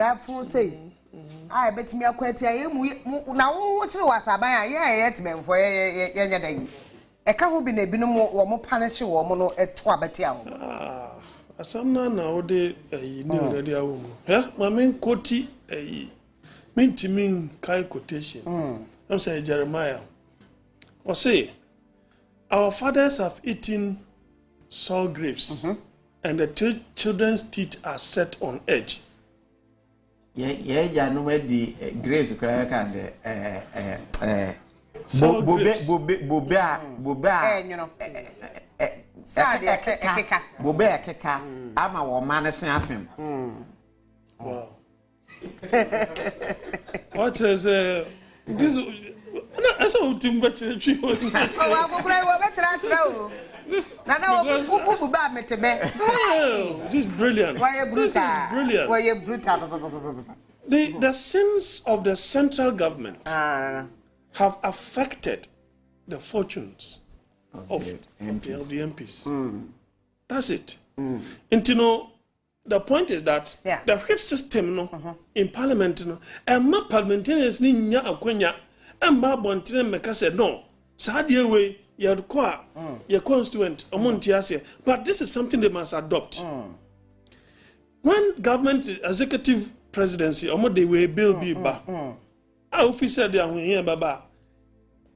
that fool say I bet me a quetia now what you was about yet men for day. A couple be a binomo or more punish or mono at Twabatia. Some nowadays, you know that they are woman. Yeah, my main quote, mean to mean Kai quotation. I'm saying Jeremiah. Or say, our fathers have eaten sour grapes, and the children's teeth are set on edge. Yeah, no where the grapes crack and Boba, you know, Boba keka. I'm a woman, a him. Wow. What is this? I saw too much in the tree. This is brilliant. This is brilliant. The sins of the central government have affected the fortunes of the MPs. That's it. And you know, the point is that the whip system in parliament, and my parliamentarians need nya and my bontin make said no. Sadia way your constituent but this is something they must adopt. When government executive presidency they will bill be ba. Officer they are here baba.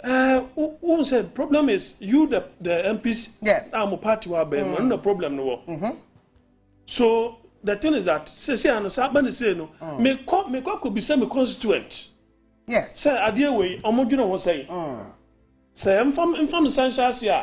Who said problem is you the MPs I'm a party wa be no problem no. So the thing is that say no say no me could be some constituent. Yes. Say adie way omodwena wo say. Say inform essentials here.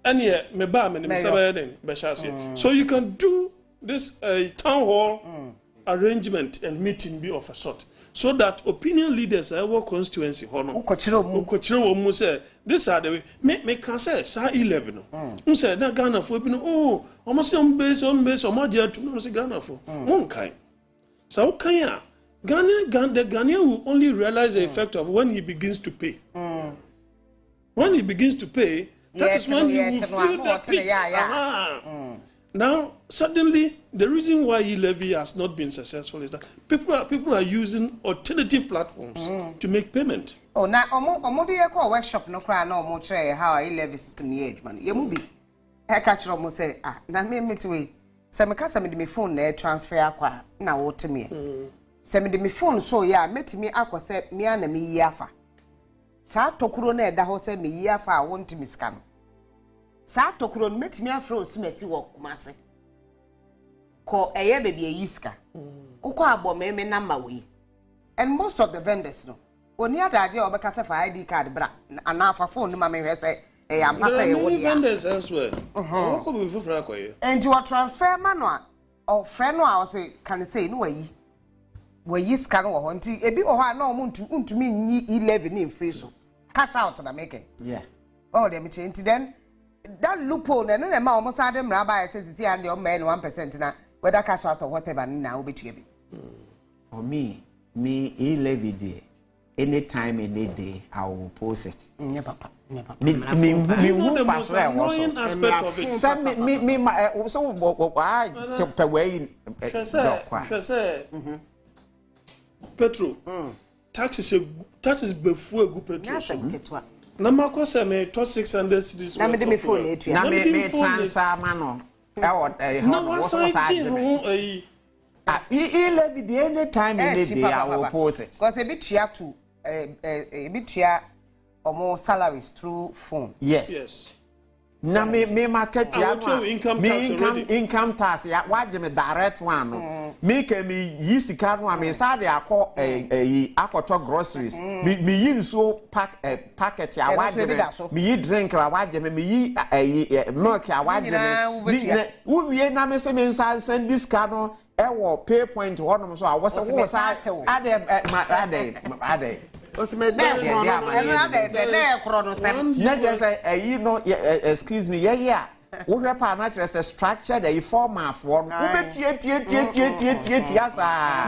And yeah me ba me me say den be so you can do this town hall arrangement and meeting be of a sort so that opinion leaders our constituency hono ukochiro mu say this are the way me can say sa 11 no say na Ghana for bi no oh almost on base omodia to no say Ghana for one kind so kan ya the Ghanaian will only realize the effect of when he begins to pay. When he begins to pay, that is when he will feel that pinch. Now, suddenly, the reason why e-levy has not been successful is that people are using alternative platforms to make payment. Oh, now, omo do you call workshop no cry no more try how e-levy system age man. You must be. I catch you almost say na me to we. Say me kasa me di me phone na transfer akwa na wo to me. Say me di me phone so ya metimi akwa say me ana me yi afa. Sa tokuro na eda ho say me yi afa a won timi sika no. Sa tokuro no metimi afra osimesi wo kumase. Ko eye baby e yiska. Uko abo me number we. And most of the vendors no. Oni adaje obeka say for ID card bra ana afa phone no ma me hwe say e am pass e woni ya. Vendors elsewhere. What could be for akoye? And you transfer manual or friend no I say can say no way. We yiska no ho nti ebi wo ha na omuntu untumi nyi 11 in free so. Cash out na make. Yeah. Oh, let me change then. That loophole na na ma almost had them rabbi says see and your man 1% na whether cash out or whatever na will be to be. For me e-levy day anytime any day I will post it. Yeah papa. Me who fast right was aspect of it. Some me so pe way petrol. Taxes before go petrol. Na mako say me to 600 cedis. Na me dey me phone e tua. Na me transfer man no. E-levy the any time any day I will post it. Because a bit to a bit omo salaries through phone. Yes. Na me market ya income tax ya waje me direct one no. Me can me yi sika no me start akoto groceries. Me yi nso packet ya waje me yi drink ya waje me yi milk ya waje me. Wo na me se me send this card no ewo pay point hono so wo say ade Osime excuse me, yeah. We have a structure that former form.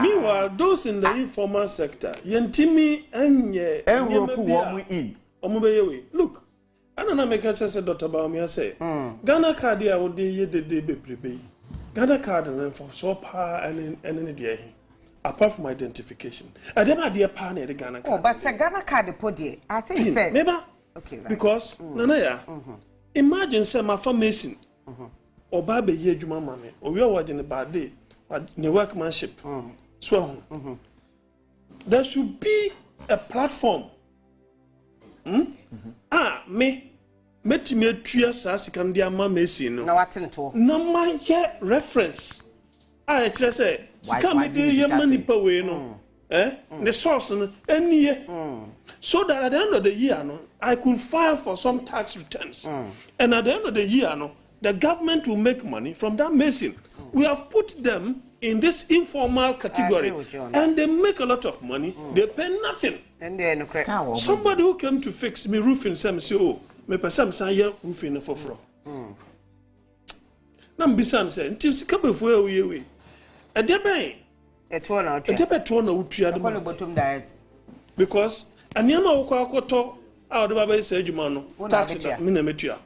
Meanwhile, those in the informal sector, Yentimi and in. Look, I don't know make a chance Dr. Baumia say. Ghana card would the day be prepaid. Ghana card and for so power and any day. apart from identification. I never dear pan the Ghana card. Oh, but the Ghana card the podi. I think say. Maybe. Okay. Right. Because Nanaya, imagine say my mason or baby ye juma mame or we are watching a bad day, but the workmanship. So there should be a platform. Me me 2 years as can dear mason. No, what to? No man here reference. I just say, come here, money per way, no. The source any year. So that at the end of the year, no, I could file for some tax returns. And at the end of the year, no, the government will make money from that mason. We have put them in this informal category. And they make a lot of money. They pay nothing. And then somebody who came to fix me roofing, say, oh, me person say here roofing for fro. Nam bisan say, until si kabe for we. A debe. A tuana. A debe tuana utia the bottom diet. Because anyama ukwakoto out the baba say jumano tax mina metua.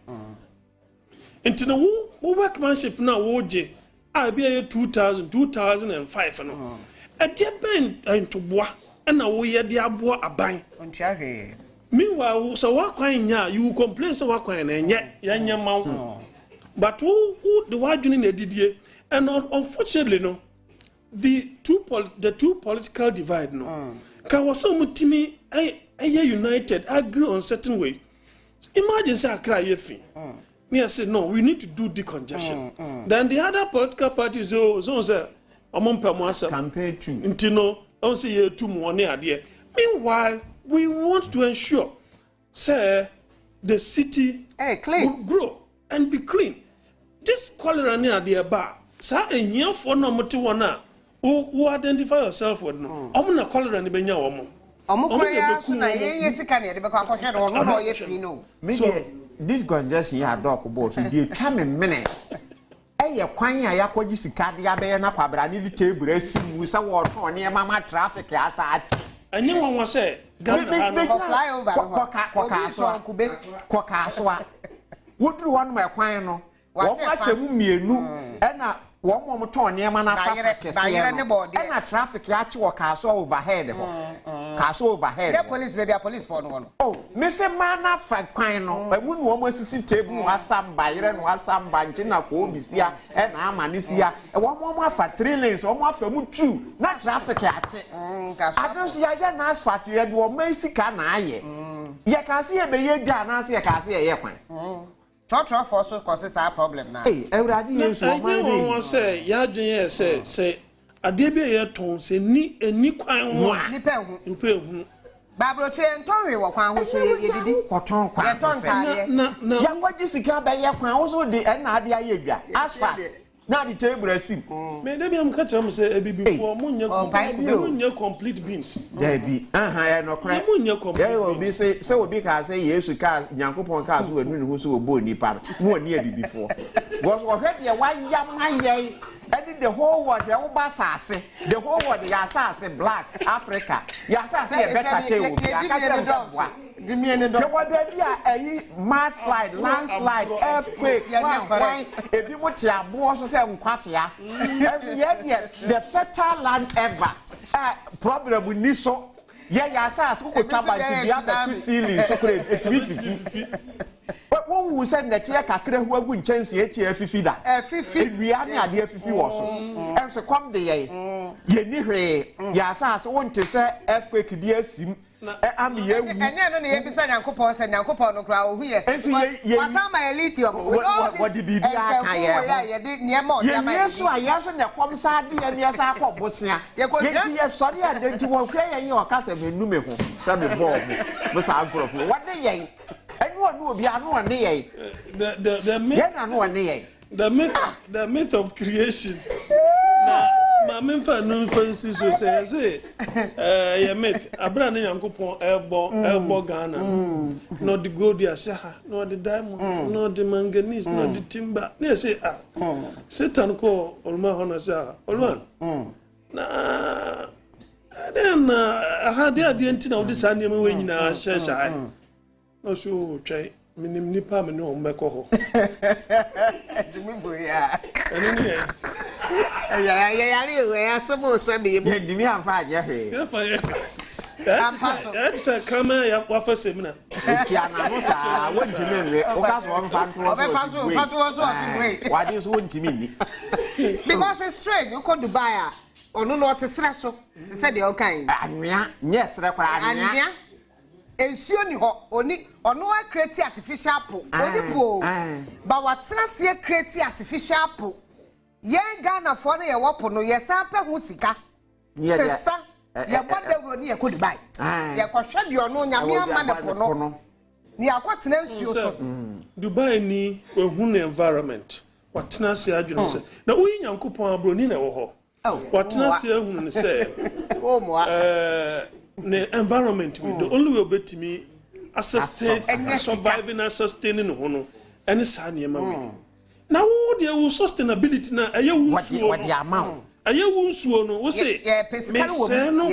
Until no workmanship na woje I be 2005 no. A debe into bois and na wo ye de aboa aban. Ontia. Meanwhile, so what kind you complain so what kind and yet yanya mau. But who the why doing the DDA and unfortunately no the two political divide no can was so much me united agree on certain way. Imagine say I cry yefi. Me I say no, we need to do decongestion. Then the other political parties say among permanent campaign too. Intino on say ye two more near there. Meanwhile, we want to ensure say the city will grow and be clean. This cholera near the bar. Sa a year for no motiwana who identify yourself with no. Omuna cholera ni benya womo. Omukoya so na ye sikane de bekwa kwhwe do no ye fi no. So this congestion ya dog boss dey twa me mene. Eye kwan ya yakwaji sika de abeye na kwabra ni table asimu sa wo ton ne mama traffic asa ati. Anye won say Ghana fly over koka so a wodru won ma kwan no wo ma chemu mienu na wo mo ton ne ma na fa kese na traffic ya chi wo ka so overhead ho ka so overhead the police baby a police for no oh me say ma na fa kwan no emu no wo asisi table asamba yire no asamba nche na ko obisia na ama ne sia wo mo afa 3 lanes wo mo afa mu 2 na traffic ya chi adon so ya na asphalt ye de wo ma sika na aye ye ka se ye be ye dwa na se ye ka se ye kwan Trotro for so causes our problem now. Hey, everybody use your mind. I want say ya dwen say ade bi ye ton say ni kwan ho ni pe hu Babro train tonwe wo kwan ho so ye didi koton kwan ye ton kale ya gwaji sika ba ye kwan wo so de na ade aye dwa asphalt na the table asim me dey am catch am say ebibi for munye complete beans there be ya no kra munye complete there will be say obi ka say yesu ka nyankopon ka so anu ne ho so obo ni par no oni ebibi for because we heard ye wa yamaye and the whole world ya uba sase the whole world ya sase blacks Africa ya sase e better che obi aka je give me any dog. The what there be a mudslide, landslide, earthquake, if you want to abo so say nkwafia. The fertile land ever. Problem with niso. Ya asas ko taba to the other 2 ceilings so could it be 50. But one who said that here kakre hu agu nchanse echi afifi da. Afifi Ewia ne ade afifi wo so. Em so come the ye ni hwe ya asas won te say earthquake bi asim. Am ye wu. Ene no ne ye bisa Nyankopon se Nyankopon no kra ohu yes. Wasama lithium. What the bibi aka ye. Ye de niam o ya ma. Yesu ayaso ne kom sa de ya ne sa akobosea. Ye sorry adenti won hwe ye o kasa menu me ho. Sa me bo mo sa agrofo. What de ye? The myth of creation. My member no fancy so say a myth. Abraham Yankopon elbow Ghana. Not the gold yasaha, not the diamond, not the manganese, not the timber. They say Satan call Olma Honasa. Olman. Nah. Then I had the idea of this animal when you says I. So try minim nipa me no mbeko ho. Dumi boya. Yeah, some Sunday. You have 5 years. That's a camera. You have for seminar. I want to mean, one fan why do you want to mean? Because it's strange. You come to buy or no, what is so? Said the okay. Yes, Anya. Ensure you only or no create artificial pool. Only pool. But what's not create artificial pool? Ye Ghana for a weapon, no, yes, Sapa Musika. Yes, sir. Ya wonder when you could buy. Ya question your no Yamia Manapono. Ya what else you so? Dubai ni a environment. What Nasi Adjunct said. Now we young coupon Brunina or what Nasi say? Oh, the environment with the only way to me assisted surviving and sustaining Hono and it's Hanyama. Now, there was sustainability now. What the amount? A year won't swallow, was it? Yeah, Pescano,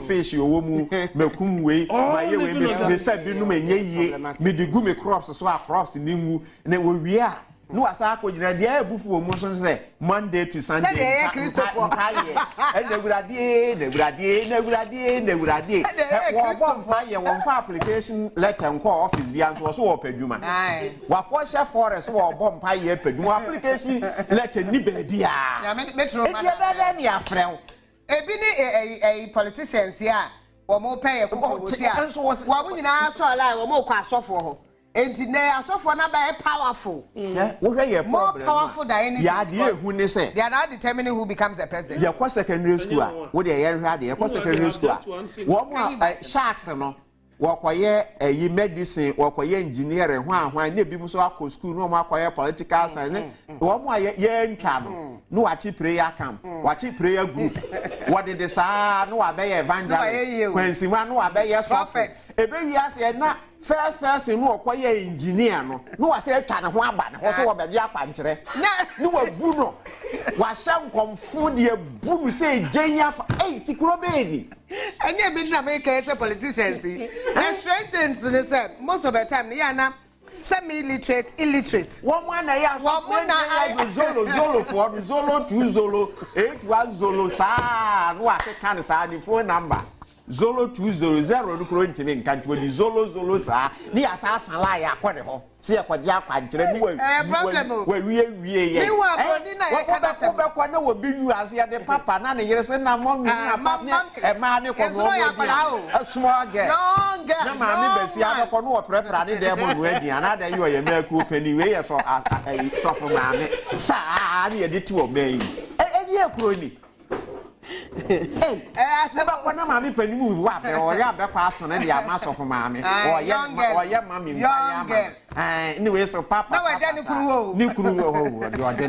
face your woman, Melcum way, my way, they said, me the gummy crops, so our crops in Nimu, and then we are. No, as I could read before motion say Monday to Sunday. And they would one for application letter and call office the answer was open human. What was your forest or bomb pie application letter Nibedia? A politician, yeah, or more pay a what would you ask or more class for? And today, I saw for another powerful. More powerful than any. Yeah, dear, who they say they are not determining who becomes the president. Yeah, what secondary school? What they are ready? What secondary school? What more sharks no? What quiet a medicine or quiet engineering? Why they be so at school? No more quiet political science. What more yen camp? No, what prayer camp? What prayer group? What did they say? No, I be evangelist. When see one, no, I be a prophet. A baby has not. First person who acquire engineer no I say can one bad also be ya panchre no buno wa sham confound the bunu say jenya for 80 krobeni and you be na make a politicians the strengthens the same most of the time they are na semi-literate illiterate one ya zolo for zolo 2 zolo 81 zolo sa no can sa the phone number Zolo 200 current in country Zolo sa ni asasa la ya kwere ho se akwaje akwankyere ni we we na obi nu ase ya de papa na ne yere se na mom ni papa e ma ne ko no small girl na ma mi besi abeko no prepare ne de mo no aduan na da yi ye ma ku pani we ye so for ma me sa ni ye de ti o mai e kuro ni hey, about when I'm a penny move, what or ya back pass on any mass of mammy or young mammy, anyway, so papa, new crew, you are the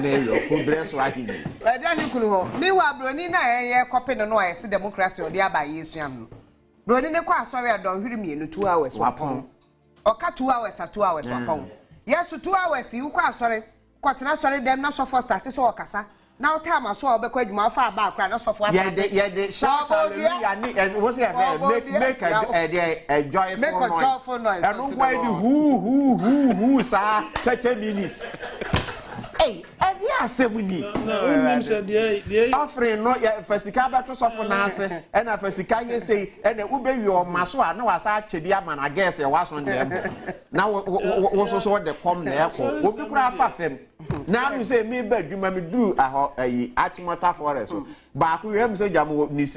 who bless right here. But then you could meanwhile, Bronina, copy the noise, democracy or the by Yesiam. Bronina, quite sorry, I don't hear me in 2 hours, wapon. Or cut 2 hours at 2 hours, wapon. Yes, for 2 hours, you quite sorry, quite not sorry, them not so for status or cassa. Now time I saw because my far background also for the shout what's it make a joyful noise and why do who sir 30 minutes hey and yes we need offering no fasika beto so for nase and fasika ye say and we be your maso na wasa chebia man I guess you was on them now was so the come na ekọ obi kura fa fem now you say me bedroom me do Achimota forest ba ku yem say jam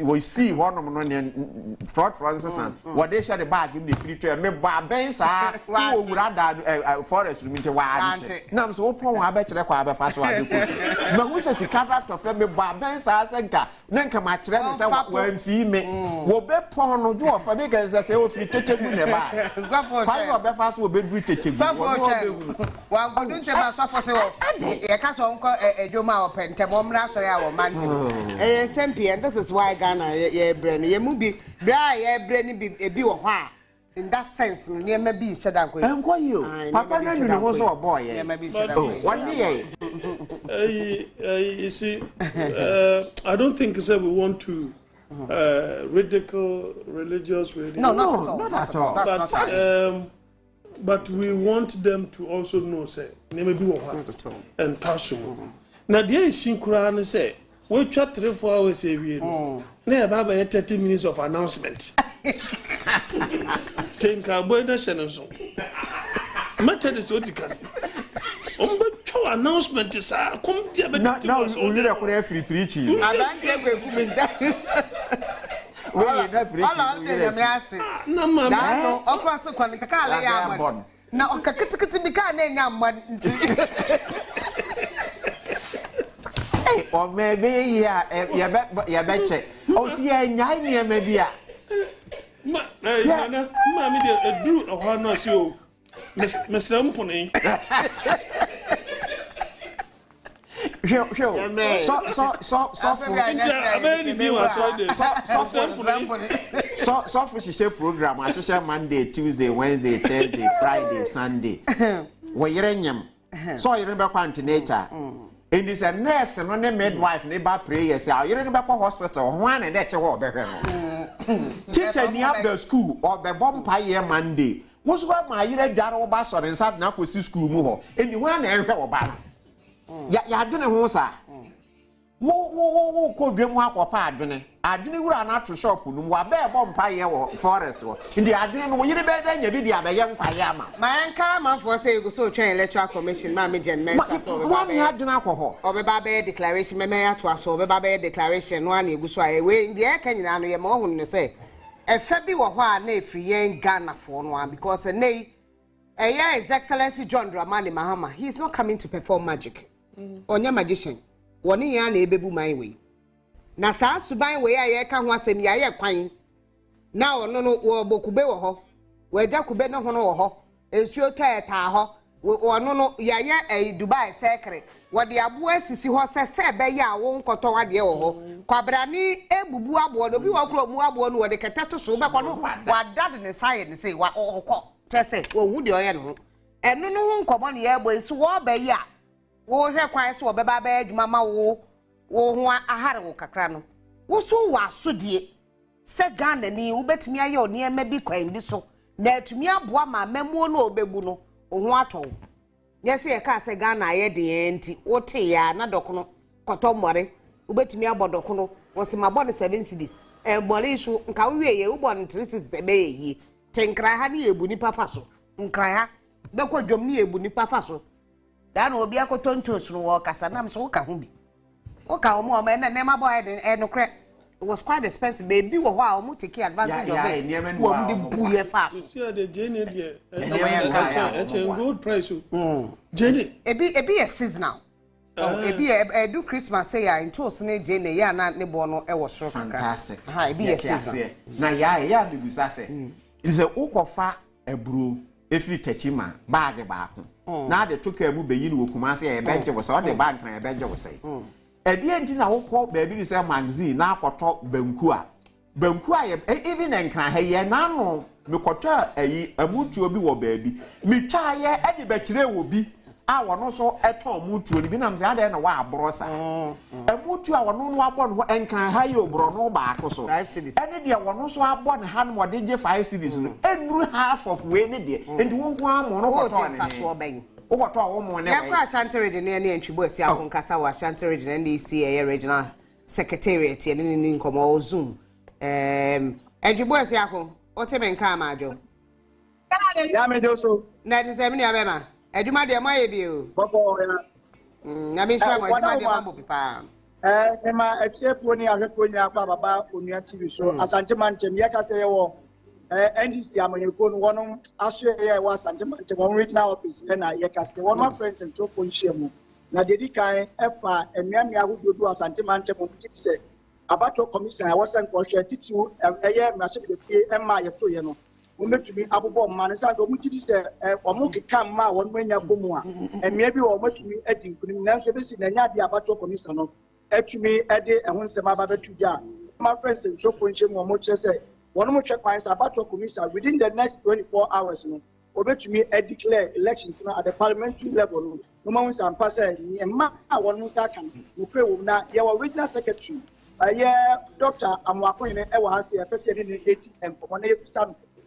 we see one no Fort Francis and what they share the bag in the free trade me ba ben sa ku owura da forest mi te wa na am so pon wa be kire kwa be fa so ade ko na hu say sika to fe me ba ben sa senka na nka ma kire ne say wa mfi me wo be pon no do fa me ga say o free tetegu ne ba fa yo be fa so be du tetegu wa godun te ba so for say e ka so nko ejoma opente mo mra so ya wo mante and this is why Ghana ye brain ye mu bi bra ye brain bi ebi wo ho a in that sense no ne ma bi sheda ko enko you papa na nu ho so boy ye ma bi sheda ko one day you see I don't think say we want to ridicule religious no not at all but But we want them to also know, say, never be what and Tasso. Now, the Shinkura say, we chat 3-4 hours a week. Never 30 minutes of announcement. Think about the sentence. Matter is what you can. Announcement is come there, but no, we need a free preaching. I don't say we're or maybe yeah, betcha. Oh, see, I maybe. Mammy, a do of her nurse, you, Miss Rampony. So she say program. I say Monday, Tuesday, Wednesday, Thursday, Friday, Sunday. We yerenyam. So you remember quantinator. And this a nurse and one midwife neighbor prayer say you remember hospital one and that's what teacher near the school or the bonfire Monday. What's what my year Jaro Bass or inside now with school move. And you want to about. Ya dwene ho sa wo ko dwem ho akopa adwene wura na to shop nu wa be bompa ye wo forest wo ndi adwene no wo yire be da nya bi dia be ye nkwaye ama man ka man for say you go so twen electoral commission ma me gen mensa so be ba be adwene akoho obeba be declaration me ya to aso obeba be declaration no ana egu so aye we ndi e ka nyina no ye ma ohun ne say efa bi wo ho a na efri ye Ghana for no because nei His Excellency John Dramani Mahama, he is not coming to perform magic. Onya magician. Woni ya na ebebu man we. Na saa suban we ya ka ho asem ya ye kwan. Na ono no wo bokube wo ho. We ja kube no ho no wo ho. Ensuo ta ta ho. Ono no ya ye Dubai secret. Wo de abo asisi ho se be ya wo nkoto wade wo ho. Kwabrani ebubu abo no bi wo kro mu abo no wo de keteto so be ko no wada de ne sai ne sei wa okọ. Tese wo wu de oye no. Eno no ho nkomo ne ya ebo isi wo be ya. Wo hwe kwan so obeba ba adwuma ma wo ho ahare wo kakra no wo so wa asodie se Ghana ni wo betimi aye oni ema bi kwan bi so na atumi aboa ma mamuo no obebu no ho ato yesi ye ka se Ghana aye de enti wo te ya na dokono koto mmore wo betimi abodoko no wo se mabɔ ne 7 cities mmore so nka wo wie ye wo bɔ ne 3 cities ebe ye tenkra ha ni ebu nipa fa so nkra ha be ko dwom ni ebu nipa fa so dan obi akotonto suru wo kasa nam so ka ho bi o ka o mo na nema boy de no cre it was quite expensive baby wo ho a o mo take advantage of it wo mo de buye fa see the jene there it's a good price jene ebi a seasonal ebi do Christmas say ya into so na jene ya na ne bo no e wo soro fantastic ebi a seasonal na ya be bisa say is a ukofa ebru efiri techima bag baako na de toka mu beyi no kuma se e benje wo se o de bag na e benje wo se e de enti na wokọ baabi ni se magazine na akọtọ banku a even enkran ha ye na no me kọtọ ayi amutuo bi wo baabi me twa ye e de bekire wo bi a wono so eton mutuo ni bi na mse ade na wa abrosa amutuo a wono no abọ no enkran ha ye obro no baako so 5 cities ene de wono so abọ ne ha no de je 5 cities no enuru half of we ne de enti wonko amo no kọtọ ne What woman? Yeah, Ashanti region near Ntwibo esi akonkasa wa Ashanti region NDC regional secretariat in nkomo Zoom. Ntwibo esi akon, ote menka amajo. Ya mejo so. Na ti se mi ni abema. Adwuma de mo ye bi o. Popo ya. Na mi sha mo adwuma de mambo pipa. Ema etiepo ni ahwepo ni akwa baba onua TV so. Asante mantem ye ka se ye wo. NDC amanyeko no wono ahwe ye wa Asante mantem won regional office na ye ka se wono friends and tropo nhyiamu. Na dedi kan efa emiamia ahododo Asante mantem mo kiti se abato commission I was sent question titiwu eye mrahye de pie ema ye to ye no. Ometumi abobo mma ne sanzo mu kiti se omo keka mma won manya bomu a emia bi wo matumi adi nkunim na so besi na nya de abato commission no atumi ede ehun nsem ababetu dia my friends in tropo nhyiamu mo kire se wono mo twa kwan se abato commission within the next 24 hours no obetumi declare elections no at the parliamentary level no no man say ampa say ni emma wono sa kan no kre wo na ye wa regional secretary Dr. Amwakoyene e wa ha se e pese ni 80 for one year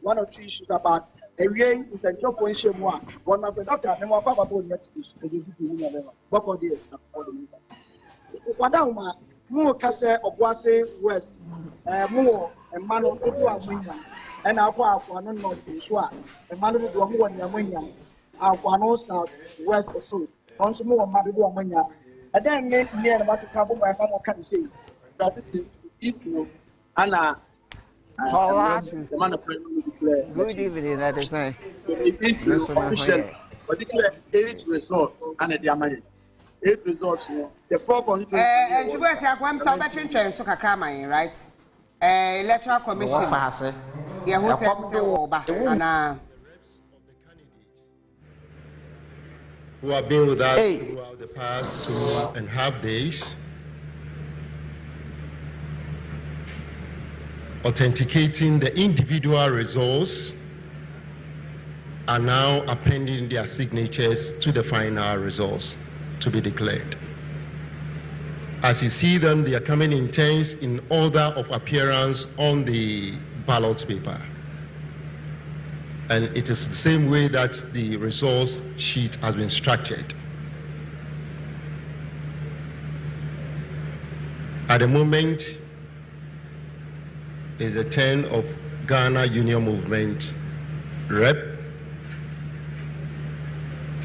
one or two issues about Ewie Central Point Shemwa, one of the doctor, and one papa board next week, and you do work on this. Wadama, more Cassa of Wase West, more and man of Utua, and our one not Swa, and man of Yamania, our one south west of South, once more Madu Amania, and then near about to come by Famo can say, that it is no, Anna. Good evening, that is saying. Particular 8 results and the Diamond. 8 results, the 4 constituencies. And you guys have one Salvation Train, so Kakrama, right? Electoral Commission. Yeah, who said who have been with us throughout the past 2.5 days, authenticating the individual results, are now appending their signatures to the final results to be declared. As you see them, they are coming in turns in order of appearance on the ballot paper. And it is the same way that the results sheet has been structured. At the moment, is the turn of Ghana Union Movement rep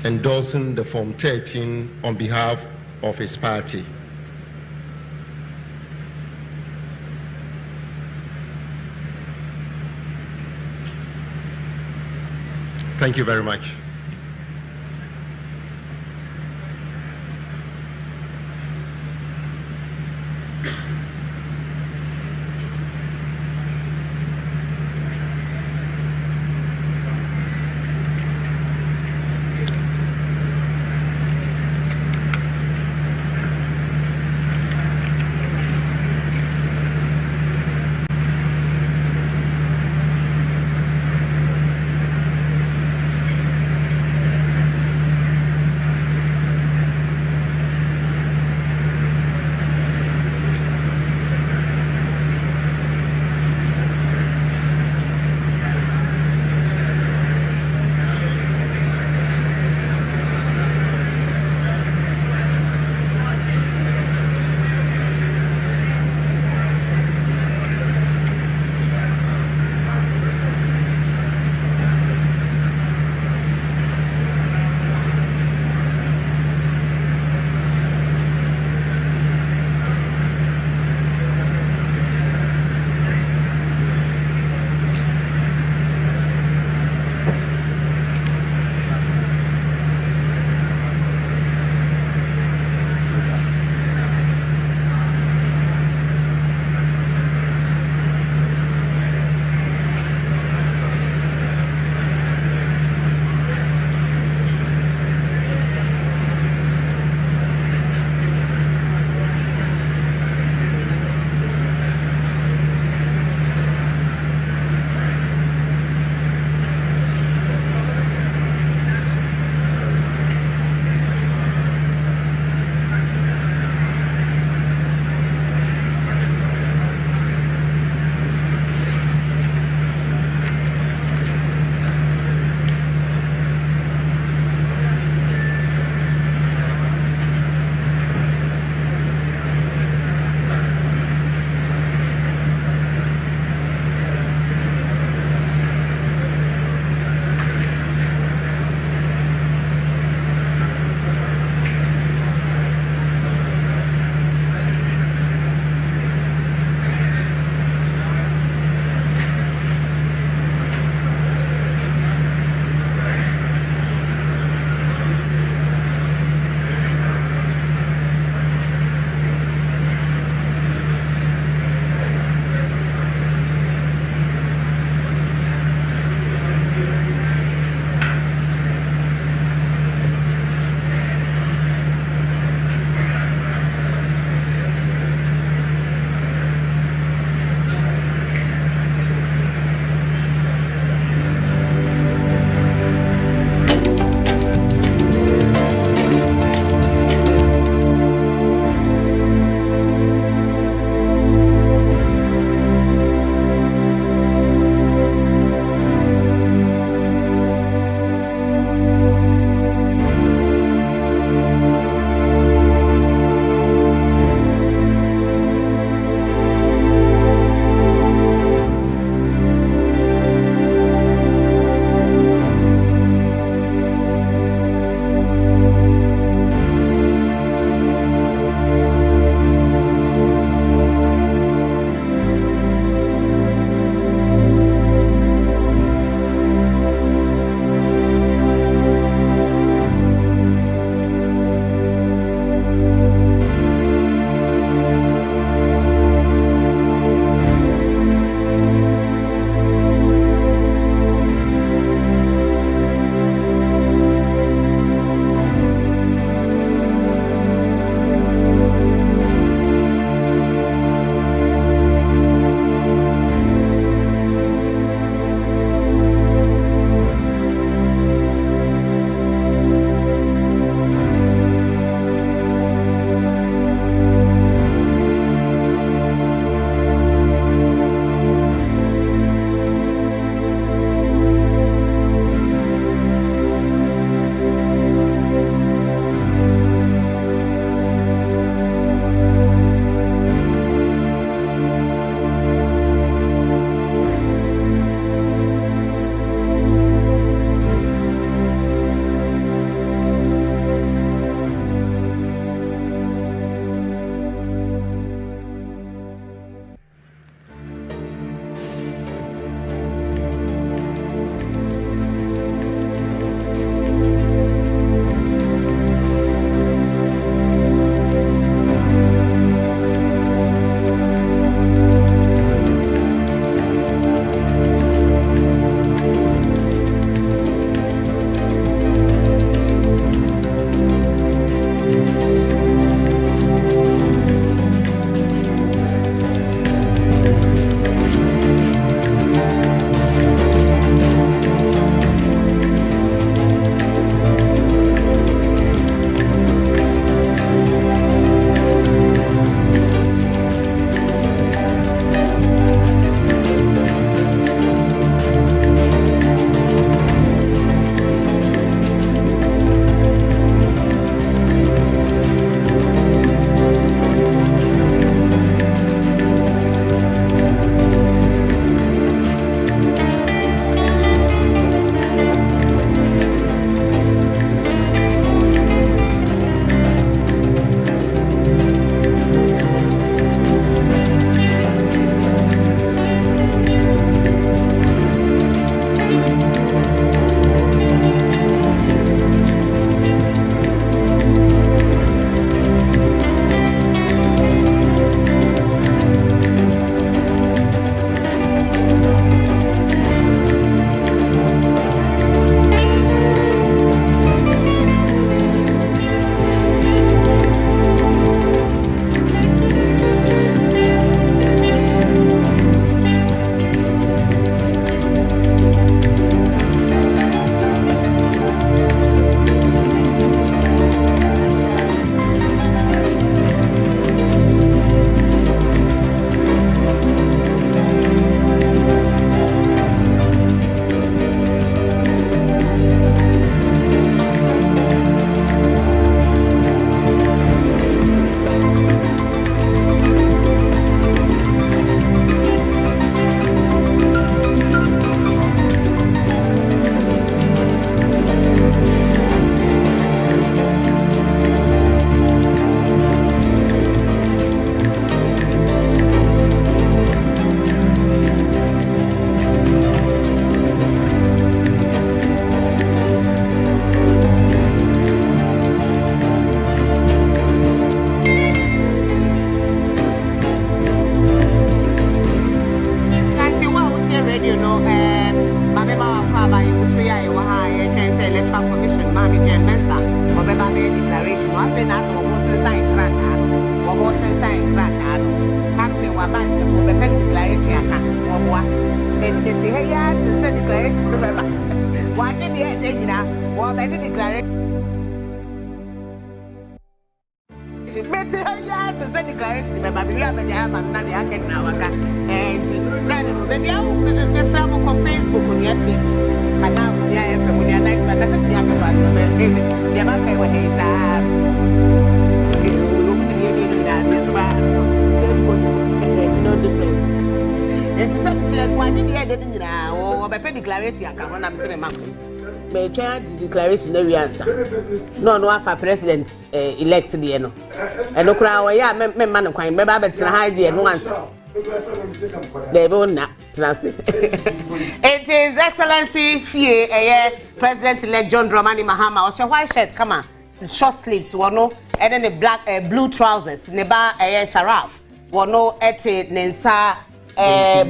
endorsing the Form 13 on behalf of his party. Thank you very much. bante mo be pen declaration aka wo boa enti he ya to say declaration be ba wa de de nyina wo be declaration she better ya to say declaration be ba bi ya be ya ma na ya ke na waka enti na be ya be sa mo ko Facebook on your TV ana ya FM on your night na say ya ke to be ya ba kai wa he sa no difference. It is something like one day didn't or by declaration. I can't answer my may change the declaration every answer. No, for president elect the eno. And no crowd, yeah, man, of crime, maybe I hide the no answer. They won't not translate. It is Excellency Fie, President elect John Dramani Mahama, or white shirt, come on, short sleeves, one no, and then the black blue trousers, neba sharaf. Wono ete nensa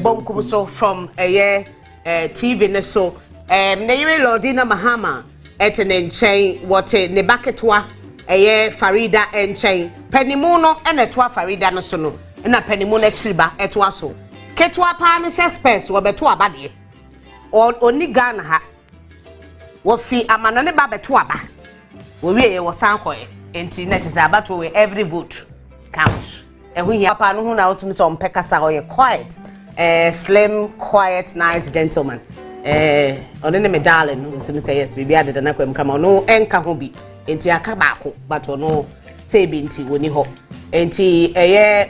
bonkum so from TV ne so ne yire Lordina Mahama ete ne nchen wote ne baketwa Farida enchen penimu no ene toa Farida no so no na penimu na chiriba etwa so ketwa pa ne space wo beto abade oni Ghana ha wo fi amano ne ba beto aba wo wie wo san koye enti na tse abato we every vote counts. We have papa no hu na otum so mpekasa o quiet slim quiet nice gentleman one ne me darling no so say yes bibi ade na kwam kama no enka ho bi enti aka baako but no say bi nti woni ho enti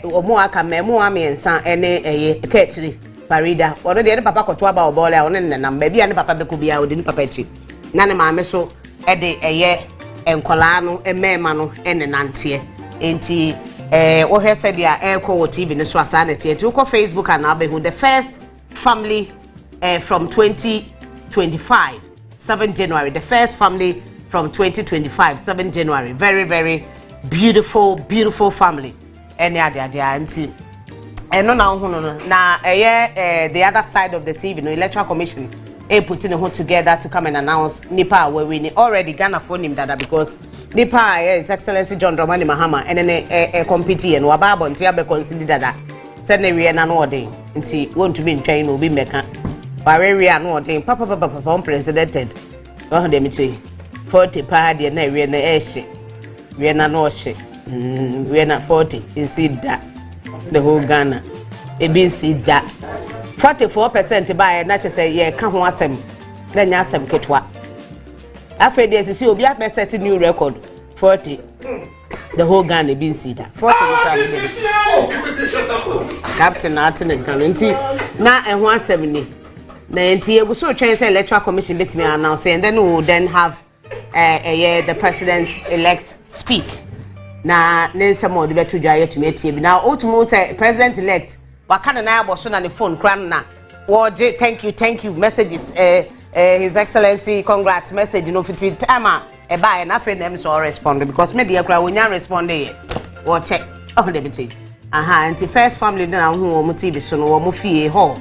omo aka memo amiensa ene ketri Farida one de papa koto aba obole a one ne nam ba bia ne papa beko bia odi ne papa echi na ne maame so ede enkola no emema no ene nante enti what he said ya Echo TV ne so asanete to ko Facebook and abehu the first family from 2025 7 January the first family from 2025 7 January very very beautiful family any ade anti no na hu no na the other side of the TV no Electoral Commission putting it together to come and announce Nipa we winning already Ghana for him dada because Nipa His Excellency John Dramani Mahama and then compete and wababo nti abe consider dada said ne we na no odin nti want to be in train obi meka bare we na odin papa unprecedented oh dem ti 40 pa de na we na ehye we na no ohye we na 40 in see that the whole Ghana e be see that 44% by na che say ye ka ho asem na nya asem ketwa after this see obi a set new record 40 the whole Ghana been see that 40 Captain Martin Kanunti na e ho asem ni na enti e go so twen say Electoral Commission let me announce and then we will then have the president elect speak na nensa mo de beto dwa yetu metie bi na otumo say president elect wakana na aboso na ne phone kran na woje thank you messages His Excellency congrats message no fiti time e ba na friend them so respond because me dey kra wonya respond here wo check oh dey be anti first family na hu wo mo TV so no wo mo fie ho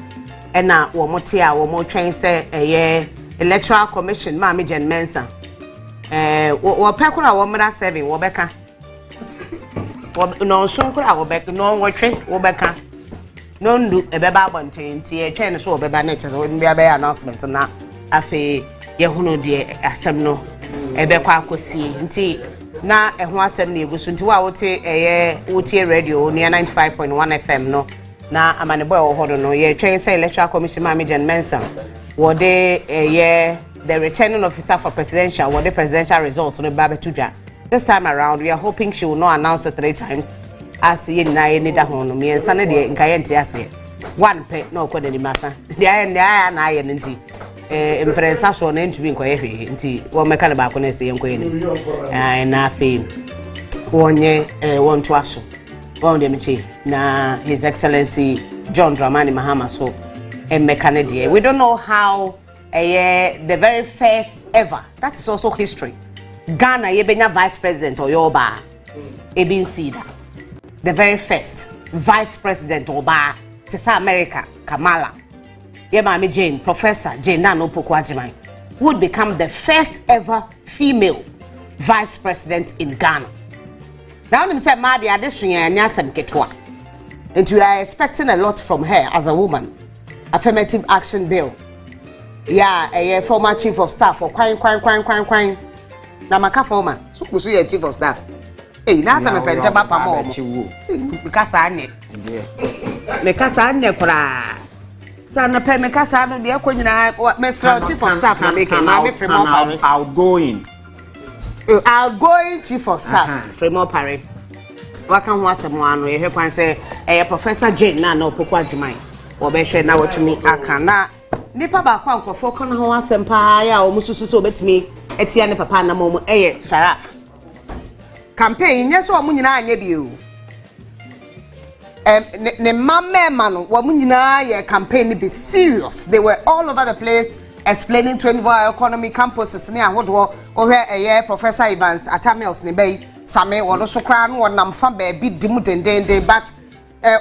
e na wo mo te a wo mo twen say Electoral Commission ma me Jen Mensa wo pekura wo mra 7 wo beka no so kura wo beka no wo twen wo beka no ndu ebeba abonten ti e twen so obeba na chese we bia be announcement na afi ye hunu de asem no ebe kwa akosi nti na eho asem na egusu nti wa wote radio near 95.1 FM no na amane boy wo hodo no ye twen say Electoral Commission ma Jen Mensa wo de the returning officer for presidential what the presidential results no ba betudwa this time around we are hoping she will not announce it 3 times as ye na ye da ho no me ensa na de nka ye nti ase one pe na okoda ni masa de aye na aye nti imprensa so na ntumi nkoye hwe nti wo meka na ba ko na se nkoye ni na afi wonye wonto aso won de michi na His Excellency John Dramani Mahama so meka na de we don't know how the very first ever that is also history Ghana ye benya vice president oyoba ebin sida the very first vice president oba tisa America Kamala ye mama Jane Professor Jane Nano Pokwajimai would become the first ever female vice president in Ghana. Now them say ma de adesunya anya asem ketwa And we are expecting a lot from her as a woman. Affirmative action bill. Yeah, a former chief of staff for quine. Na maka former. So you chief of staff. Hey, na sa me penta ba pa mo. Because ane. Because ane kura. Sana pe me kasa no de akonyina Mr. Chief of Staff na make na me free more party. Outgoing chief of staff free more party. Waka ho asem ano ye hwe kwan say Professor Jane na opoku agiman. Wo be hwe na watumi aka na nipa ba kwa nkofo kono ho asem pa ya o mususu so betimi etia ne papa na mo Sharaf. Campaign yes o munyina anya bi o. Ne mama no wo munyina ye campaign be serious. They were all over the place explaining 24-hour economy campuses ne ahodo ohwe Professor Evans Atamels ne bay same wono so kra no wonam fa ba bi dim dendende but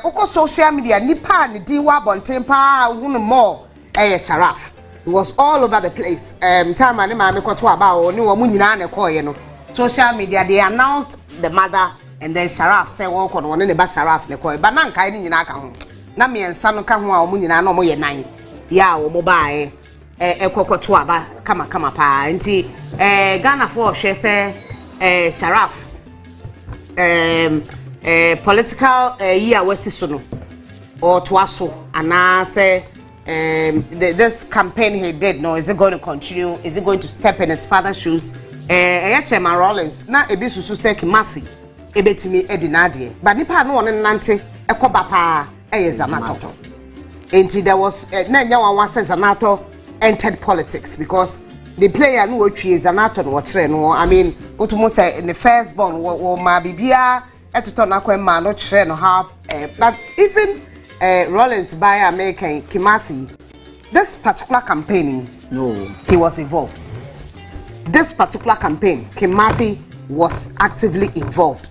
uko social media nipa ne din wa bonten pa wonu more Sharaf. It was all over the place. Time ane ma me kwoto aba o ne wo munyina ne koye no social media they announced the mother and then Sharaf say wo ko no ne ba Sharaf ne koye ba na nkai ne nyina ka ho na me ensa no ka ho a wo munyina na mo ye nan ya wo mo bae ekwokoto aba kama pa nti Ghana for hwe say Sharaf political year wasi so no or twaso ana say this campaign he did no is it going to continue, is it going to step in his father's shoes? Chairman Rollins na ebi susu say Kimasi ebetimi edinade but nipa no won nante ekoba pa Zanato. Enti there was na nya wan say Zanato entered politics because the player no otwie Zanato no kire no. I mean otumo say in the first born wo ma bibia etoto na kwema no kire no how but even Rollins by American Kimasi, this particular campaigning no he was involved. This particular campaign, Kimati was actively involved.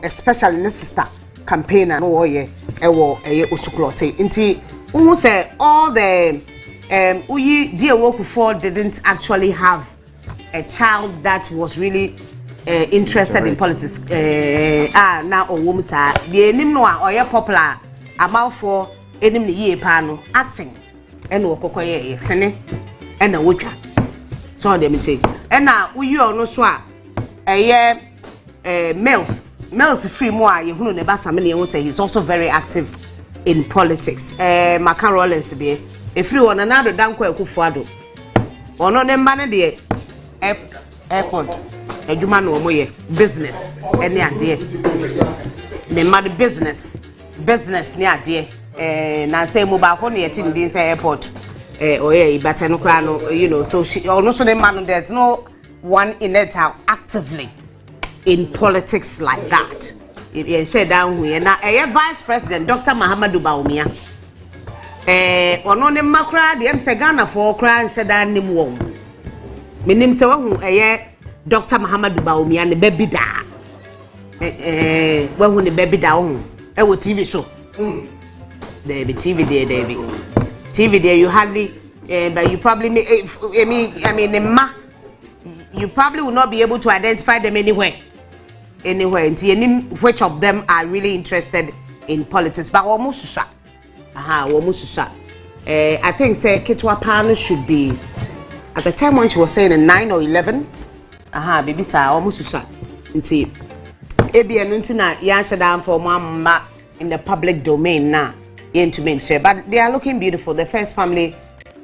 Especially in the sister campaign and Osuklote. Inti, who say all the dear work before didn't actually have a child that was really interested in politics. Now a woman say the name no or popular amount for enemy ye pano acting and wokoye sene and a wucha. So them say and now we all know so Mels free more you who ne basa me who say he's also very active in politics. Maka Rollins there e free one another danko ekufuado ono ne mane de airport adwuma no omoye business ene ade ne mad business ne ade na say mo ba ko ne yeti ndi say airport but no kra no you know so she also the man there's no one in it actively in politics like that. If you say down here now vice president Dr. Mahama Dubaumia ono ne makra de say Ghana for kra say that nim wo menim say wo Dr. Mahama Dubaumia ne baby da wo ne baby da wo wo TV show there be TV there you hardly but you probably you probably will not be able to identify them anywhere which of them are really interested in politics but almost I think say Kitwa Pano should be at the time when she was saying in 9 or 11 baby sa almost nti ebi enu na ya down for mama in the public domain now to make sure but they are looking beautiful. The first family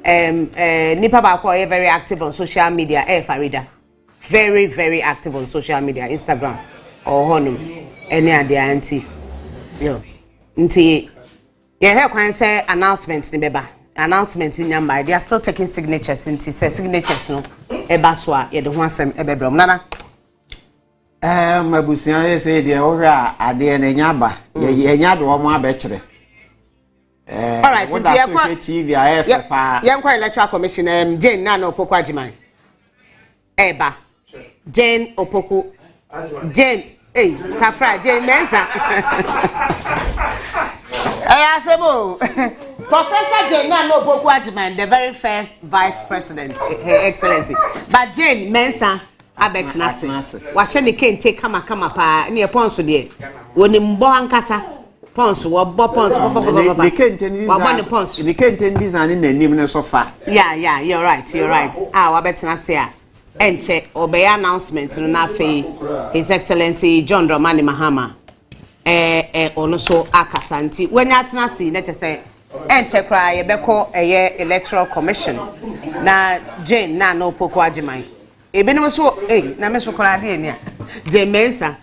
nipa ba ko very active on social media Farida very very active on social media Instagram or honum any ade auntie yo nti ye he kwan say announcement ni beba announcement in number they are still taking signatures nti say signatures no eba so a ye de ho asem ebebrom nana mabusia ye say de o hwa ade na nyaba ye nya de o mo abekire all right nti ye kwa TV AF pa ye kwa Electoral Commission Jane na Opoku Agiman eba Jane Opoku Jane Kafra Jane Mensa Asemo Professor Jane na Opoku Agiman the very first vice president Her Excellency but Jane Mensa Abex Nasi wa hye ne kente kama pa ne ponso de woni mbo ankasa Pons, what pons, they can't design in the name of sofa. Yeah, you're right. I bet not say. And check obey announcement to Nafe, His Excellency John Dramani Mahama. Also Akasanti. When that's not seen, let's say, and check cry, Beko, a Electoral Commission. Na Jane, na no poko ajimai. Even so, Nameso Coradinia, Jane Mensa.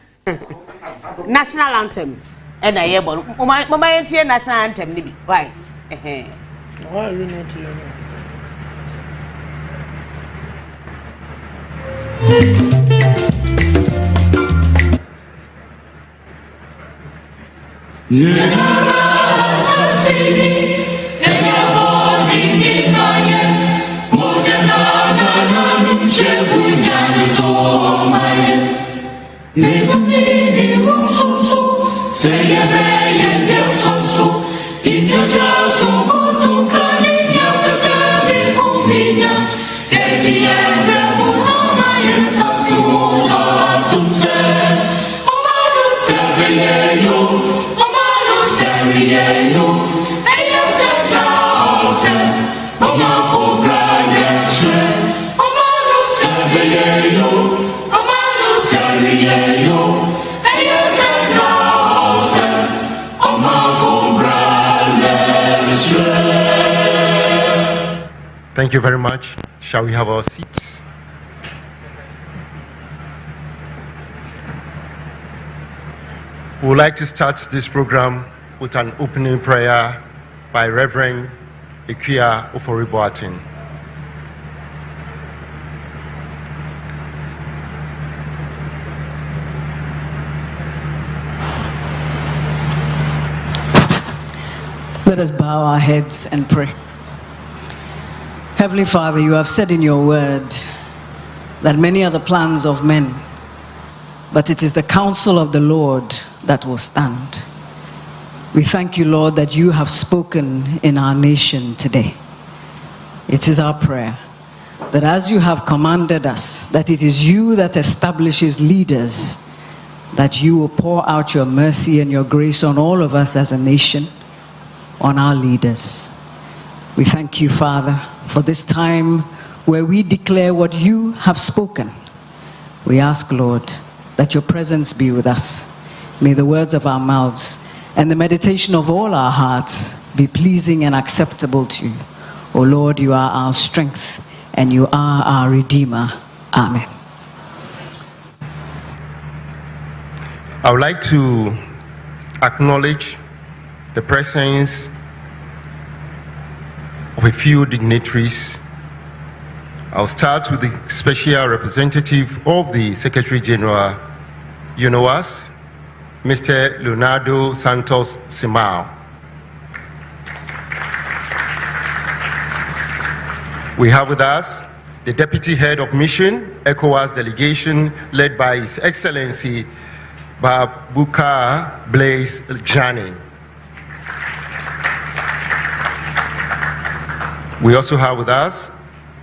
National anthem. And I able. My national anthem, why? Why are you not here? Thank you very much. Shall we have our seats? We would like to start this program with an opening prayer by Reverend Ikuya Ofori-Boateng. Let us bow our heads and pray. Heavenly Father, you have said in your word that many are the plans of men, but it is the counsel of the Lord that will stand. We thank you, Lord, that you have spoken in our nation today. It is our prayer that as you have commanded us, that it is you that establishes leaders, that you will pour out your mercy and your grace on all of us as a nation, on our leaders. We thank you, Father, for this time where we declare what you have spoken. We ask, Lord, that your presence be with us. May the words of our mouths and the meditation of all our hearts be pleasing and acceptable to you. O Lord, you are our strength and you are our Redeemer. Amen. I would like to acknowledge the presence of a few dignitaries. I'll start with the special representative of the Secretary General, UNOAS, Mr. Leonardo Santos Simao. We have with us the Deputy Head of Mission, ECOWAS delegation, led by His Excellency Babuka Blaise Jani. We also have with us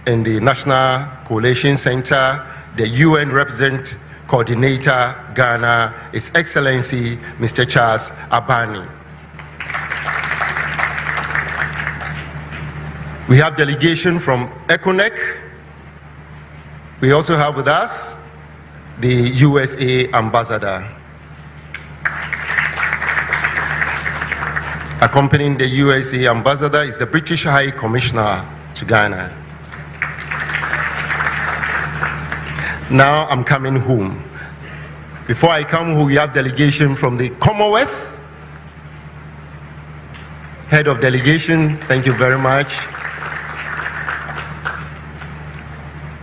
in the National Coalition Center, the UN Representative Coordinator, Ghana, His Excellency Mr. Charles Abani. We have delegation from ECONEC. We also have with us the USA Ambassador. Accompanying the USA Ambassador is the British High Commissioner to Ghana. Now I'm coming home. Before I come home, we have delegation from the Commonwealth. Head of delegation, thank you very much.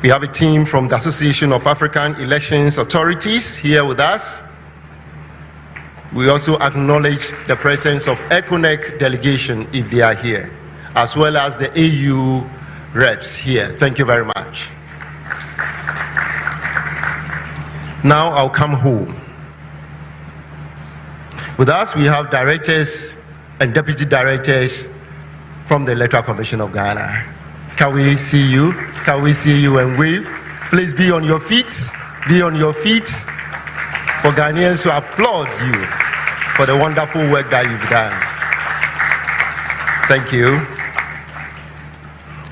We have a team from the Association of African Elections Authorities here with us. We also acknowledge the presence of ECONEC delegation if they are here, as well as the AU reps here. Thank you very much. Now I'll come home. With us, we have directors and deputy directors from the Electoral Commission of Ghana. Can we see you? Can we see you and wave? Please be on your feet. Be on your feet for Ghanaians to applaud you for the wonderful work that you've done. Thank you.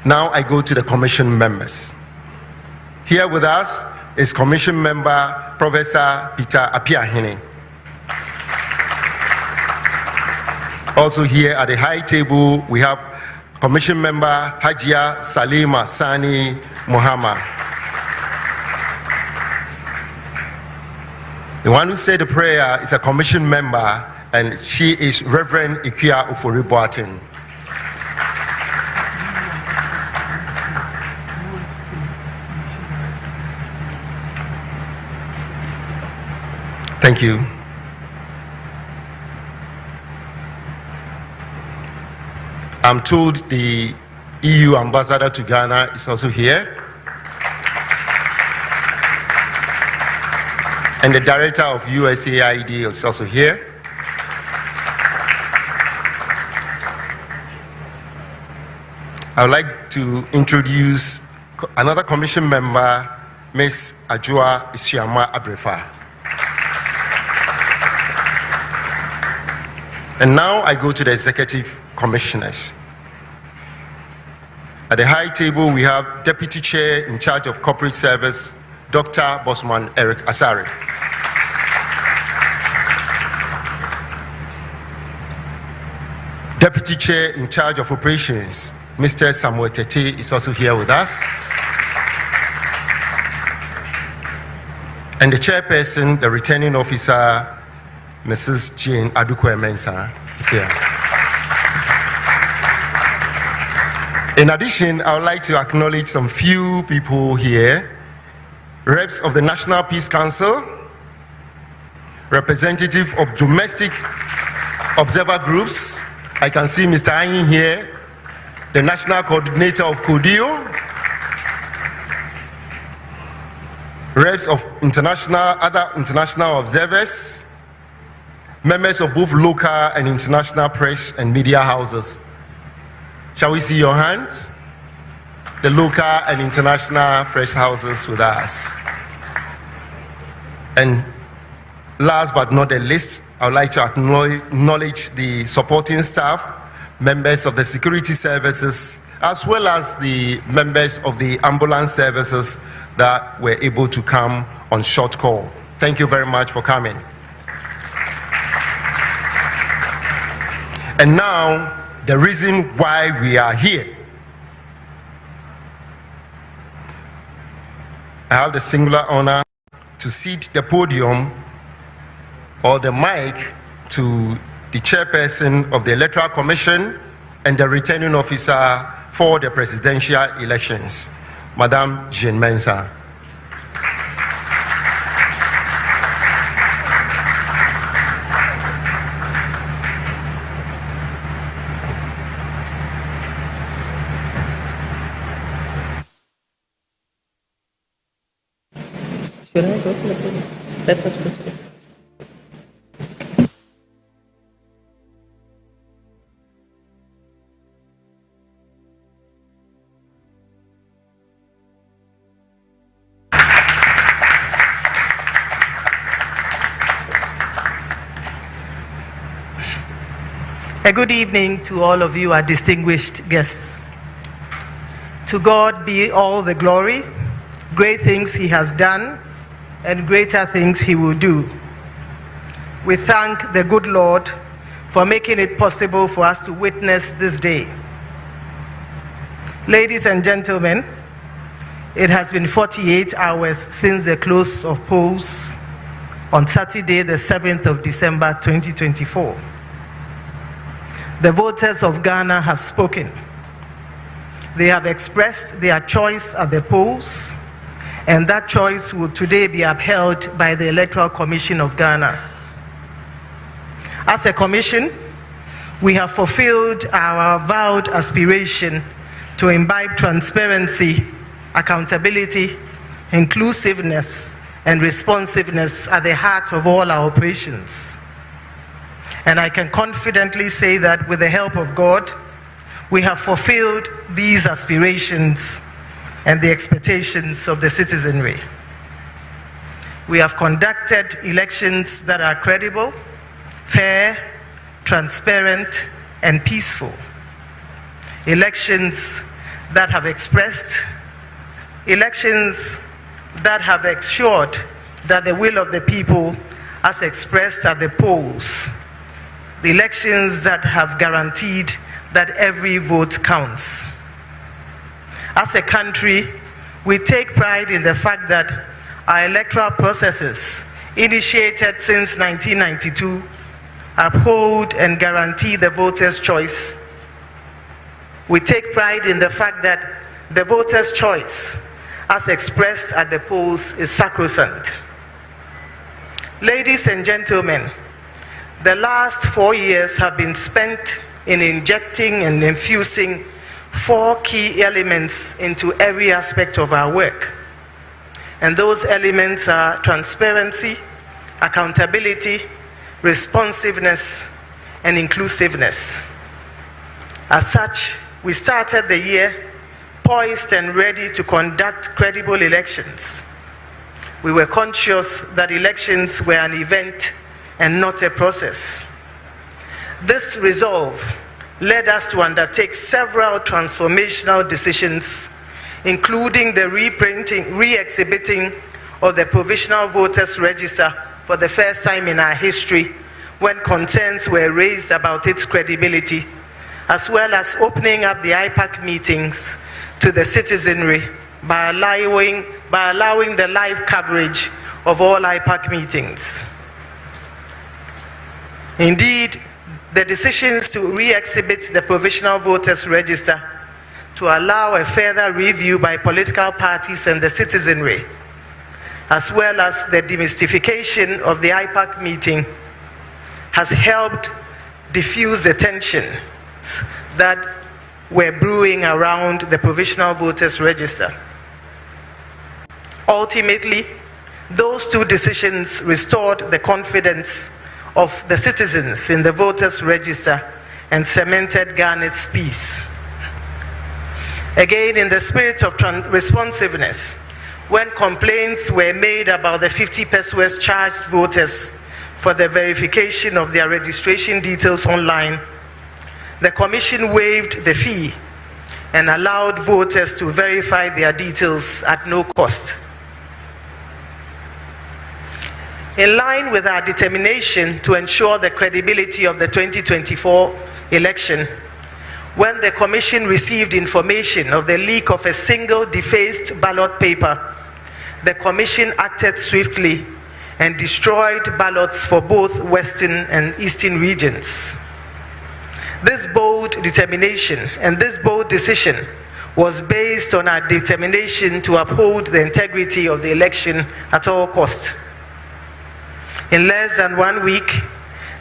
Now I go to the commission members. Here with us is Commission Member Professor Peter Apiahene. Also here at the high table, we have Commission Member Hajia Salima Sani Mahama. The one who said the prayer is a commission member, and she is Reverend Ikia Ufori-Boateng. Thank you. I'm told the EU ambassador to Ghana is also here. And the director of USAID is also here. I would like to introduce another commission member, Ms. Ajua Isiama Abrefa. And now I go to the executive commissioners. At the high table, we have Deputy Chair in charge of Corporate Service, Dr. Bosman Eric Asare. Deputy Chair in charge of Operations, Mr. Samuel Tete, is also here with us. And the chairperson, the returning officer, Mrs. Jane Adukwe-Mensah, is here. In addition, I would like to acknowledge some few people here. Reps of the National Peace Council, representative of domestic observer groups. I can see Mr. Ayin here, the National Coordinator of CODIO, reps of other international observers, members of both local and international press and media houses. Shall we see your hands? The local and international press houses with us. And last but not the least, I would like to acknowledge the supporting staff, members of the security services, as well as the members of the ambulance services that were able to come on short call. Thank you very much for coming. And now, the reason why we are here. I have the singular honor to cede the podium or the mic to the chairperson of the Electoral Commission and the returning officer for the presidential elections, Madame Jane Mensah. Should I go to the podium? Let us go to the A good evening to all of you, our distinguished guests. To God be all the glory. Great things he has done, and greater things he will do. We thank the good Lord for making it possible for us to witness this day. Ladies and gentlemen, it has been 48 hours since the close of polls on Saturday, the 7th of December, 2024. The voters of Ghana have spoken. They have expressed their choice at the polls, and that choice will today be upheld by the Electoral Commission of Ghana. As a commission, we have fulfilled our vowed aspiration to imbibe transparency, accountability, inclusiveness, and responsiveness at the heart of all our operations. And I can confidently say that with the help of God, we have fulfilled these aspirations and the expectations of the citizenry. We have conducted elections that are credible, fair, transparent, and peaceful. Elections that have ensured that the will of the people as expressed at the polls. The elections that have guaranteed that every vote counts. As a country, we take pride in the fact that our electoral processes, initiated since 1992, uphold and guarantee the voter's choice. We take pride in the fact that the voter's choice, as expressed at the polls, is sacrosanct. Ladies and gentlemen, the last 4 years have been spent in injecting and infusing 4 key elements into every aspect of our work. And those elements are transparency, accountability, responsiveness, and inclusiveness. As such, we started the year poised and ready to conduct credible elections. We were conscious that elections were an event and not a process. This resolve led us to undertake several transformational decisions, including the re-exhibiting of the Provisional Voters Register for the first time in our history, when concerns were raised about its credibility, as well as opening up the IPAC meetings to the citizenry by allowing the live coverage of all IPAC meetings. Indeed, the decisions to re-exhibit the Provisional Voters Register to allow a further review by political parties and the citizenry, as well as the demystification of the IPAC meeting, has helped diffuse the tensions that were brewing around the Provisional Voters Register. Ultimately, those 2 decisions restored the confidence of the citizens in the Voters Register and cemented Ghana's peace. Again, in the spirit of responsiveness, when complaints were made about the 50 persons charged voters for the verification of their registration details online, the Commission waived the fee and allowed voters to verify their details at no cost. In line with our determination to ensure the credibility of the 2024 election, when the Commission received information of the leak of a single defaced ballot paper, the Commission acted swiftly and destroyed ballots for both Western and Eastern regions. This bold determination and this bold decision was based on our determination to uphold the integrity of the election at all costs. In less than 1 week,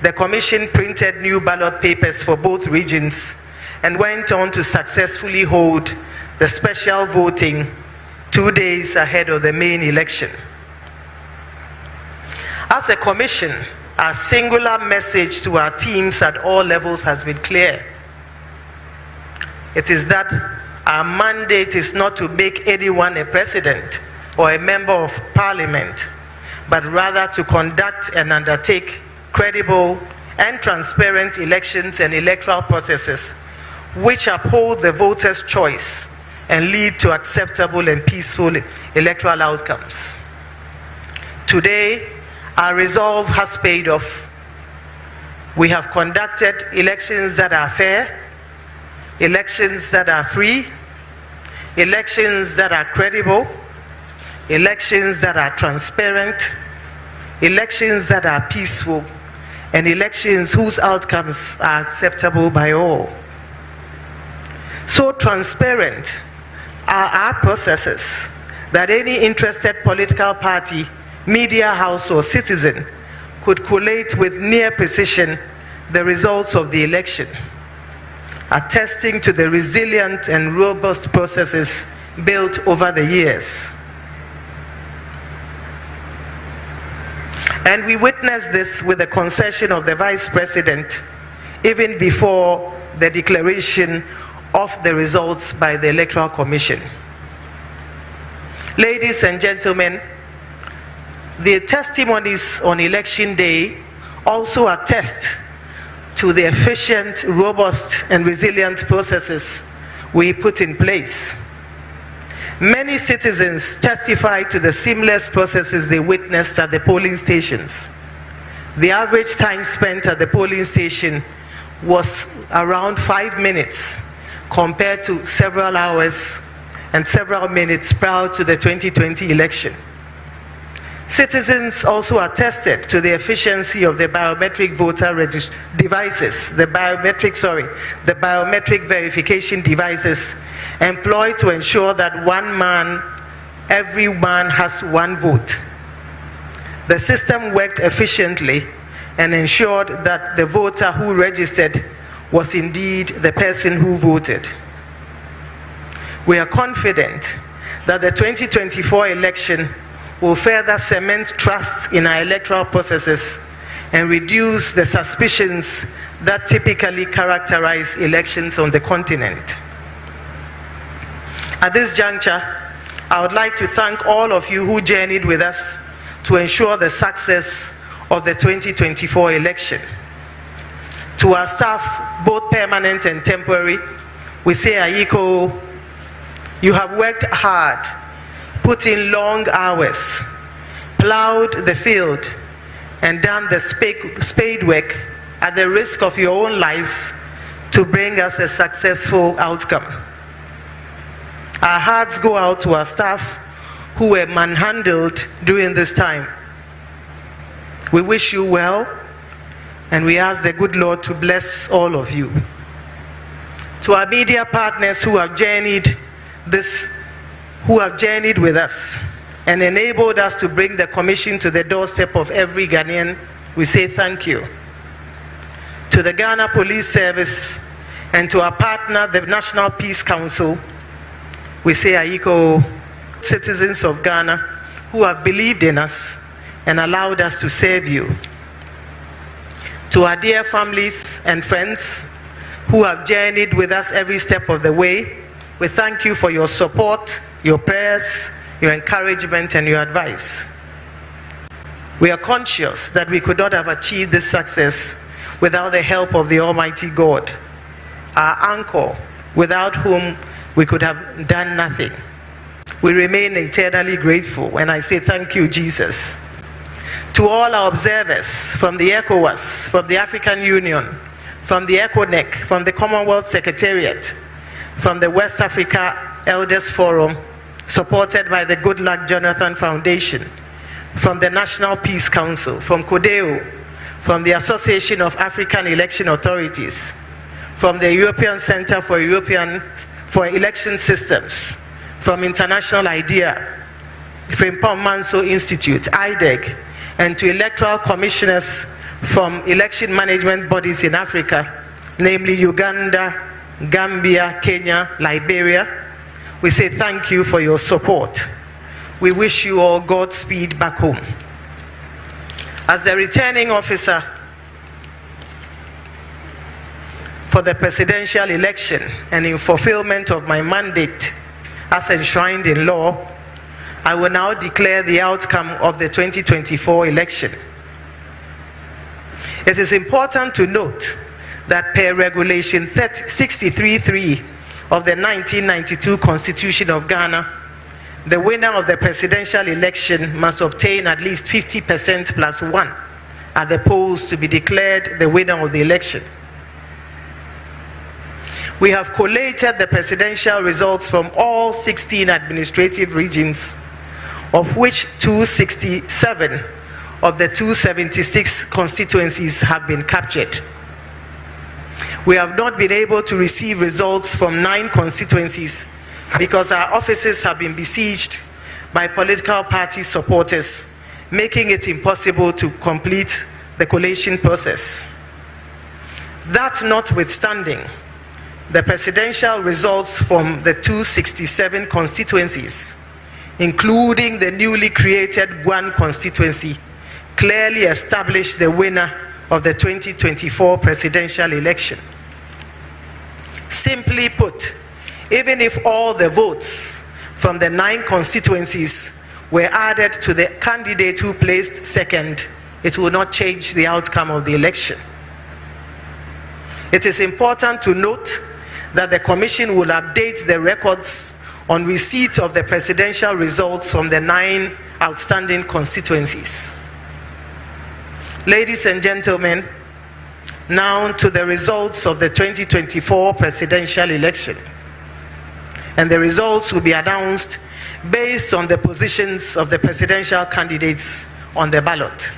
the Commission printed new ballot papers for both regions and went on to successfully hold the special voting 2 days ahead of the main election. As a Commission, our singular message to our teams at all levels has been clear. It is that our mandate is not to make anyone a president or a member of parliament, but rather to conduct and undertake credible and transparent elections and electoral processes which uphold the voters' choice and lead to acceptable and peaceful electoral outcomes. Today, our resolve has paid off. We have conducted elections that are fair, elections that are free, elections that are credible, elections that are transparent, elections that are peaceful, and elections whose outcomes are acceptable by all. So transparent are our processes that any interested political party, media house, or citizen could collate with near precision the results of the election, attesting to the resilient and robust processes built over the years. And we witnessed this with the concession of the Vice President, even before the declaration of the results by the Electoral Commission. Ladies and gentlemen, the testimonies on election day also attest to the efficient, robust, and resilient processes we put in place. Many citizens testify to the seamless processes they witnessed at the polling stations. The average time spent at the polling station was around 5 minutes compared to several hours and several minutes prior to the 2020 election. Citizens also attested to the efficiency of the biometric voter devices, the biometric verification devices employed to ensure that every man has one vote. The system worked efficiently and ensured that the voter who registered was indeed the person who voted. We are confident that the 2024 election will further cement trust in our electoral processes and reduce the suspicions that typically characterize elections on the continent. At this juncture, I would like to thank all of you who journeyed with us to ensure the success of the 2024 election. To our staff, both permanent and temporary, we say, Ayiko, you have worked hard, put in long hours, plowed the field, and done the spade work at the risk of your own lives to bring us a successful outcome. Our hearts go out to our staff who were manhandled during this time. We wish you well, and we ask the good Lord to bless all of you. To our media partners who have journeyed with us and enabled us to bring the commission to the doorstep of every Ghanaian, we say thank you. To the Ghana Police Service and to our partner, the National Peace Council, we say Ayiko, citizens of Ghana who have believed in us and allowed us to serve you. To our dear families and friends who have journeyed with us every step of the way, we thank you for your support, your prayers, your encouragement, and your advice. We are conscious that we could not have achieved this success without the help of the Almighty God, our anchor, without whom we could have done nothing. We remain eternally grateful, and I say thank you, Jesus. To all our observers from the ECOWAS, from the African Union, from the ECONEC, from the Commonwealth Secretariat, from the West Africa Elders Forum, supported by the Good Luck Jonathan Foundation, from the National Peace Council, from CODEO, from the Association of African Election Authorities, from the European Center for Election Systems, from International IDEA, from Manso Institute, IDEG, and to electoral commissioners from election management bodies in Africa, namely Uganda, Gambia, Kenya, Liberia. We say thank you for your support. We wish you all Godspeed back home. As the returning officer for the presidential election and in fulfillment of my mandate as enshrined in law, I will now declare the outcome of the 2024 election. It is important to note that per Regulation 63.3 of the 1992 Constitution of Ghana, the winner of the presidential election must obtain at least 50% plus 1 at the polls to be declared the winner of the election. We have collated the presidential results from all 16 administrative regions, of which 267 of the 276 constituencies have been captured. We have not been able to receive results from 9 constituencies because our offices have been besieged by political party supporters, making it impossible to complete the collation process. That notwithstanding, the presidential results from the 267 constituencies, including the newly created Guan constituency, clearly established the winner of the 2024 presidential election. Simply put, even if all the votes from the 9 constituencies were added to the candidate who placed second, it will not change the outcome of the election. It is important to note that the Commission will update the records on receipt of the presidential results from the 9 outstanding constituencies. Ladies and gentlemen, now to the results of the 2024 presidential election. And the results will be announced based on the positions of the presidential candidates on the ballot.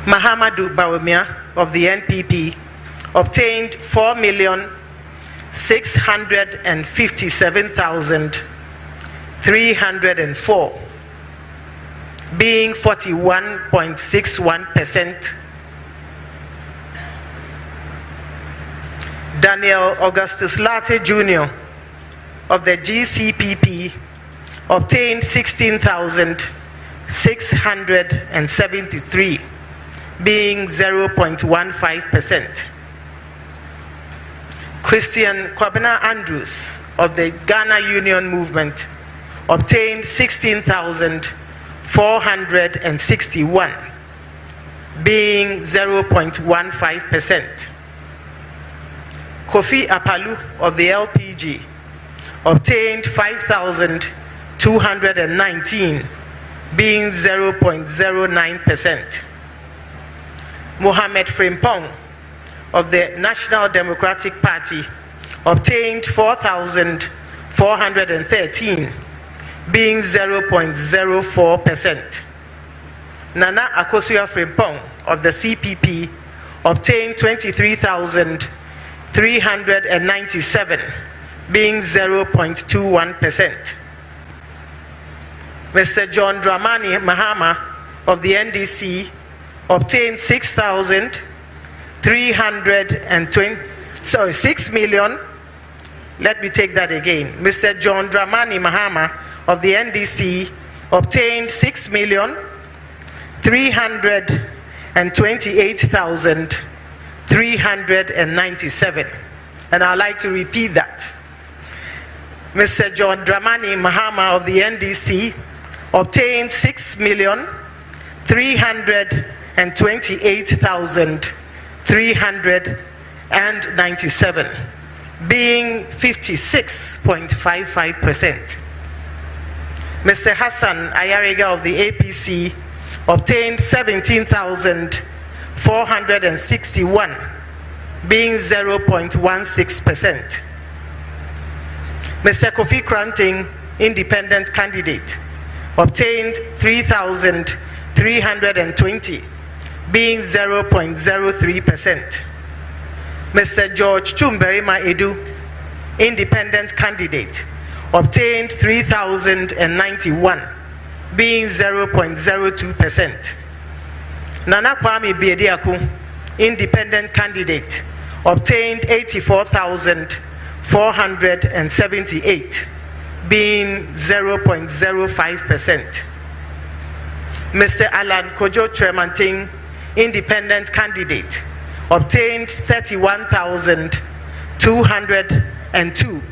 Mahama Bawumia of the NPP obtained 4,657,304, being 41.61%. Daniel Augustus Latte Jr. of the GCPP obtained 16,673, being 0.15%. Christian Kwabena Andrews of the Ghana Union Movement obtained 16,461, being 0.15%. Kofi Apalu of the LPG obtained 5,219, being 0.09%. Mohamed Frimpong of the National Democratic Party obtained 4,413, being 0.04%. Nana Akosua Frimpong of the CPP obtained 23,397, being 0.21%. Mr. John Dramani Mahama of the NDC obtained 6 million. Let me take that again. Mr. John Dramani Mahama of the NDC obtained 6,328,397. And I'd like to repeat that. Mr. John Dramani Mahama of the NDC obtained 6,328,397, being 56.55%. Mr. Hassan Ayariga of the APC obtained 17,461, being 0.16%. Mr. Kofi Kranting, independent candidate, obtained 3,320, being 0.03%. Mr. George Chumberima Edu, independent candidate, obtained 3,091, being 0.02%. Nana Kwame Biediaku, independent candidate, obtained 84,478, being 0.05%. Mr. Alan Kojo Tremanting, independent candidate, obtained 31,202,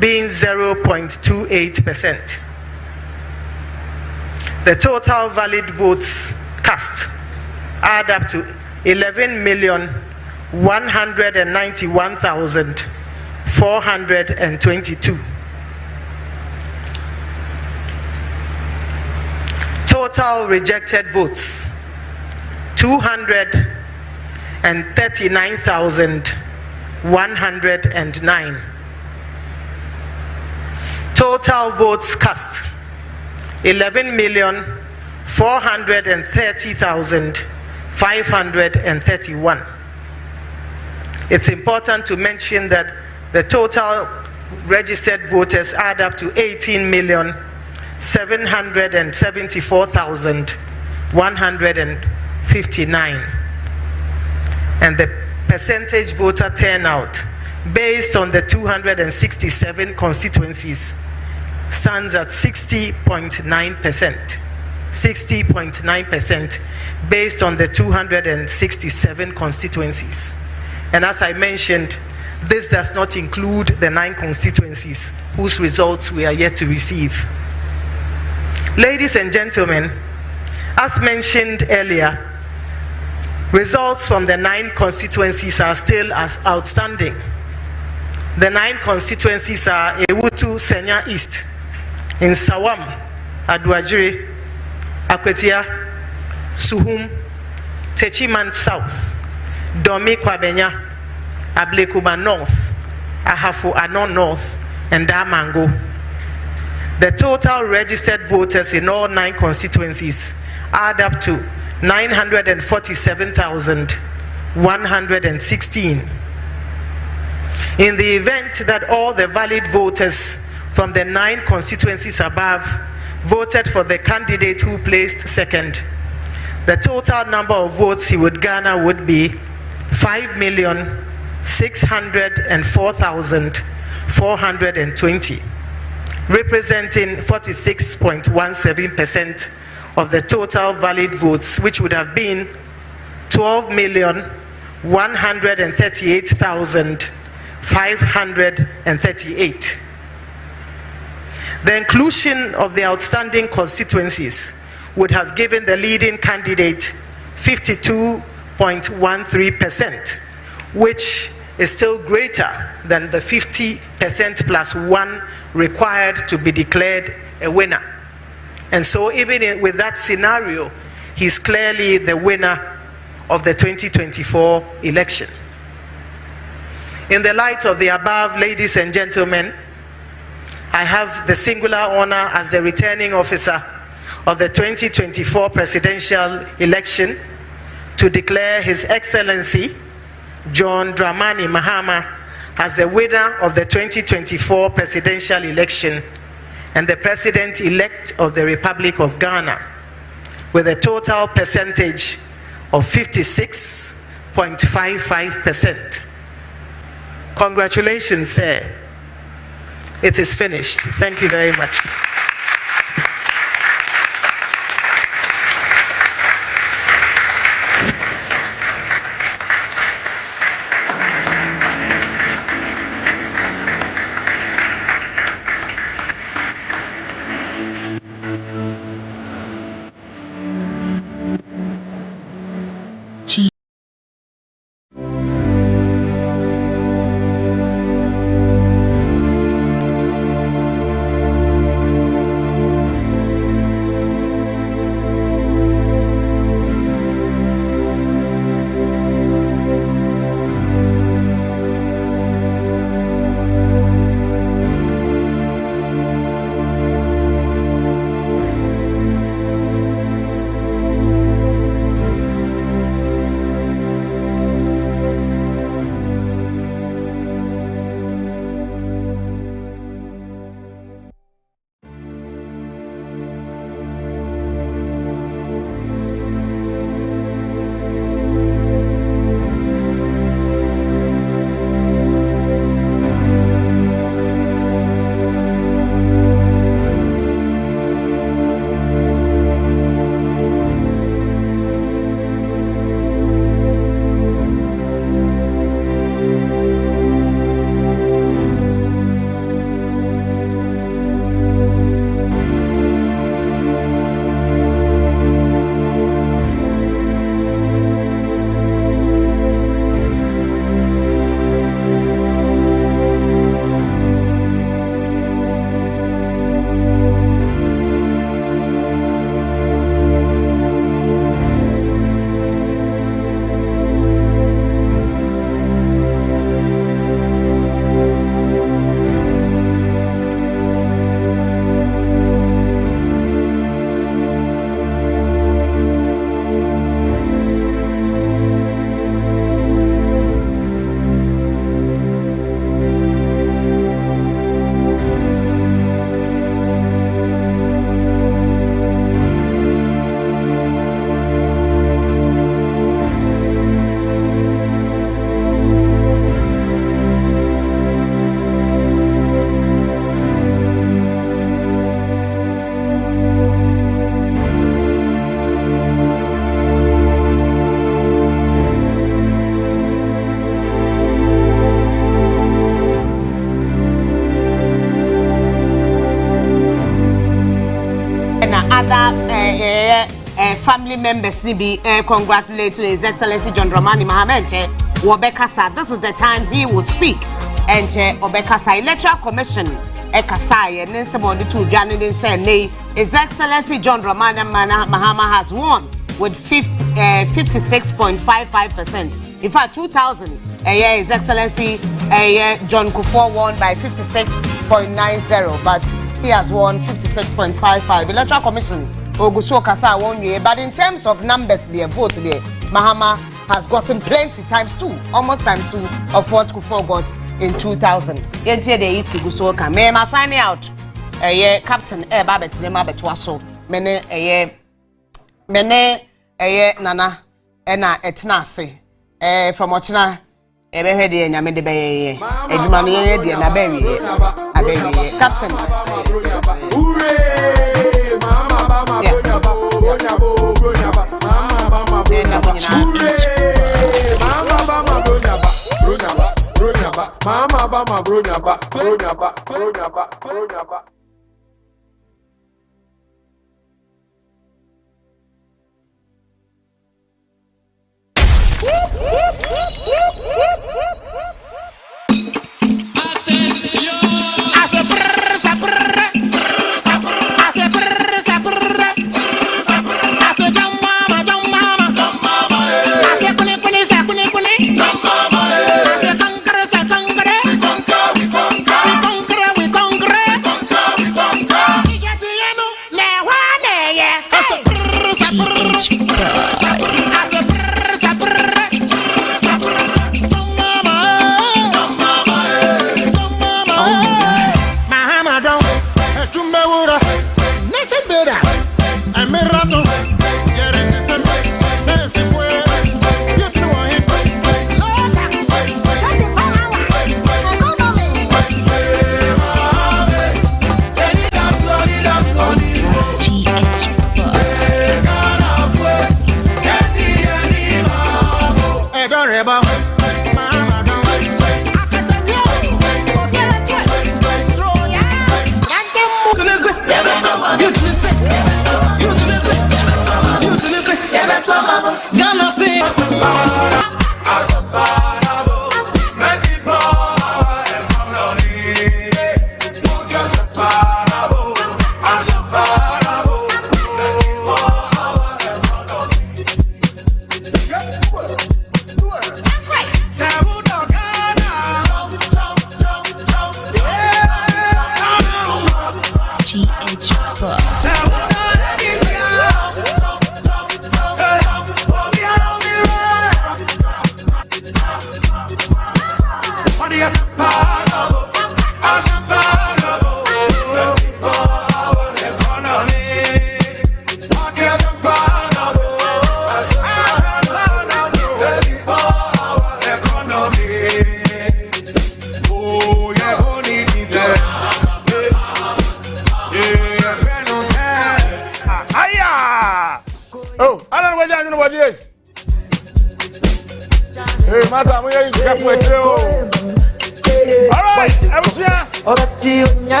being 0.28%. The total valid votes cast add up to 11,191,422. Total rejected votes 239,109. Total votes cast 11,430,531. It's important to mention that the total registered voters add up to 18,774,159. And the percentage voter turnout based on the 267 constituencies stands at 60.9%. 60.9% based on the 267 constituencies. And as I mentioned, this does not include the 9 constituencies whose results we are yet to receive. Ladies and gentlemen, as mentioned earlier, results from the 9 constituencies are still as outstanding. The 9 constituencies are Ewutu Senya East, in Sawam, Aduajiri, Akwetia, Suhum, Techiman South, Domi Kwabenya, Ablekuba North, Ahafo Anon North, and Damango. The total registered voters in all 9 constituencies add up to 947,116. In the event that all the valid voters from the 9 constituencies above voted for the candidate who placed second, the total number of votes he would garner would be 5,604,420, representing 46.17% of the total valid votes, which would have been 12,138,538. The inclusion of the outstanding constituencies would have given the leading candidate 52.13%, which is still greater than the 50% plus 1 required to be declared a winner. And so even with that scenario, he's clearly the winner of the 2024 election. In the light of the above, ladies and gentlemen, I have the singular honor as the returning officer of the 2024 presidential election to declare His Excellency John Dramani Mahama as the winner of the 2024 presidential election and the President-elect of the Republic of Ghana with a total percentage of 56.55%. Congratulations, sir. It is finished. Thank you very much. family members ni be congratulate His Excellency John Dramani Mahama Obekasa. This is the time he will speak. And Obekasa Electoral Commission Ekasai and then somebody to January say His Excellency John Dramani Mahama has won with 56.55%. In fact, 2000 His Excellency John Kufuor won by 56.90, but he has won 56.55. Electoral Commission Ogusu Kasa won you, but in terms of numbers, the vote there, Mahama has gotten plenty times 2, almost times 2 of what Kufuor got in 2000. Yenti de isi Ogusu Ka me ma sign out. Captain Babet Nema Betwaso. Mene nana ena etnase from Ochina ebe de nyame de beye eduma no ye de na bewie abewie captain mama mama bronya ba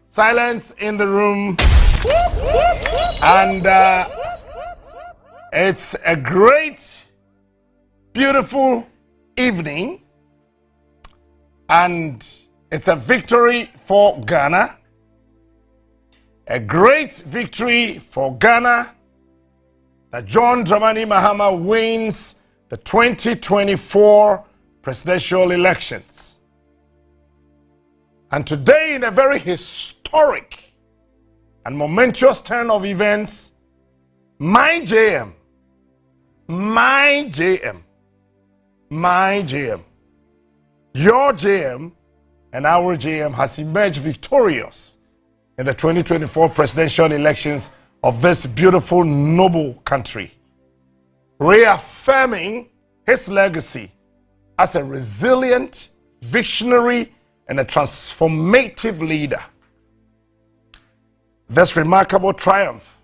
Silence in the room. And it's a great, beautiful evening. And it's a victory for Ghana. A great victory for Ghana that John Dramani Mahama wins the 2024 presidential elections. And today, in a very historic and momentous turn of events, my JM, your JM and our JM has emerged victorious in the 2024 presidential elections of this beautiful, noble country, reaffirming his legacy as a resilient, visionary, and a transformative leader. This remarkable triumph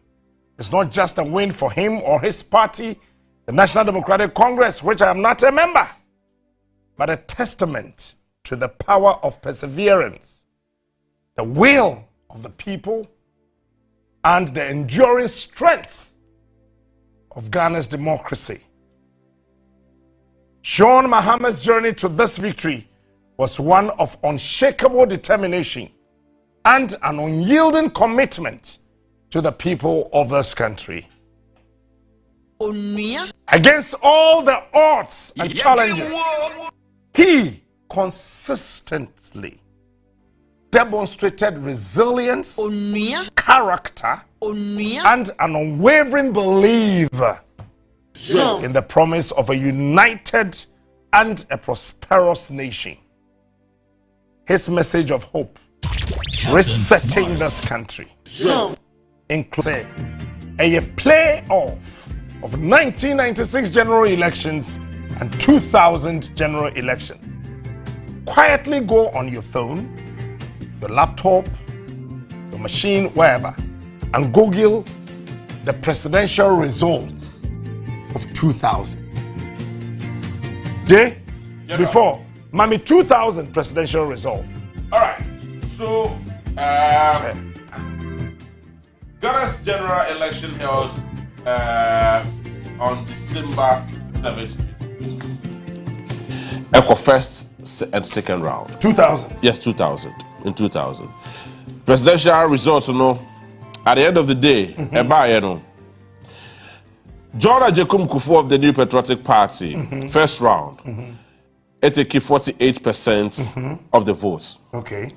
is not just a win for him or his party, the National Democratic Congress, which I am not a member, but a testament to the power of perseverance, the will of the people and the enduring strength of Ghana's democracy. John Mahama's journey to this victory was one of unshakable determination and an unyielding commitment to the people of this country. Against all the odds and challenges, he consistently demonstrated resilience, character, and an unwavering belief in the promise of a united and a prosperous nation. His message of hope, resetting this country, includes a play-off of 1996 general elections and 2000 general elections. Quietly go on your phone, your laptop, your machine, wherever, and Google the presidential results of 2000. Before, Mami, 2000 presidential results. All right. So, Ghana's general election held on December 7th. Echo first and second round. 2000. Yes, 2000. In 2000. Presidential results, at the end of the day, John Ajekum Kufuor of the New Patriotic Party, first round, it took 48% of the votes. Okay.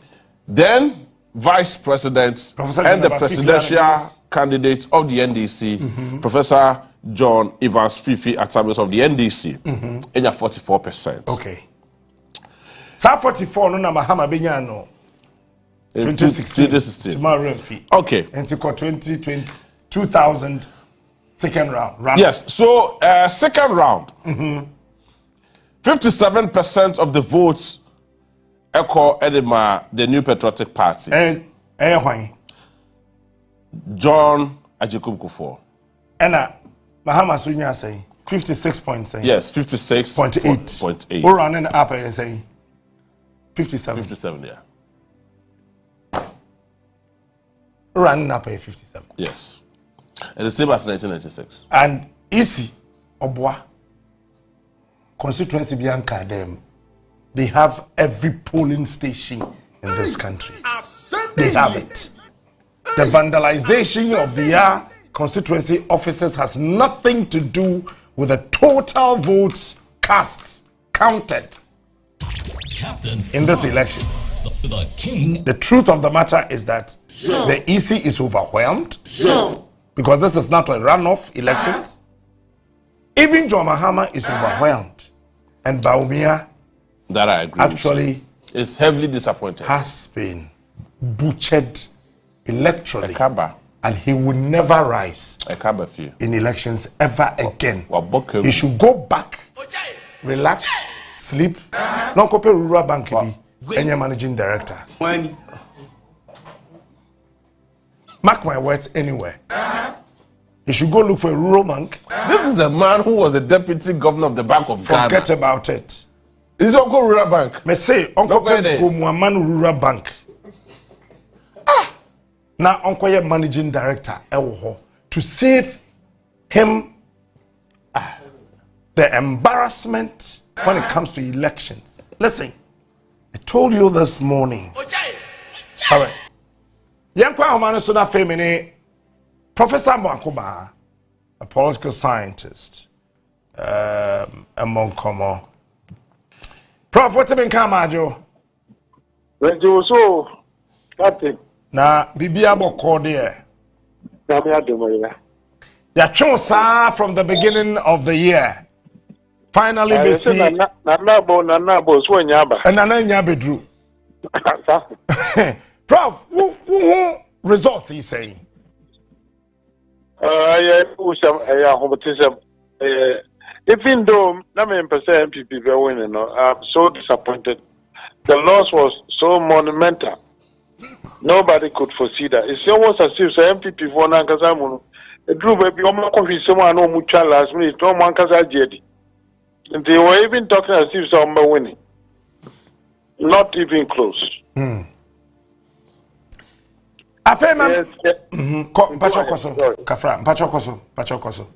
Then, Vice President and the presidential candidate of the NDC, Professor John Evans Fifi Atamis of the NDC, in 44%. Okay. So 44 no na Mahama Benyano. 2016. Tomorrow. Okay. And to 2020, 2000 second round. Yes. So second round. 57% of the votes echo Edema, the New Patriotic Party. John Ajekum Kufuor. And Mahama Sunya say 56.8. Yes, 56.8. We're running up and say 57. 57, yeah. Running up at 57. Yes. And the same as 1996. And Isi Obwa constituency Bianca them, they have every polling station in this country. They have it. The vandalization of their constituency offices has nothing to do with the total votes cast, counted in this election. The truth of the matter is that the EC is overwhelmed because this is not a runoff election. Even John Mahama is overwhelmed, and Baumia, that I agree, actually is heavily disappointed. Has been butchered electorally, and he will never rise in elections ever again. He should go back, relax, sleep. No copy rural bank any managing director. Mark my words anywhere. He should go look for a rural bank. This is a man who was the deputy governor of the Bank of Ghana. Forget about it. Is Uncle Rural Bank? Me say Uncle go Muaman Rural Bank. Now Uncle ye managing director to save him the embarrassment when it comes to elections. Listen, I told you this morning. All right. Yankwa Homano Suna Femini, Professor Mwankuba, a political scientist, among common. Prof, what's been Kamajo? When you so, Captain. Na Bibia Boko there. Ya chosa from the beginning of the year. Finally, we see. Nanabo, so nyaba. And Nana Bedru. Prof, who results he saying? Even though 9% MPP were winning, I'm so disappointed. The loss was so monumental. Nobody could foresee that. It's almost as if MPP for Nankazamu, the group will be almost someone no mutual last minute, no one can say. And they were even talking as if someone were winning. Not even close. Afema. Pachokoso. Kafra. Pachokoso.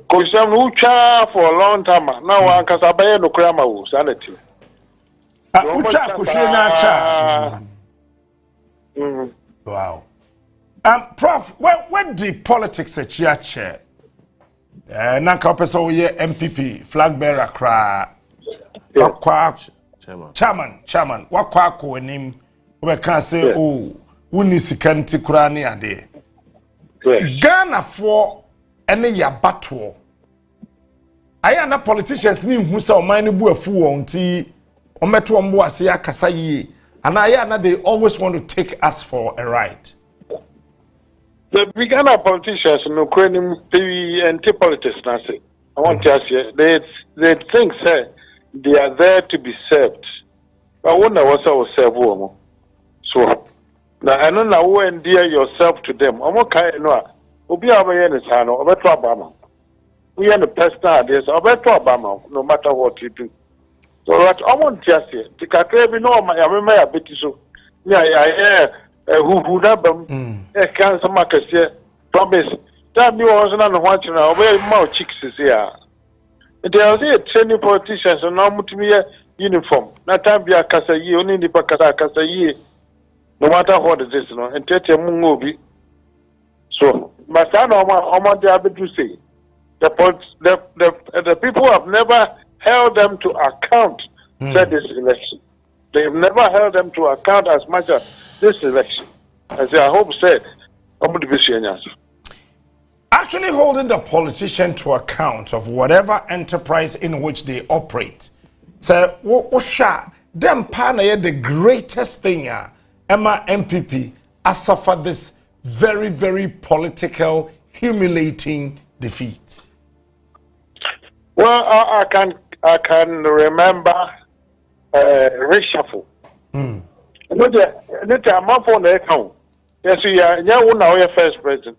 Kusam ucha for a long time. Now I can say no krama wo sanity. Ucha kushena cha. Wow. Prof, when the politics at your chair? Nanka person ye MPP flag bearer cry. Chairman. What kwa nim? We can say oh, uni sikanti kurani ade. Ghana for any ya battle. I na politicians ni who say o man bu afu won ti o meto o mbo ase akasa yi. And I they always want to take us for a ride. The Ghana politicians no crane anti-politics now say. I want to ask you, they think say they are there to be served. But when I was serve woman. So now I don't know who endear yourself to them. I'm okay no. Obi abaye ne sa no, obeto Obama. We are the personal ideas, obeto Obama no matter what you do. So what I want to say, the country no my remember a bit so. Yeah, who dabam cancer market here promise that me was not watching now where more chicks is here. There was a training politicians and now to me uniform. Not time be a casa ye only the casa ye. No matter what it is, no, and take a movie. So my son I want to say the people have never held them to account for this election. They've never held them to account as much as this election. As I hope said, I'm going to be saying actually holding the politician to account of whatever enterprise in which they operate. So, them partner the greatest thing, Emma MPP, has suffered this very, very political, humiliating defeat. Well, I can remember reshuffle. No, I'm up on the account. Yes, yeah, now you're first president.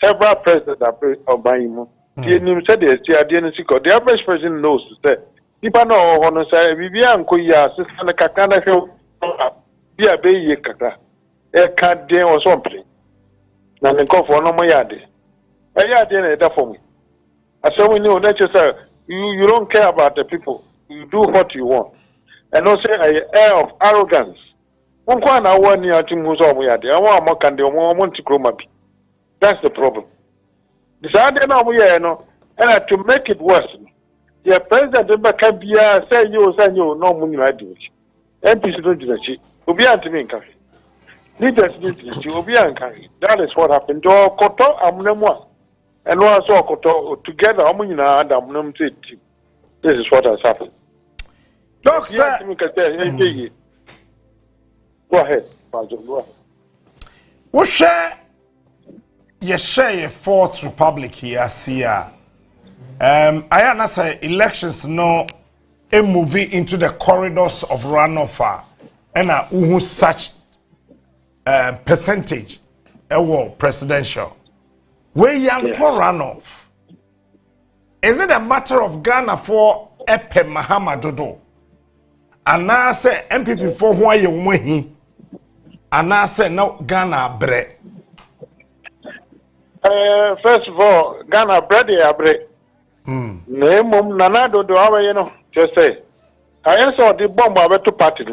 Several presidents are buying more. The said the average president knows that people know on the side, Vivian Koya, Sister Kakana Hill, be a baby kaka, a cat day or something. Now they call for no more yard. A yard dinner for me. As so we know that you don't care about the people, you do what you want. And also an air of arrogance. That's the problem. And to make it worse, the president can be say you no money like this. MPs don't do that. That is what happened. And also together, this is what has happened. Doc, sir. Go ahead, Pastor. Go ahead. What share your Fourth Republic here, Sia? I say elections no a movie into the corridors of runoff and such percentage presidential. Where young runoff? Is it a matter of Ghana for Epe Mahama Dodo? And now say MPP for why you win. And I say no Ghana bread. First of all, Ghana bread bread. Name Nanado do our just say. I saw the bomb about to party.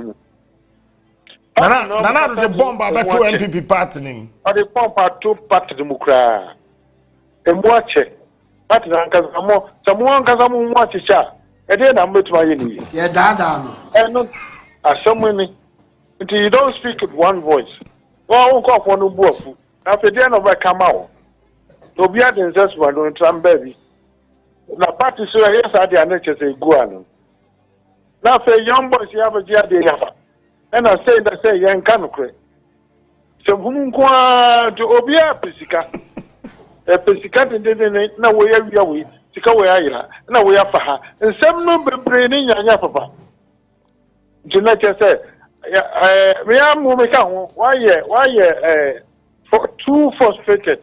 Nanado the bomb about two MPP party. Or the bomb about two party Mukra. And watch it. Party Kansamo, someone Kansamo watch it. And then I'm with my enemy. Yeah, Dada. And not as so many. Until you don't speak with one voice. Well, I won't call for no both. After the end of my come out, to be at the investment on Trump baby. Now, party so yes, I did nature say go on. Now, for young boys, you have a dear day. And I say, young canocre. So, whom to Obia Pesica. A Pesicat didn't know where we are. Tika where I am. Now we are for her. And some number brain in your papa. Janetta said, we are moving out. Why, for too frustrated.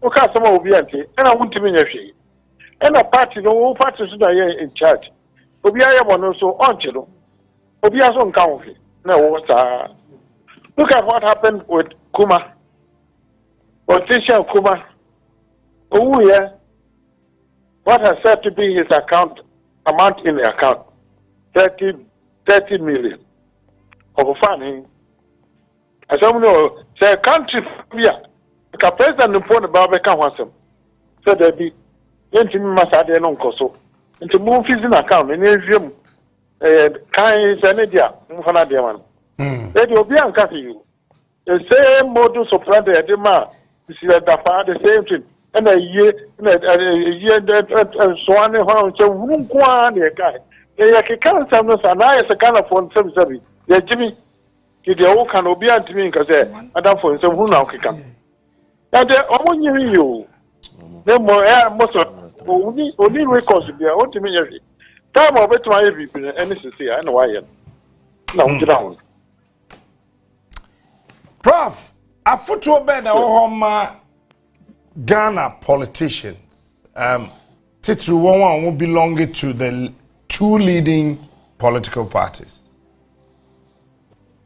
Okay, some will be empty, and I want to be a fee. And a party, no parties are in charge. Obia one also on Chilo. Obia's on county. No, look at what happened with Kuma. Politician Kuma, who here, what has said to be his amount in the account, 30 million of funding. As I know, say a country, the president of the Barbican wants him. So there be into Masada non Coso, into move his account in Asian kind Senedia, Mufana Diaman. That will be uncutting you. The same modus operandi at the man, the same thing. And a year that Swan Hound, so one guy. They can't tell us, and I as a kind of phone service. Yeah, Jimmy, the old can be anti me because I don't for some who now can. And they're only you. No more, most of only records be out to me every time of it to my every anything. I know why. Now, down. Prof, a football bed home Ghana politicians. Titru one will belong to the two leading political parties.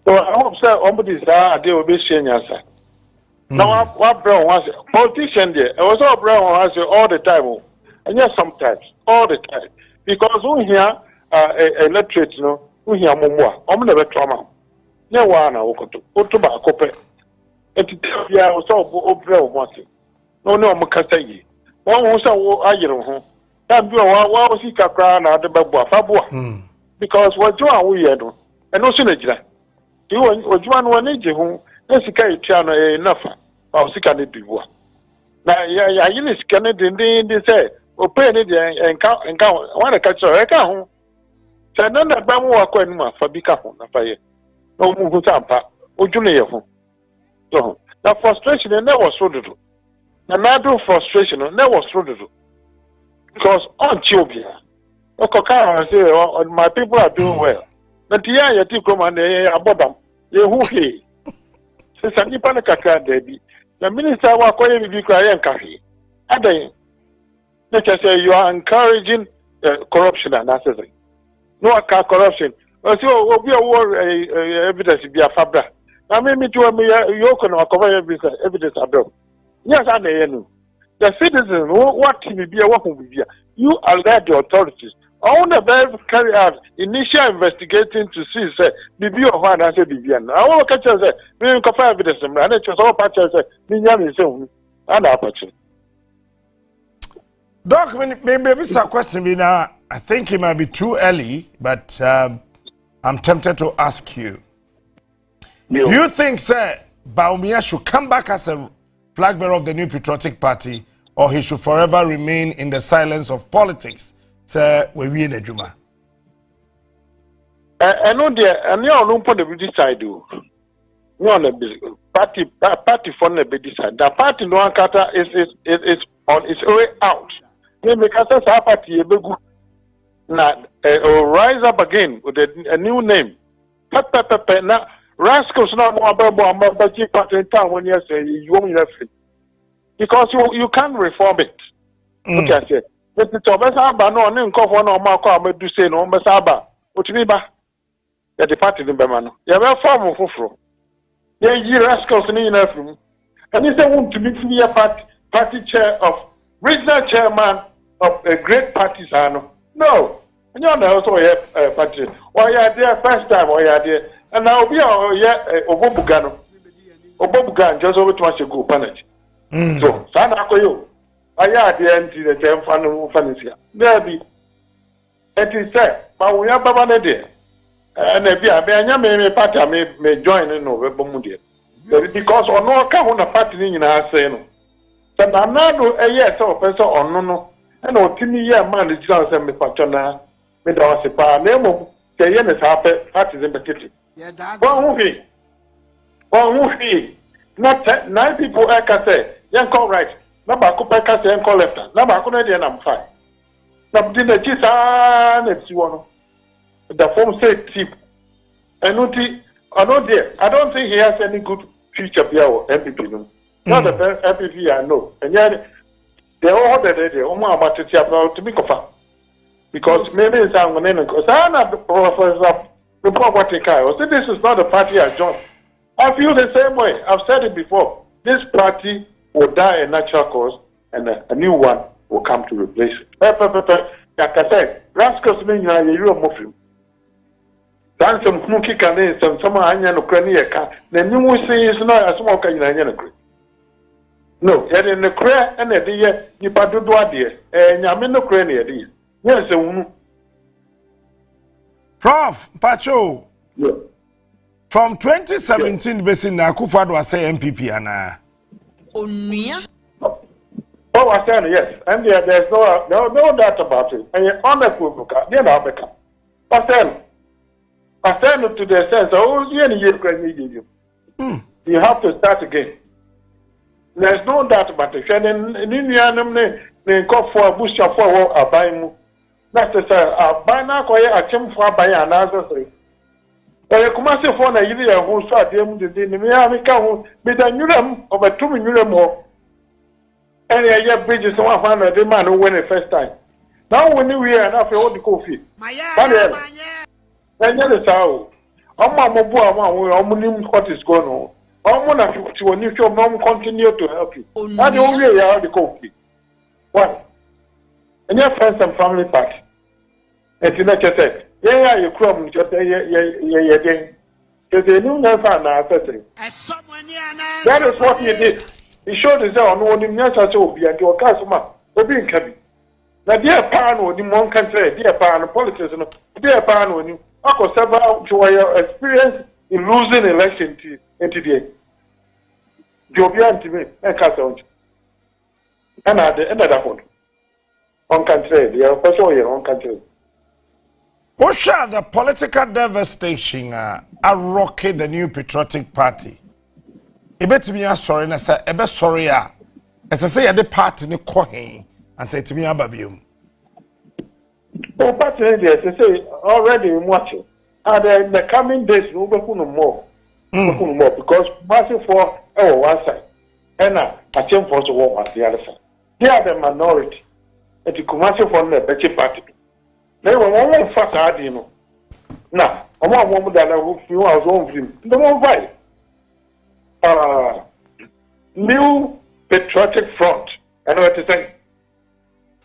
So I hope somebody's they will be sharing answer. Now, what Brown was politician there? I was all Brown was all the time, and yes, sometimes all the time, because we hear electorate, you know, we hear more. I'm never trauma. No one I walk to tobacco. And to tell you, I was all Brown once. No, Makasay. One was all I know. That why was he crying out the Babua? Because what you are we had, and no sooner. You was one age who, let's carry enough. I was sick at it before. Now, I used Canadian, they say, or pay it and count, want to catch a account. So none of them were quite much for Bicahon, Fire. No Mutampa, or Junior. So, the frustration never was through the another frustration never was through the because on Chobia, Okaka say, my people are doing well. But here you take come and about them. You who he? Since I keep on the Kaka, Debbie, the minister was calling me crying coffee. And then, let us say you are encouraging corruption and that's it. No corruption. So, we are evidence to be a fabra. I mean, you can cover evidence abroad. Yes, I know. The citizens, what will be a working with you? You alert the authorities. I want to carry out initial investigating to see, say, Bibi or one answer Bibian. I want to catch us, we can find evidence, and it's all patches, Minian is own, and aperture. Doc, maybe it's a question now. I think it might be too early, but I'm tempted to ask you. Do you think, sir, Baumia should come back as a flag bearer of the New Patriotic Party, or he should forever remain in the silence of politics? Sir, we in a Juma. I know there, and you don't put the decide. You on the party for the decide. The party no Ankata is on its way out. They make us a party now rise up again with a new name. Now rascals not more about party in town when you say you won't have it. Because you can't reform it. Okay, I said. But the Tobasaba no name call for no Marco do say no Basaba. What you mean by the party in Bemano? You have a form of Fufro. You rascals in the and you say want to be a party chair of regional chairman of a great party. No. And you know also a party. Why are there first time why are there? And now we are here Obobugano. Obobugan just over 2 months ago, Panage. So, Sana Koyo. I had the end to the term Fanisia. There be. It is said, but we are Babane there. And if you are party, I may join in November. Because on no account on a party in our saying. So, I'm not a year so person or no. And no Timmy year man is just a patron. With our sepa, Nemo, the yen is happy, parties in the kitchen. One movie. Not 9 people, I can say, young call right. Number Cooper can say, call left. Number Canadian, I'm fine. Now, dinner, cheese, and you want the form said tip. And I don't think he has any good future here or MPP. No. Not the best MPP I know. And yet, they all the day, about to be covered. Because maybe it's I'm going to go. I'm not the professor. Report what they can. This is not the party I joined. I feel the same way. I've said it before. This party will die a natural cause, and a new one will come to replace it. Like I said, rascals mean you're a muffin. That's some smoky cannon, some onion or cranny. Then you will say it's not a smoke in a no, and in the crack and a dear, you but do dear, and I'm in the cranny a dear. Yes, Prof. Pacho. Yeah. From 2017, Bessin Akufo-Addo was say MPP and Oh, I said yes, and there's no doubt about it. And you're unequivocal. You're not become. I said to the sense, oh, you have to start again. There's no doubt about it. And in India, they call for a bush for a buying. That's to say, a buy now, I came for a buy another thing. But you come out for a year who start them to the America, but I knew them over 2 million more. And I have bridges 100 the man who went the first time. Now when we are enough for the coffee. And then it's how. What is going on? I'm going to your mom continue to help you. That's the only way you have the coffee. What? And your friends and family party. And you not just say, yeah, you crumb, just yeah. Because they knew never answer. That is what you did. He showed his own on him, yes, I will be at your customer, or being cabin. Now, dear Pan, when you one can say, dear Pan, politics, dear Pan, when you are several to your experience in losing election today. You'll be anti me and castle. And at the end of that one, one can say, they are also your own country. What shall the political devastation rocket the new patriotic party? Ebetimi sorry na say ebe sorry a ese say the party ni kohen and say to me ababium. The party there say already watching and the coming days we will no more. More because massive for one side and a change for the war on the other side. They are the minority and the commercial for the Bechi party. They were one facade, you know. Now, I'm one woman that I will feel I was on him. The one by New Patriotic Front. I know what to say.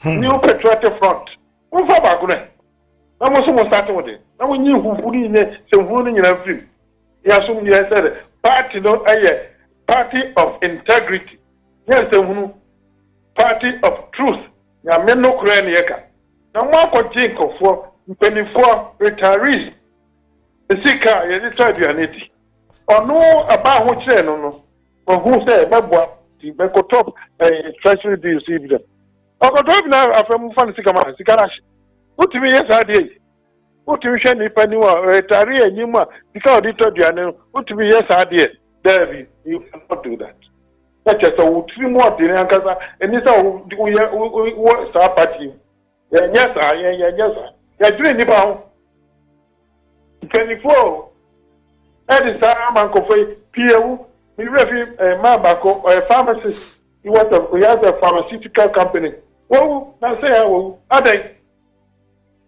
New Patriotic Front. What's up, Agune? I was almost starting with it. Now we knew who put in there, so who in your film. Yes, you said party, no, party of integrity. Yes, the party of truth. Ya men no Korean yeka. Now one could think of for 24 retirees. The sika, you try to be or no about what say no. Or who say, Babwa, the Beko top treasury do you see them? I got drive now after Mufan Sikama, Sikarash. What to me, yes, I did. What to me, Shani Penua, retiree and Yuma, because they told you, what to me, yes, I did. There, you cannot do that. That's just a 3 more dinner, and this is we start party. Yes, sir. You're doing the bound 24. That is a Coffee, PU, Mabako, or a pharmacist. He has a pharmaceutical company. Well, now say, are they?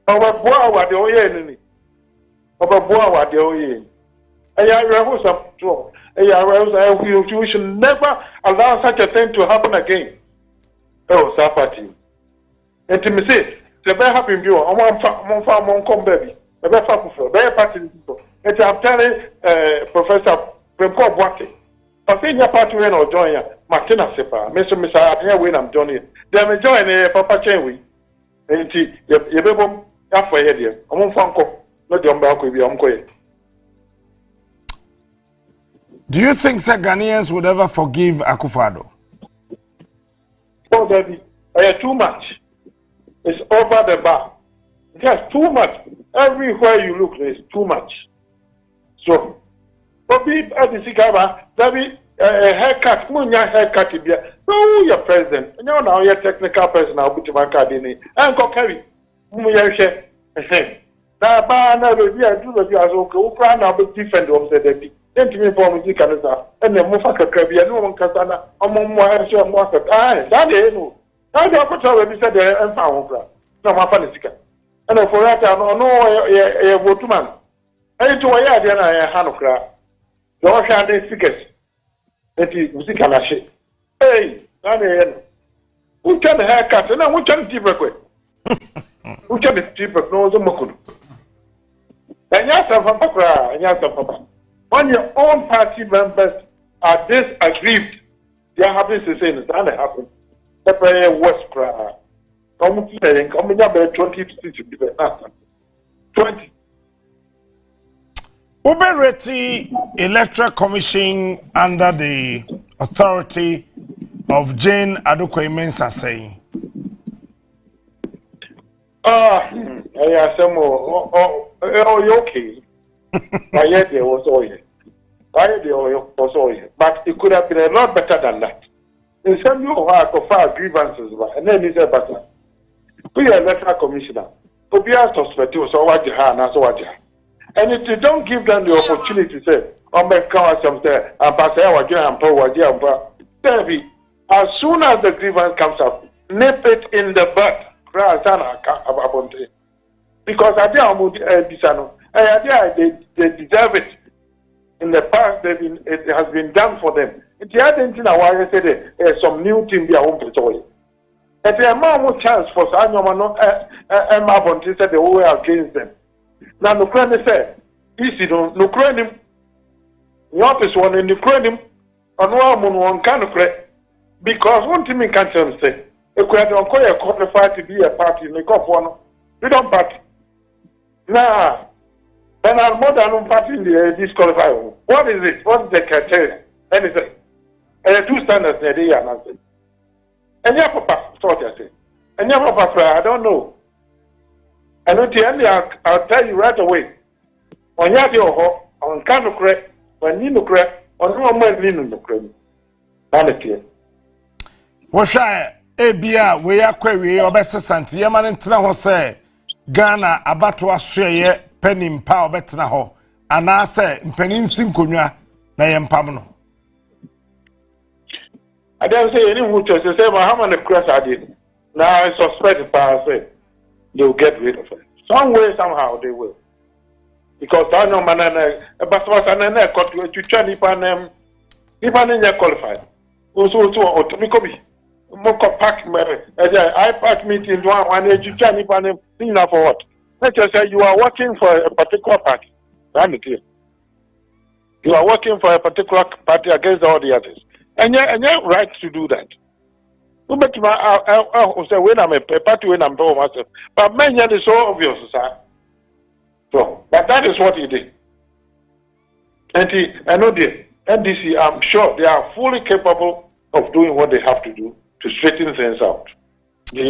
Over Boa, the Oyen. Over Boa, the Oyen. I some trouble. We should never allow such a thing to happen again. Oh, Sapati. And to me say, the very happy view, I want farm come baby. The very happy very party people. And I'm telling Professor Premko Boate. I think your party when or join Martina Sepa, Mr. Here when I'm joining. Then we join a Papa Chenwi. And you be halfway here. I won't farm cop, not the umbrella will be uncle. Do you think Ghanaians would ever forgive Akufo-Addo? Oh, Daddy, too much. It's over the bar. Just too much. Everywhere you look, there's too much. So, but be at the Sigaba, Daddy, a haircut, Munya haircut, no, you're president. No, now you're technical person, I'll put my card in it. And go carry. Munya share. Now, I do the Azoka, Ukraine, I'll be different of the deputy. Then to me for me Canada and then Mufaka Krabia, no one Casana, among more and more. That is no. I don't tell you said and found no my fancy. And for that, I know a woman. I to a yard and I had no crap. The ocean is thickest. That is Musicalashi. Hey, who can haircut and we can keep a who can keep a nose of Mokun? And yes, I'm Papa, and yes, Papa. When your own party members are disaggrieved, they are happy to say that it happened. The prayer was cry. Come saying, come in about 20 to 20. Ubereti Electoral Commission under the authority of Jane Adokwe-Mensah saying. Yeah, some okay. Why there was oil. Why the oil was oil. But it could have been a lot better than that. In some you have file grievances, and then he said, but we are electoral commissioner. To be asked to suspect you, so what you have, and so what you have. And if you don't give them the opportunity to say, oh, my God, something, and pass what you have, as soon as the grievance comes up, nip it in the butt. Because they deserve it. In the past, it has been done for them. It has some new thing they are home to. And there are more chance for Emma Bonte said they were against them. Now, the Ukraine said, easy, no Ukraine, the office one in Ukraine, on one kind of credit. Because one thing we can't say, if we don't qualify to be a party, we don't party. Now, then our more than one party in the disqualify. What is it? What is the criteria? Anything. And the two standards there, they are nothing. And your papa, what I say. And your papa, I don't know. And at the end, I'll tell you right away. On your on kind of credit, when you look correct, on no more lean no credit. Honestly. Washa ebia we akwawie obese sante ye mane ntena ho se Ghana abato asoye penim pa obetena ho ana se mpanin sinkonwa na ye mpam no. I don't say any who to say Mahama the cross I did. Now I suspect the power say they will get rid of it. Some way somehow they will. Because I know man but was an got to try if I qualified. Also to automatically Moko pack I pack meeting one education if I'm for what? Let us say you are working for a particular party. You are working for a particular party against all the others. And you're right to do that. But say when I'm a party when I'm doing myself. But many is so obvious, sir. So but that is what he did. And I know the NDC, I'm sure they are fully capable of doing what they have to do to straighten things out. Many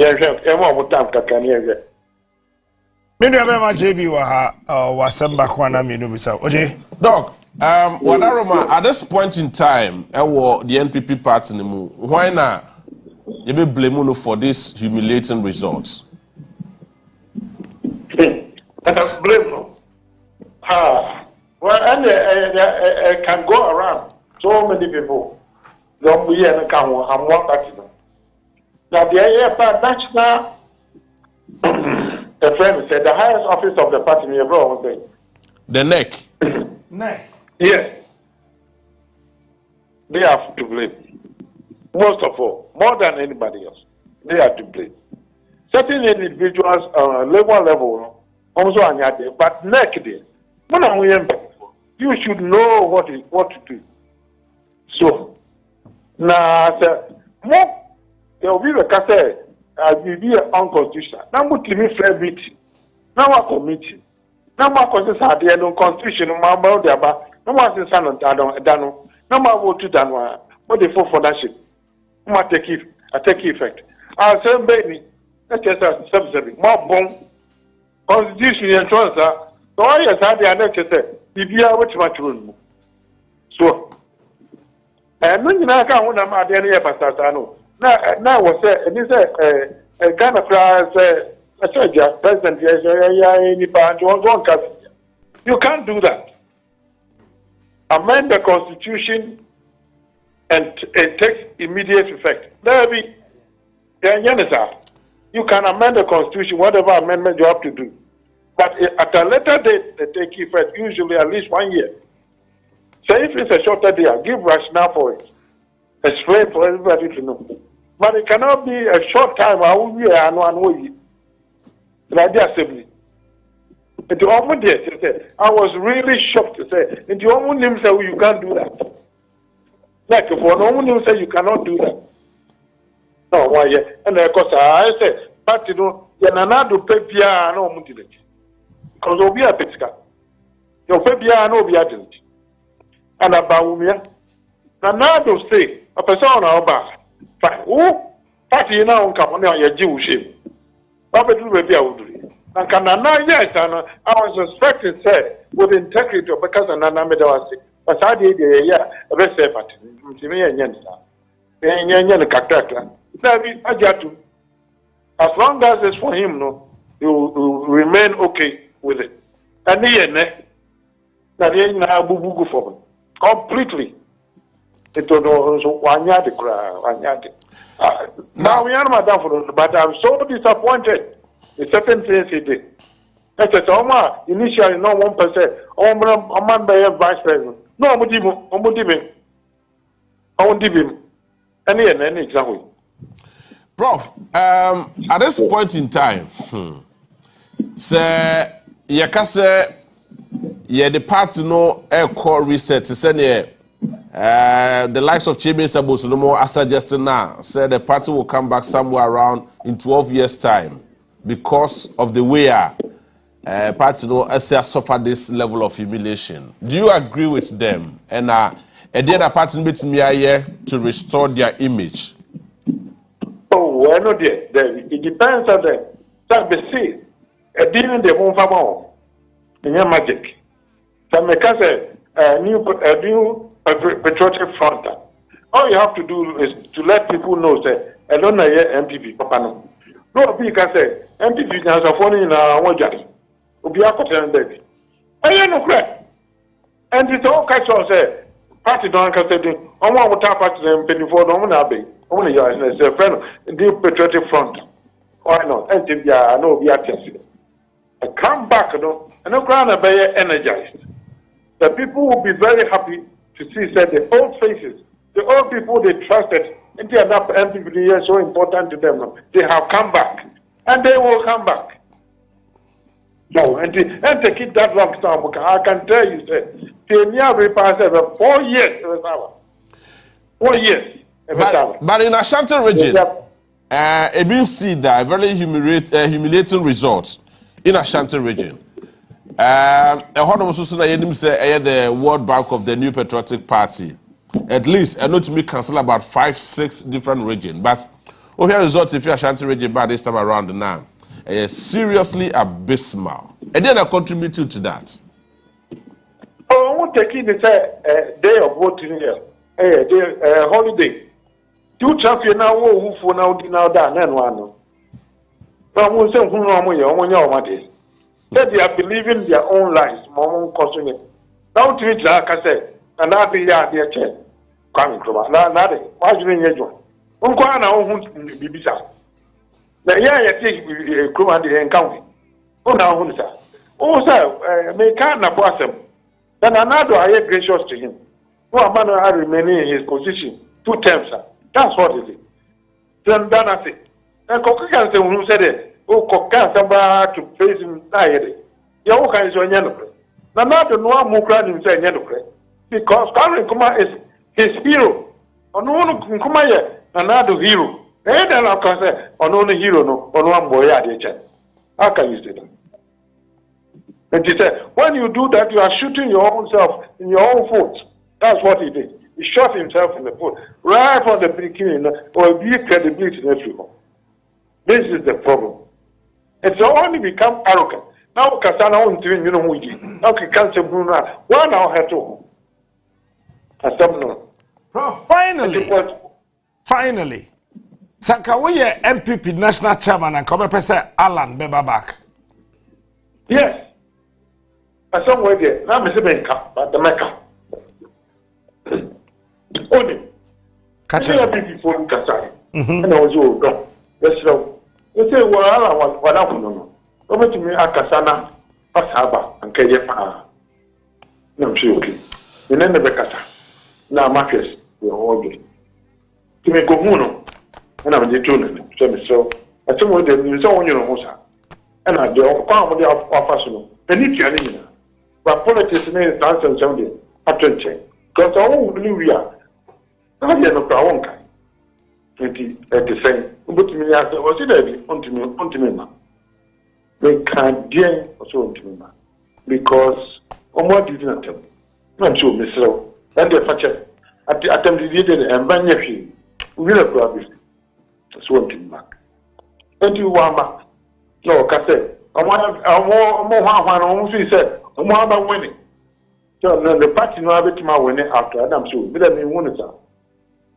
JB Wasemba Kwana Minubisa. Okay. Doc, Wadaroma, at this point in time, the NPP party, why not you be blaming for these humiliating results? Blame no. Well, and it can go around. So many people don't be and come and walk back. Now, the AFR national, the friend said, the highest office of the party, was there. The neck. Neck. Yes. They have to blame. Most of all, more than anybody else, they are to blame. Certain individuals, level, also on your day, but neck day. You should know what to do. So, now, more. There will be a case will be unconstitutional. Now, we can fair meeting. Now, we committee. Now, we consider the constitution. Now, we are saying Dano. Now, we vote to Dano. What the full ownership? We take effect. Our same baby. Let's just subsidy. More bomb. Constitution and transfer. So, I have the other case. If you are which much room. So, and when you are going to have any episode, now was and this a Ghana president you can't do that. Amend the constitution and it takes immediate effect. You can amend the constitution, whatever amendment you have to do. But at a later date, they take effect, usually at least 1 year. So if it's a shorter day, give rationale for it. Explain for everybody to know. But it cannot be a short time. I will be a one like the assembly. I was really shocked to say, and the only name say you can't do that. Like for no one say you cannot do that. No, why? And of course I said, but you know, you're not to pay Pia no motivate. Because you'll be a pesca. You'll pay Pia no be a didn't. And about Umia. Now to say a person or bar. Fine. Oh, party now come on your Jewish. What do we do? And can yes, and I was expecting say with integrity because an anamedawasi. But I did a very safe at me and Yensa. And Kakaka. As long as it's for him, no, you will remain okay with it. And the for completely. It was one yard cry. Now we are madam for but I'm so disappointed. The certain things he did. That's a initially no 1%. A man by vice president. No, I'm giving. I won't give him any example. Prof, at this point in time, say yakase ye the party no air core reset to send the likes of Chebe Sabosulomo are suggesting now, said the party will come back somewhere around in 12 years' time because of the way party no suffer this level of humiliation. Do you agree with them? And the other party bit me here to restore their image. Oh, well, no, dear. It depends on them. That they see a dealing the home farm in your magic. So, because a new patriotic front. All you have to do is to let people know that I don't know MPP, Papa. No, because MPP has a phone in one judge. Be a cotton baby. I am no crap. And it's all kinds of say, party don't consider. I want to tap at them before the woman abbey. Only your friend, the patriotic front. Why not? And I know we are tested. I come back, and the ground are very energized. The people will be very happy to see that the old faces, the old people they trusted, and they are not MPP so important to them. They have come back, and they will come back. No, and to keep that long time, I can tell you that they never passed 4 years. 4 years. But in Ashanti region, we see that very humiliating results in Ashanti region. The World Bank of the New Patriotic Party, at least, I know to me cancel about 5-6 different regions. But here results if you Ashanti region by this time around now, seriously abysmal. And then I contributed to that. Oh, I want to take in the day of voting here, holiday. 2 champions now who for now done and one. But we say who know that they are believing their own lies, more costing it. Now to it, like I said, and that be their chair. Coming from that, why do you need one? Unquan won't be bizarre. The year take Kuman and County. Oh, now, who sir? Oh, sir, may can't abort them. Then another I am gracious to him. No man I remain in his position 2 terms, sir. That's what it is. Then I say, and Coca say who said it. Oh, Coca somebody to face him. Your kind is on yellow. Now, not the one who cried himself yellow. Because Karen Kuma is his hero. On one Kuma, another hero. And then I can say, on only hero, no, on one boy at the chest. How can you say that? And he said, when you do that, you are shooting your own self in your own foot. That's what he did. He shot himself in the foot right from the beginning, or be credibility in everyone. This is the problem. It's only become arrogant. Now, Kasana won't do you know who he is. Now, he can't say Bruno. One hour had to. Finally, Sakawe MPP National Chairman and Comrade Alan Beba back. Yes. I somewhere there. Now, Mr. Benka, but the Mecca. Only. Catch up before Kasai. And I was all gone. Yes, sir. You say, well, I want what I know. Over to me, Akasana, Pasaba, and Kayapa. No, I'm sure. Okay. You never Becata. Now, Marcus, you're all good. to me go mono, and I'm the tuner, so I told them you saw on your hosa, and I do found the offer. And if you're but politics means answer something at 20. Because all we are. I have no problem. 20 at the same. But me after was it onto me. They can't deal also onto me. Because what did not tell? I'm sure, Miss Rowe. And the father at the attempt to get and ban your fee. We will probably swim to back. And you want no cassette. I want more almost said, I'm winning. So the party no have it my winning after Adam so, but I mean, one is out.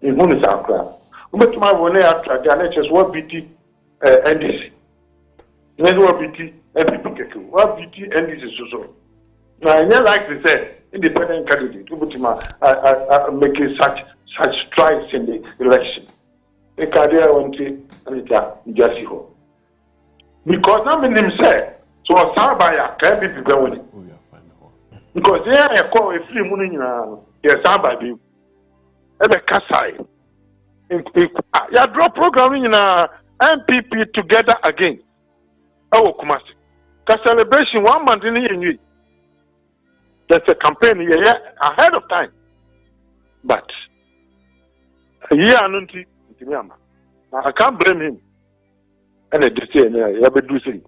In one is out crap. But my winning after the NHS what BT NDC. Then what BT MPP, what BT NDC so. Now, I like to say, independent candidate, but making such strides in the election. The career went to Anita Jasiho. Because I mean him say, so a Sabaya can't be going. Because they are a call a free money in yes, Sabaya. And a Kasai. You draw programming in a MPP together again. Oh, Kumasi. Because celebration 1 month in the that's a campaign here ahead of time. But a year and I can't blame him. And they say, yeah, but do say.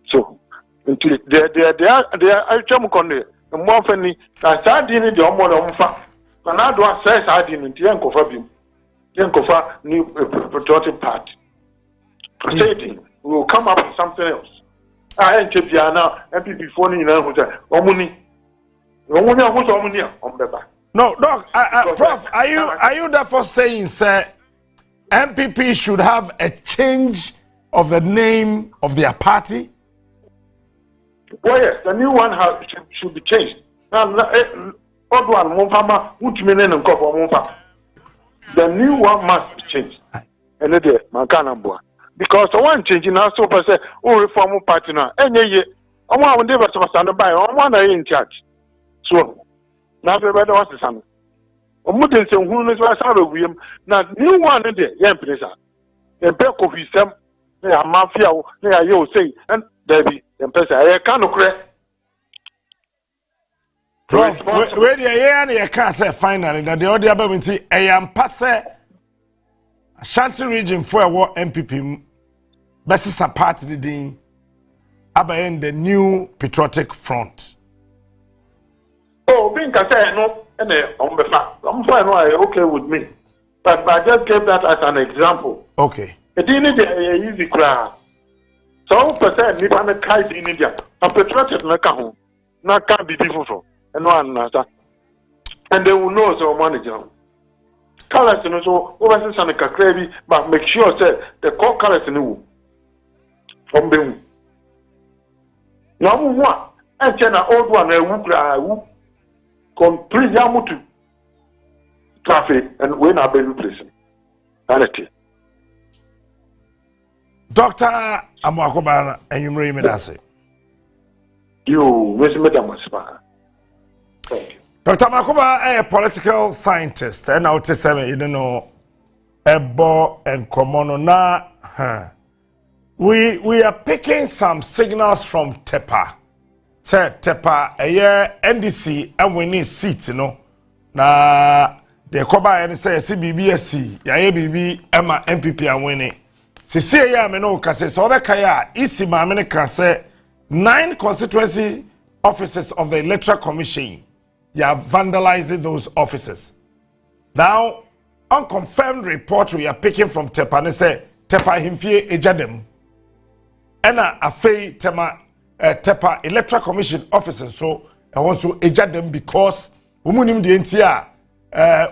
So, they are jump on the more funny. I started in the Omon fact. And I do access I didn't yank of him. Yank of new patriotic party. Proceeding, we will come up with something else. I ain't now, MPP phone in Omuni. No, Doc, Prof, are you therefore saying, sir, MPP should have a change of the name of their party? Well, yes, the new one should be changed. The new one must be changed. And because the one changing now, so per se, reform party now. And I want to stand by, I want to in charge. So, now everybody wants to stand. Omudin say who knows what side of him. Now, new one in there, yeah, please. The back of his them, they are mafia, they are you say, and there be, and person, I can't correct. Prof, where the year can't say finally that the other ability, I am passe Ashanti region for what MPP, best is a part of the thing, about the new patriotic front. Oh, being I say no, and I'm fine, okay with me. But I just gave that as an example. Okay. It didn't be easy crowd. So, percent, if I'm a kite in India, I'm patriotic, not can't be difficult. And one another. And they will know so manager. Colors and so overseas and a crazy, but make sure say the core colors in you. From them. Now, one, and then an old one, a whoop. Complete Yamutu traffic and when I been prison. Reality. Dr. Amakobana and you may say. You, Miss Madam Spa. Thank you. Dr. Makoba, a political scientist, and I'll tell you, you don't know, Ebo and Komono na. We are picking some signals from Tepa. Say Tepa a year NDC and we need seats, you know. Na the Koba and say CBBSC, ya BB Emma MPP and winning. See ya me no kase so be kaya isi ma me can say 9 constituency offices of the Electoral Commission. You are vandalizing those offices. Now, unconfirmed report we are picking from Tepa and say Tepa himfie ejadem. Ena afei Tepa Electoral Commission officers so I want to eject them because umunim the NTR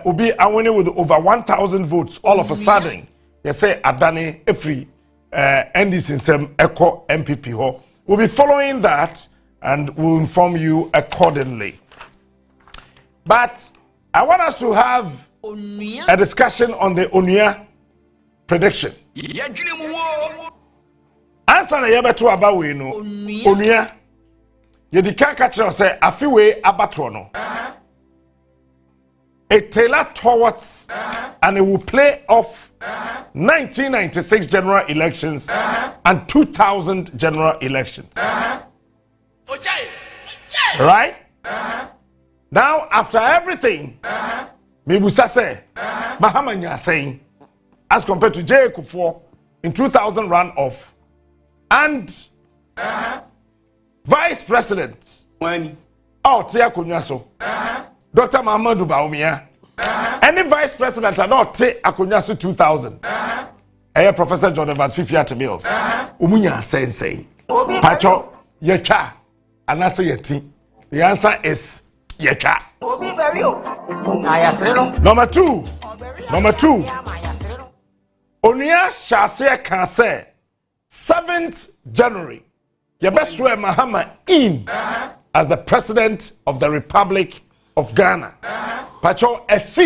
ubi awene with over 1,000 votes all of a sudden. They say Adani every NDC sem echo MPP ho. We'll be following that and we'll inform you accordingly. But I want us to have a discussion on the Onuya prediction. Answer na yebeto aba we no Onuya ye di ka catch say afiwe abato no a tailor towards and it will play off 1996 general elections and 2000 general elections. Right? Now, after everything, Mibusa say, Mahama nya saying, as compared to J. Kufuor in 2000 runoff, and Vice President, Tia Kunyaso, Dr. Mahama Dubaumia, any Vice President are not Akunyaso 2000. Professor John Evans Fifi at Mills. Umunya say, Pacho, Yecha, and I say Yeti. The answer is Yecha. Number two. Onia Shase can say 7th January. Yebest swear Mahama in as the President of the Republic of Ghana. Pacho SC.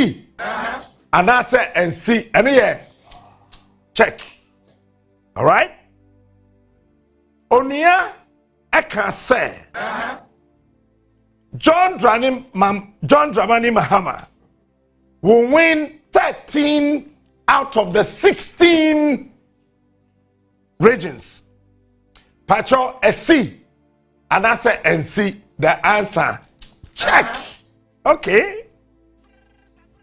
And I say NC. And yeah. Check. All right? Onia can say John Dramani Mahama will win 13 out of the 16 regions. Pacho SC and I say NC. The answer. Check. Okay.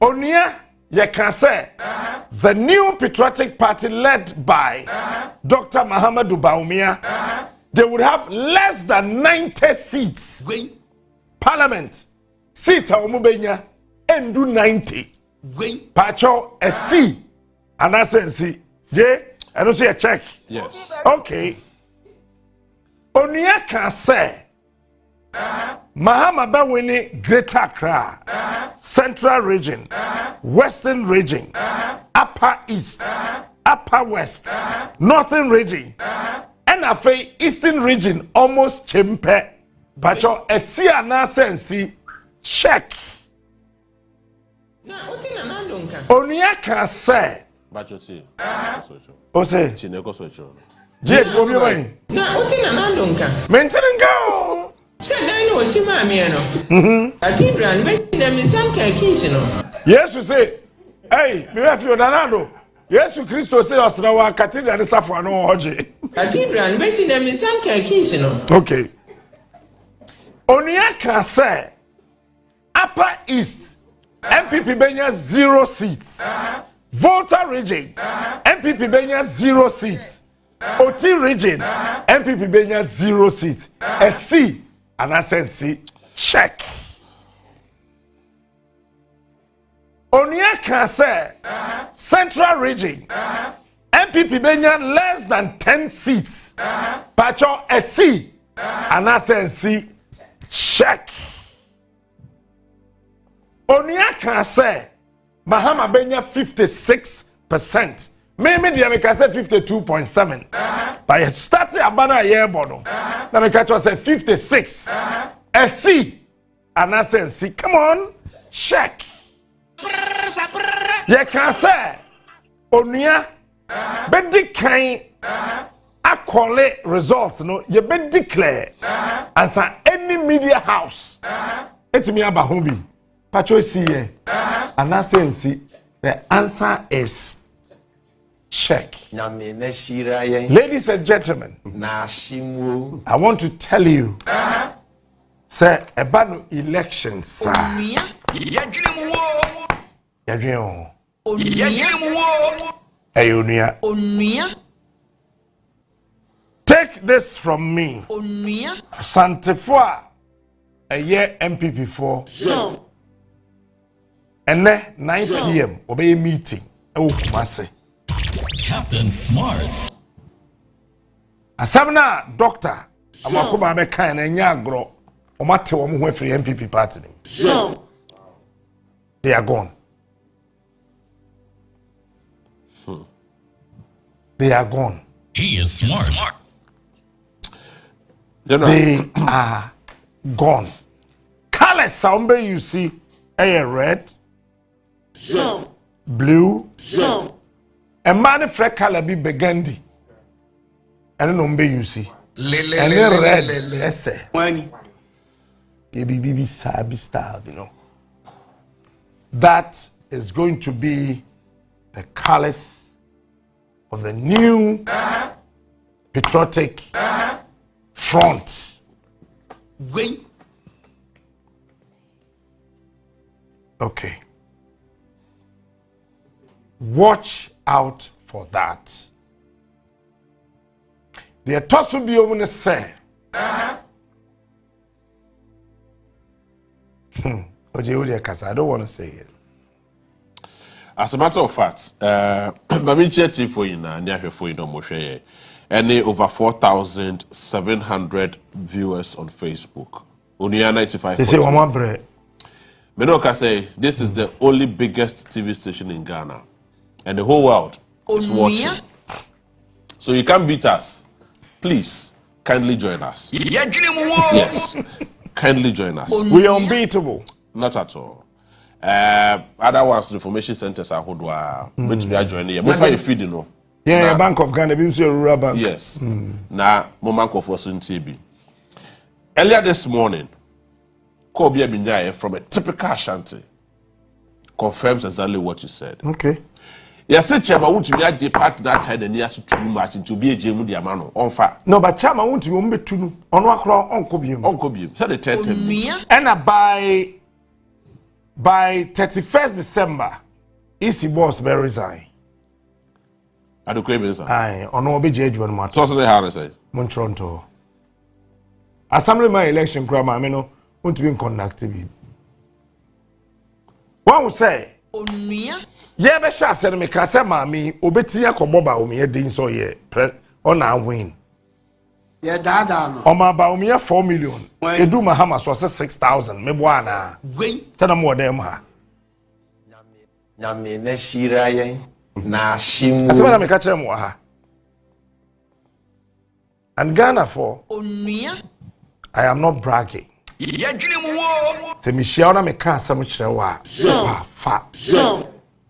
Onia, you can say the new patriotic party led by Dr. Mahama Dubaumia, they would have less than 90 seats. Parliament seat Omubenya and do 90. Pacho SC and I say NC. J, I don't see a check. Yes. Okay. Onia can say Mahama Bawini Greater Accra, Central Region, Western Region, Upper East, Upper West, Northern Region, and a Eastern Region almost chimpe. Pacho SC and Sensi check. Onia can say Pacho see. Ose Tineko Socho. Jake Obiwani. Maintain go. Yes, you say, hey, me if you Danado. Yes, you Christo say Osrawa Cathedral and Safwa no Hoji. Okay. Onia can say Upper East MPP Benya 0 seats. Volta Region MPP Benya 0 seats. OT Region MPP Benya 0 seats. SC and I said see check. Onia can say Central Region MPP Benya less than 10 seats. Pacho SC and I said see check. Onia can say Mahama Benya 56%. Maybe the can say 52.7. But starting a banner year bono. Now me catch say 56. SC and I say see. Come on, check. You can say Onia be kind accolade results. No, you be declare as any media house. It's me about hobby. Pacho see and I say see. The answer is check. Ladies and gentlemen, I want to tell you, sir, about elections. Take this from me. Santefoa, a year MPP for. And then 9 p.m. obey meeting. Oh, Kumase. Captain Smart. Asamna doctor. Amakuma be kind and yagro. Omate womu who free MPP party. They are gone. They are gone. He is smart. They are gone. Color soundbe you see a red, blue, a man fresh color be burgundy. And number you see. And red essay. Baby sabi style, you know. that is going to be the colors of the new patriotic front. Okay. Watch out for that. The toss will be over the say. I don't want to say it. As a matter of fact, Mami Chetty for you now, near for you no more share. Any over 4,700 viewers on Facebook. Only 95. They say one bread. Menoka say this is the only biggest TV station in Ghana, and the whole world is watching. So you can't beat us. Please, kindly join us. Yes, kindly join us. We are unbeatable. Not at all. Other ones, information centers are who are going to be joining. Before you feed, you know. Yeah, Bank of Ghana, rural bank. Yes. Now, Momanko for Sun TB. Earlier this morning, Kobe Minyai from a typical Ashanti confirms exactly what you said. Okay. Yes, Chairman, I want to be a part that time and yes, too much into be a Jemu Diamano on fire. No, but Chairman, I want to be to on Uncle Bium. Said the 30th. And by 31st December, EC boss may resign. I do claim sir. Aye, on no be judge one matter. So they have to say. Montronto. Assembly my election grandma, I know, want to be conductive. One will say, yeah, be sure say me ka say mami obetia ko boba o me din so ye on na win. Yeah, dada no. O ma ba o me 4 million. Edu Mahama so 6,000 me bo ana. Win. Say na mo dem ha. Nyame na shira yen na shimu. Asema na me ka kire mo ha. And Ghana for I am not bragging. Se me shia na me ka asem kire wa. Fa.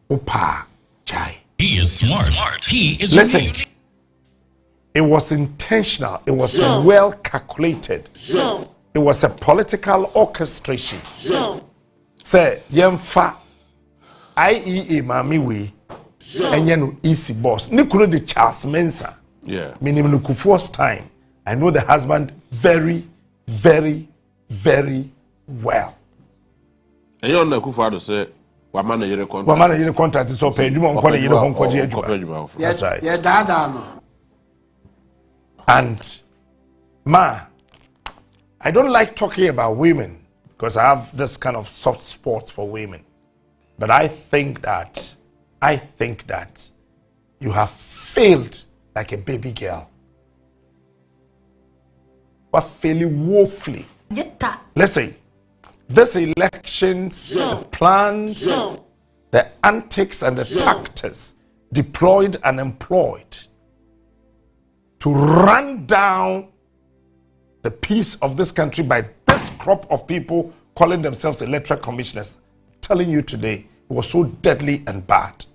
Opa, chai. He is smart. He is Listen, unique. It was intentional. It was well calculated. It was a political orchestration. Say, yemfa IEA mami we enye no easy boss. Ni kuno de Charles Mensah. Yeah. Meaning no Kufuor's time. I know the husband very, very, very well. And you know Kufuor say Wamana yere contract is so paid. You won't call it, you don't call it. That's right. Yeah, dada no. And I don't like talking about women because I have this kind of soft spot for women. But I think that you have failed like a baby girl. But failing woefully. Listen, this elections, the plans, the antics and the tactics deployed and employed to run down the peace of this country by this crop of people calling themselves electoral commissioners, telling you today, it was so deadly and bad.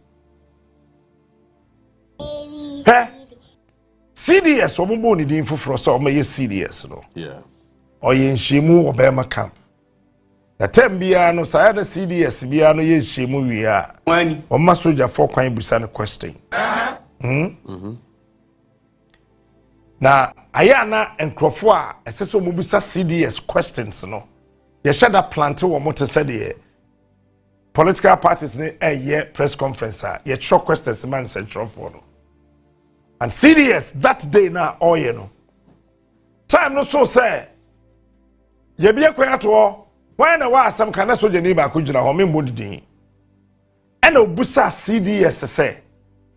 CDS, omubo ni di info so omo ye CDS no. Yeah. O ye nhyimu obema camp. The term bia no say the CDS bia no ye nhyimu wi a. Wani. O ma soldier for kwan busa no question. Na ayana enkrofo a eseso mo busa CDS questions no. Ye shada plant wo mo te say the political parties ne press conference a ye throw questions man central for no. And CDS that day now, oh you know. Time no so say. Ye be akwa to when na wa asam kana so je ni ba ko gina ho me mbodi din. And obusa CDS say,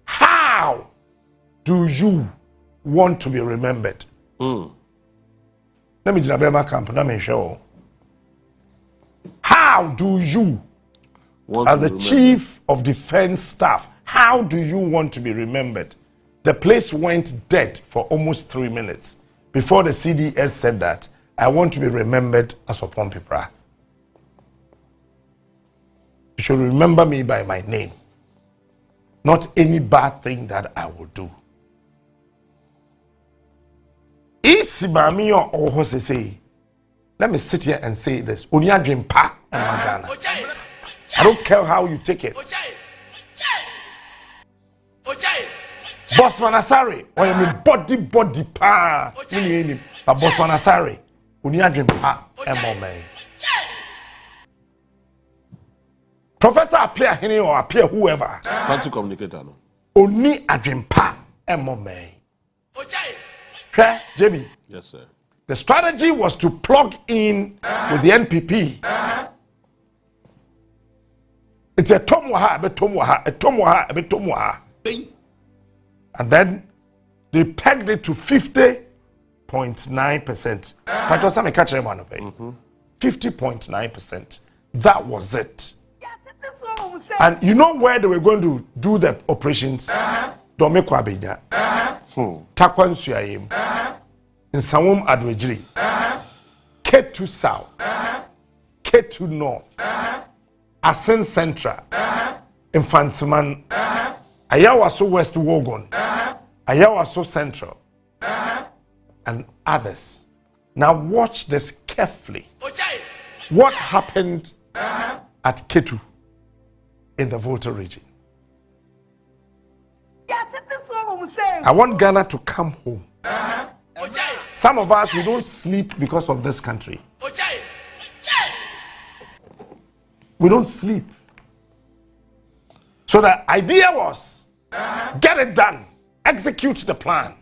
how do you want to be remembered? Let me gina Bema camp na me show. How do you as the chief of defense staff, how do you want to be remembered? The place went dead for almost 3 minutes before the CDS said that I want to be remembered as Opon Pipra. You should remember me by my name, not any bad thing that I will do. Let me sit here and say this. Unia dream pa Ghana. I don't care how you take it. Bossman Asare, or you mean body pa. But Bossman Asare, Uniadrim pa MOMA. Professor appear here or appear whoever. Can't you communicate no? Only Adrim pa MOMA. Okay, JB. Yes, sir. The strategy was to plug in with the NPP. It's a tomwaha. And then they pegged it to 50.9%. 50.9%. That was it. And you know where they were going to do the operations? Domekwa Benya. Takwan Suyayim. In Samum Adwejiri. K2 South. K2 North. Asen Central. Infantiman. Ayawaso West Wogon. Ayawaso Central. And others. Now watch this carefully. What happened at K2 in the Volta region? I want Ghana to come home. Some of us, we don't sleep because of this country. We don't sleep. So the idea was, get it done. Execute the plan.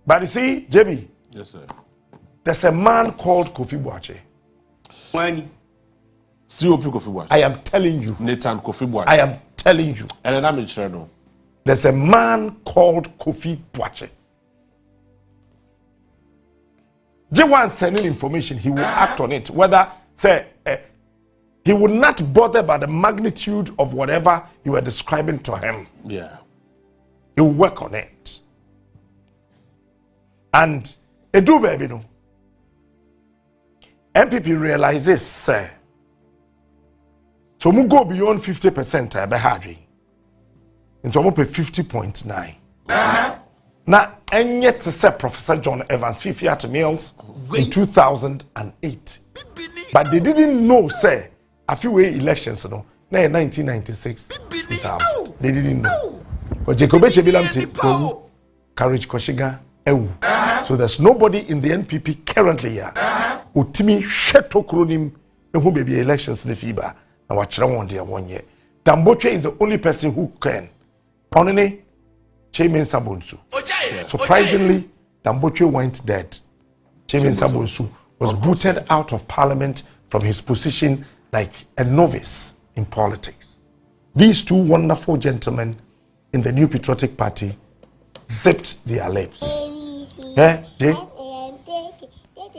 But you see, JB. Yes, sir. There's a man called Kofi Boakye. When? COP Kofi Boakye. I am telling you. Nathan Kofi Boakye. I am telling you. And I'm sure no. There's a man called Kofi Boakye. J1 sending information, he will act on it. Whether, say, he will not bother by the magnitude of whatever you were describing to him. Yeah. He will work on it. And Edu baby no. MPP realizes, sir. So we go beyond 50%. I be hard. Into we pay 50.9. Now, and yet to say Professor John Evans Fifi at Mills in 2008. But they didn't know, say, a few elections, no, in 1996, 2000. They didn't know. But Jacob Echebilam Courage Koshiga, so there's nobody in the NPP currently here. Utimi Sheto Kronim, who may be elections in the FIBA. And watch one day 1 year. Damboche is the only person who can. Onene Chemin Sabonsu. Surprisingly, Damboche went dead. Chemin Sabonsu was booted out of parliament from his position like a novice in politics. These two wonderful gentlemen in the New Patriotic Party zipped their lips. Eh, Jay?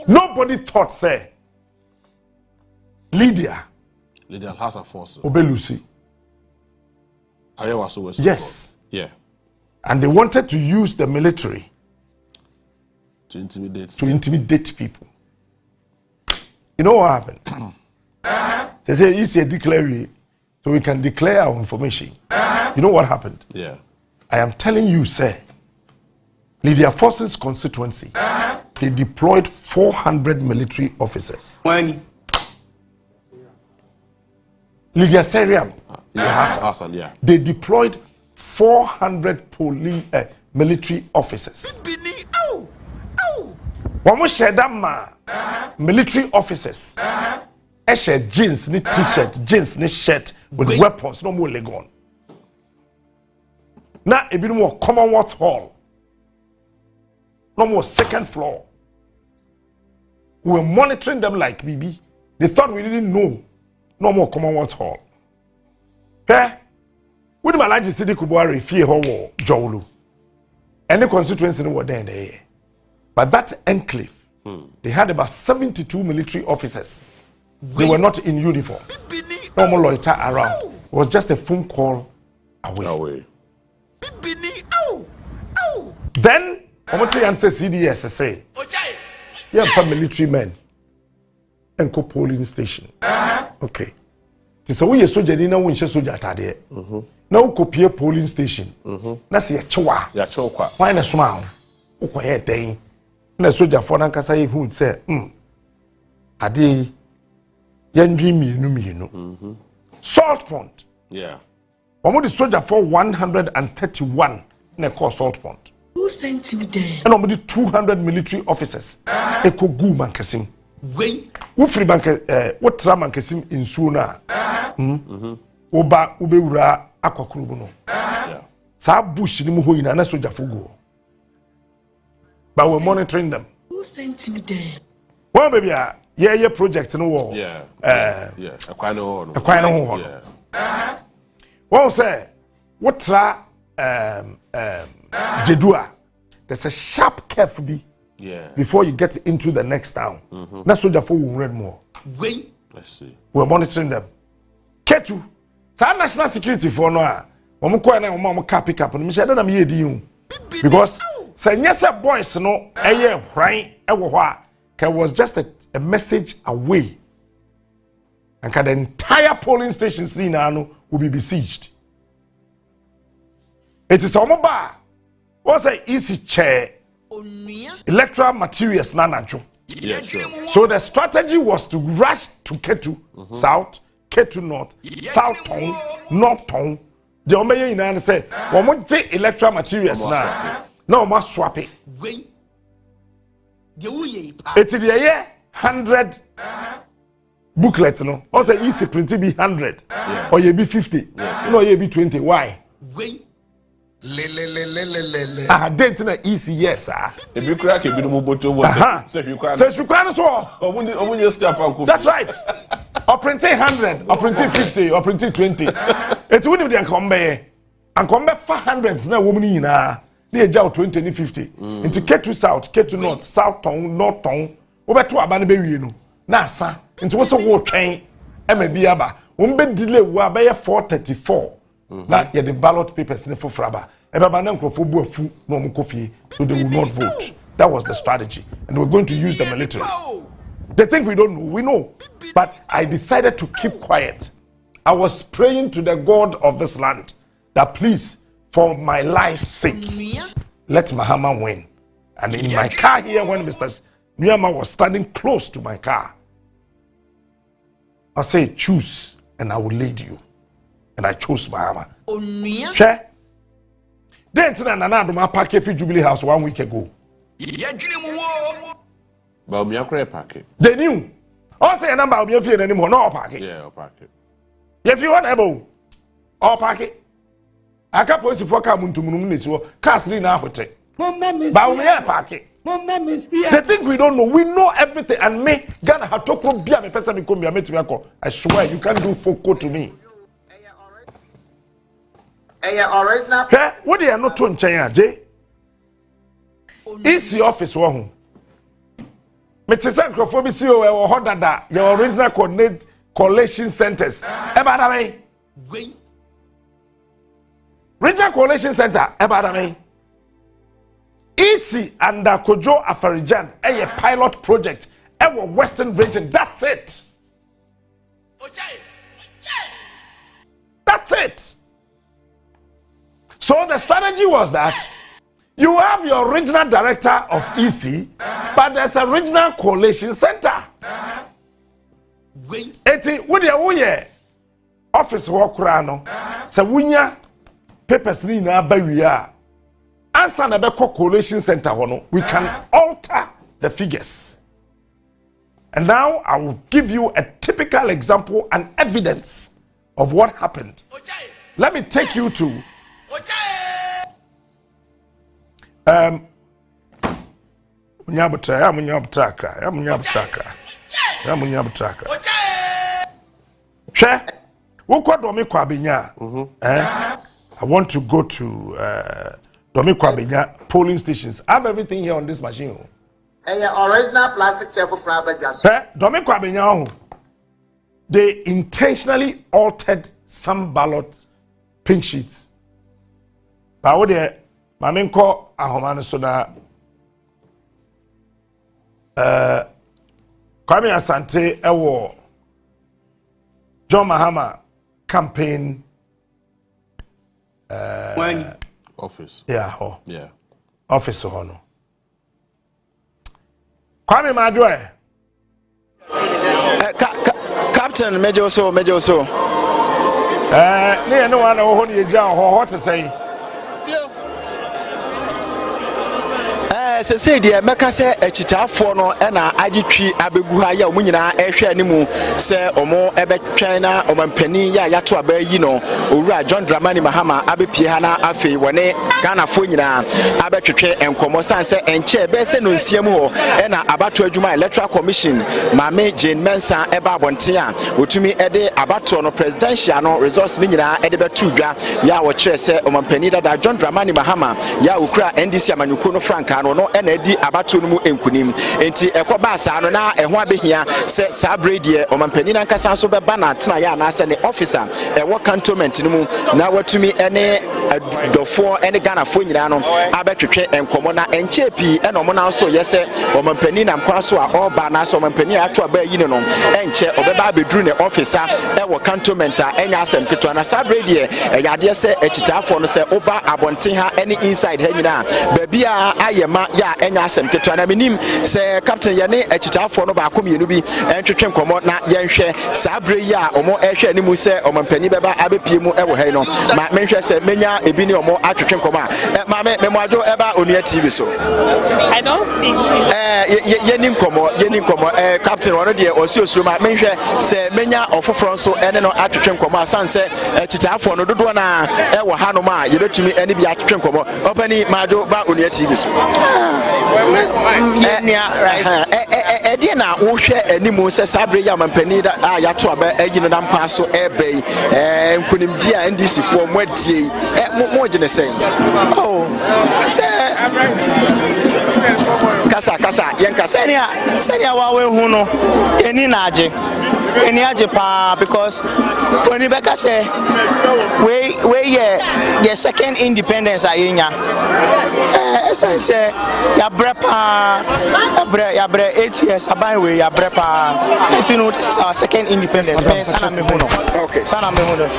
Nobody thought, say, Lydia has a force. Obelusi. Yes. Yeah. And they wanted to use the military to intimidate people. You know what happened? They say it's a declare, so we can declare our information. You know what happened? Yeah. I am telling you, sir, Lydia Force's constituency, they deployed 400 military officers. When? Lydia Seriam. Hassan, yeah. They deployed 400 military officers. Military officers. Jeans, ni t-shirt, jeans, ni shirt with weapons, no more legon. Now, a bit more Commonwealth Hall. No more second floor. We were monitoring them like BB. They thought we didn't know. No more Commonwealth Hall. Hey, with my large city Kubuari, fear war, Jowlu. Any constituency were there in the air. But that enclave, they had about 72 military officers. They were not in uniform. No more loiter around. It was just a phone call away. Then, Omote says CDS say, you have some military men and co polling station. Okay. So we soldier ni na won hye soldier atade. Na wo kopie polling station. Na se ye chewa. Ya chokwa. Why na soma ho? Wo koye den. Na soldier for na kasa ye hu say, ade Yendri mienu. Salt Pond. Yeah. Omo the soldier for 131 na call Salt Pond. Who sent you there? And omo the 200 military officers. Ekogu mankesim. Wait. Wo free bank what tra mankesim insuo na. Oba ubewura akokuru no. Yeah. Sa bush ni mu ho ina na soldier for go. But we're monitoring them. Who sent you there? Well, baby, yeah, project no war. Yeah. A quite no. Yeah. Well, say, what tra Jedua? There's a sharp curve be. Yeah. Before you get into the next town. That's what we will read more. Wait. Let's see. We're monitoring them. Ketu. Sa national security for no. Omo ko na omo ka pick up. Me say na me yedi you. Because say yes boys no eye hwan ewo ho a was just a message away. And the entire polling stations will be besieged. It is a bar. What's an easy chair? Electoral materials nanajo. Yeah, sure. So the strategy was to rush to Ketu South, Ketu North, South Town, North Town. The Omeye in say, "We want to take electoral materials now. No, must swap it." It's the year 100 booklet, no. Also, easy print be 100, or you be 50, no, you be 20. Why? Date na easy, yes, sir. If you crack a bit of moboto, that's right. Or printing 100, or printing 50, or printing 20. It's wouldn't be and come back 400s now, woman in they jail 20 and 50. Into Ketu South, Ketu North, South Town, North Town, over to Abanaberi, no. Nasa, into what's a war train, Aba. Umbe delay wabaya 434. Now, yeah, the ballot papers in the Fraba. Ebabananko for Buafu, no Mukofi, so they will not vote. That was the strategy. And we're going to use the military. They think we don't know. We know. But I decided to keep quiet. I was praying to the God of this land that please, for my life's sake, let Mahama win. And in my car here, when Mr. Nyama was standing close to my car, I said, choose, and I will lead you. And I chose Mahama. Share. Then I parked at Jubilee House 1 week ago. But we are parking. They knew. I say a number of your feet anymore. No parking. Yeah, parking. If you want able, or parking. I can't post for come to Munis, Castle now for take. But we are parking. They think we don't know. We know everything. And me, Ghana had to come be a person who come here. I swear you can't do foko to me. Yeah, what they are not to China, Jay? It's the office one. Mr. Sancrophobia, CEO, or Hodada, your original collation centers. Ebadame. Regional Coalition Center, Ebadame. Easy and Kojo Afarijan, a pilot project, our Western region. That's it. That's it. So the strategy was that you have your regional director of EC, but there's a regional coalition center. Eti with your office work rano, so wunya papers ni na barrier. Answer na be coalition center hono, we can alter the figures. And now I will give you a typical example and evidence of what happened. Let me take you to Munyabutra. Share. I want to go to Domi Kwabenya polling stations. I have everything here on this machine. Original plastic table private gas. Domi Kwabenya. They intentionally altered some ballots, pink sheets. But what they Mamenko Ahomane Soda Kwame Asante Ewo John Mahama campaign office. Yeah, yeah. Office no. Kwame Madwe. Captain, Major so. No one know what to say. Say dear meka say echitafo no na agitwi abegu ha ya omu nyina ehwe animu say omo ebetwen na omampani ya yato abayi no owura John Dramani Mahama abepie ha na afei wone Ghana fo nyina abetwetwe enkomo sanse enche be se no nsiam ho na abato adwuma Electoral Commission Mame Jane Mensa eba abonten a otumi ede abato no presidential no results ni nyina ede betudwa ya wo kire se omampani dada John Dramani Mahama ya okura NDC amanyuko no franka no na di abato no mu enkunim enti ekoba asa no na eho abehia se sabredie omampani na nkasa so beba na tena ya na ase ne officer ewo cantonment no mu na watumi ene dofo ene Ghana fo nyina no abetwetwe enkomo na enchepi ene omo na so yese omampani na nkwa so a oba na so omampani ato aba yi no enche obeba abedru ne officer ewo cantonment a enya asem keto na sabredie eyade se echitafo no se oba abonten ha ene inside ha nyina ba bia ayema ya enya asem keto na menim se captain ye ne echitafo no ba komienu bi entwetwe nkomo na yenhwe sabre ya omo ehwe ni mu se omampani beba abepie mu ewo ha no ma menhwe se menya ebi ni omo atwetwe nkomo a ma me memwajo eba onua TV so I don't speak ye ni nkomo captain wono de osio ma menhwe se menya ofoforo so ene no atwetwe nkomo asanse echitafo no dodo na ewo ha no ma ye betumi ene bi atwetwe nkomo opani majo ba onua TV so Edia na wo hwe animu se sabre ya mampani da yato aba agino na mpa so ebei nkunimdi a NDC fo mo adie mo gene sen oh se kasa yen kasa senia wa we hu no eni na age pa because when you beka say we the second independence ayenya essence ya brepa ya bre 8 years aban we ya brepa you know this is our second independence me sana me hu no okay sana me hu no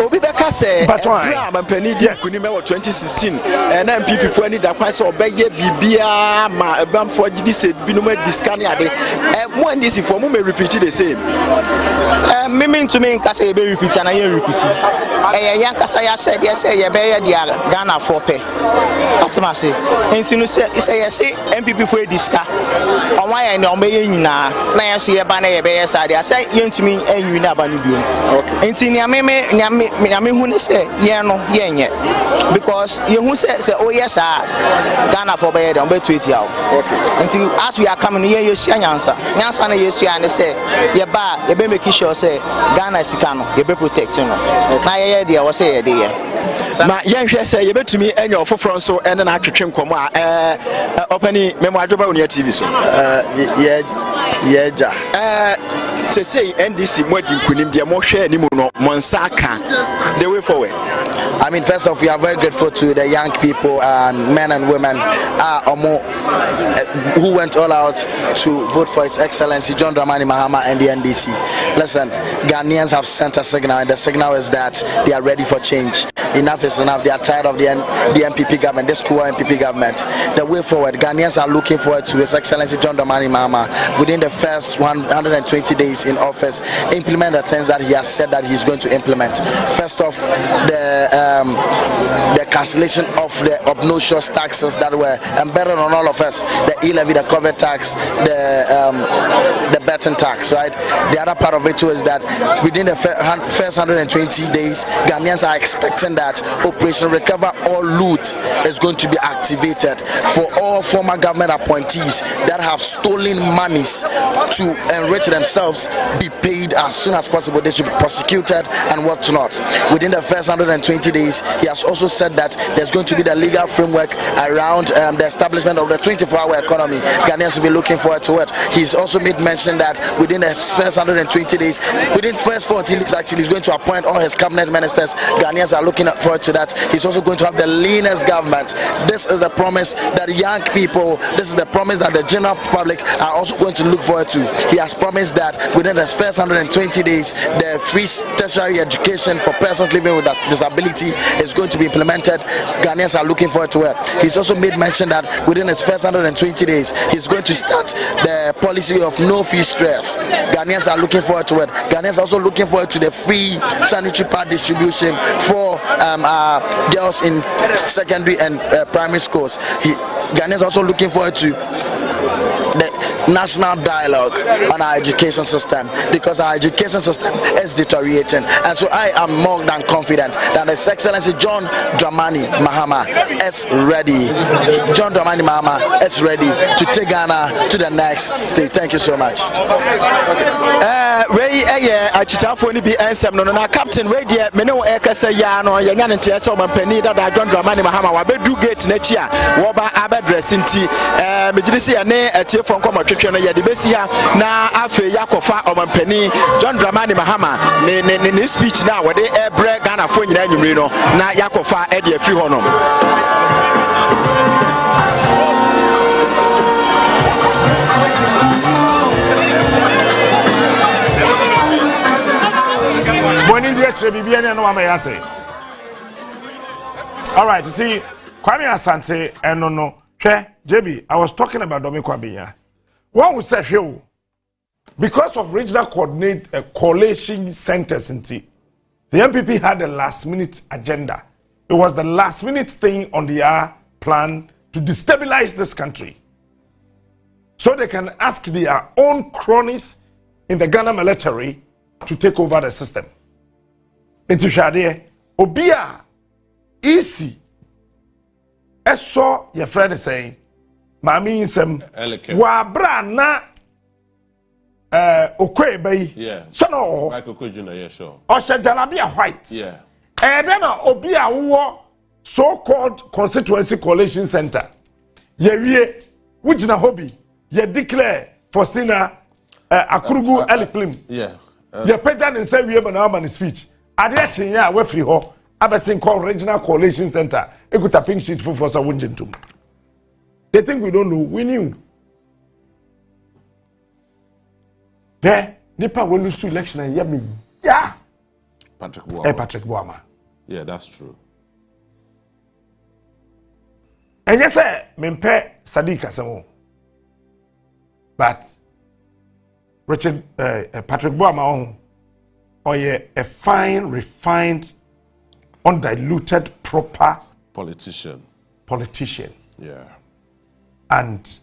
obi beka say mampani di kuni me 2016 na MPP fo ani da kwan say obeye bibia ma ebam fo gidi se binuma discan ade mo ndisi fo mo me repeat the same me to me nkasa ye be repeat na ye repeat yan kasa ya said yes ye be ye dia Ghana for pe atima say enti no say yes MPP for diska onwa ya na omeye nyina na ya so ye ba na ye be ye sade ya say ye ntumi enwi na ba no bio okay enti ni me hu ne say ye no ye nye because ye hu say oh yes Ghana for be ye don be 20 hour okay enti as we are coming ye nyansa na ye sua ne say ye ba ye be make sure say Ghana sikano ye be protect no na ye dey wo say ye dey ma yenhwe say ye betumi enya ofoforo so ene na atwetwe nkomo a opani memo adwoba onia TV so ye ja say NDC mwadi nkunim de mo hwe animu no monsaka the way forward. I mean, first off, we are very grateful to the young people and men and women who went all out to vote for His Excellency John Dramani Mahama and the NDC. Listen, Ghanaians have sent a signal, and the signal is that they are ready for change. Enough is enough. They are tired of the MPP government, this poor MPP government. The way forward, Ghanaians are looking forward to His Excellency John Dramani Mahama within the first 120 days in office, implement the things that he has said that he's going to implement. First off, the cancellation of the obnoxious taxes that were embedded on all of us, the e-levy, the cover tax, the betting tax, right? The other part of it too is that within the first 120 days, Ghanaians are expecting that Operation Recover All Loot is going to be activated for all former government appointees that have stolen monies to enrich themselves, be paid as soon as possible. They should be prosecuted and what not. Within the first 120 days, he has also said that there's going to be the legal framework around the establishment of the 24-hour economy. Ghanaians will be looking forward to it. He's also made mention that within the first 120 days, within the first 40 days actually, he's going to appoint all his cabinet ministers. Ghanaians are looking forward to that. He's also going to have the leanest government. This is the promise that young people, this is the promise that the general public are also going to look forward to. He has promised that within the first 120 720 days, the free tertiary education for persons living with disability is going to be implemented. Ghanaians are looking forward to it. He's also made mention that within his first 120 days, he's going to start the policy of no fee stress. Ghanaians are looking forward to it. Ghanaians are also looking forward to the free sanitary pad distribution for girls in secondary and primary schools. Ghanaians are also looking forward to the national dialogue on our education system, because our education system is deteriorating. And so I am more than confident that His Excellency John Dramani Mahama is ready. John Dramani Mahama is ready to take Ghana to the next thing. Thank you so much. Captain Radio Meno Ekasa Yano Yangan and Tessa Penny that John Dramani Mahama Wabedu Gate Nechia Waba Abadress Inti Majorisi Ane a tear from Common Tripiano Yadibesia na Afe Yakofa or Penny John Dramani Mahama in his speech now where they break Ghana for Reno na Yakofa Eddie Frihonom. All right, see, Kwame Asante and no, JB, I was talking about Domi Kwabiya. One would say here, because of regional coalition centers in T, the MPP had a last-minute agenda. It was the last-minute thing on their plan to destabilize this country, so they can ask their own cronies in the Ghana military to take over the system. Into Shade, Obia, easy. Eso, your friend is saying, Mami insem, Wabra na Okwe bay. Yeah. So no, like Okwe Junior, yeah, sure. Osha Jalabia white. Yeah. And then Obia wo so-called constituency coalition center. Ye which na hobby, ye declare Faustina Akurugu Eliklim. Yeah. Ye pejan and say we have an urban speech. Adiachi ya we free ho abesin called regional coalition center ekuta pink sheet for Flosa Wunjentum. They think we don't know, we knew. There, Nipa will lose election and yami. Yeah. Patrick Boama. Patrick Boama. Yeah, that's true. And yes, sir, Mimpe Sadiq Asamo. But Richard Patrick Boama or a fine, refined, undiluted, proper politician. Yeah. And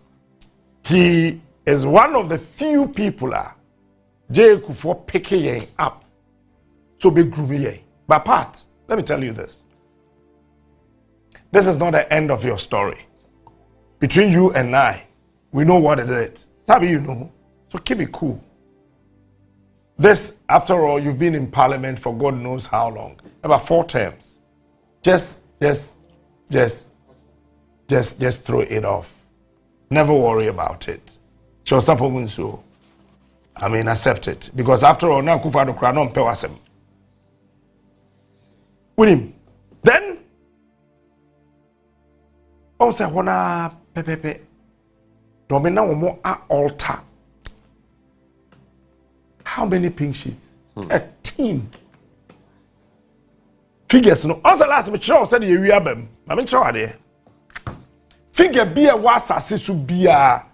he is one of the few people Jay Kufo picking up. So be grooming. But Pat, let me tell you this. This is not the end of your story. Between you and I, we know what it is. Sabi, you know. So keep it cool. This, after all, you've been in parliament for God knows how long. About 4 terms. Just throw it off. Never worry about it. So so I mean, accept it. Because after all, now Kufa do Kranon Pewasem. With him. Then say wana pepepe. Domina womo a altar. How many pink sheets? A team. Figures no. Also last me show said you abem. I mean show there. Figure be a was assist be a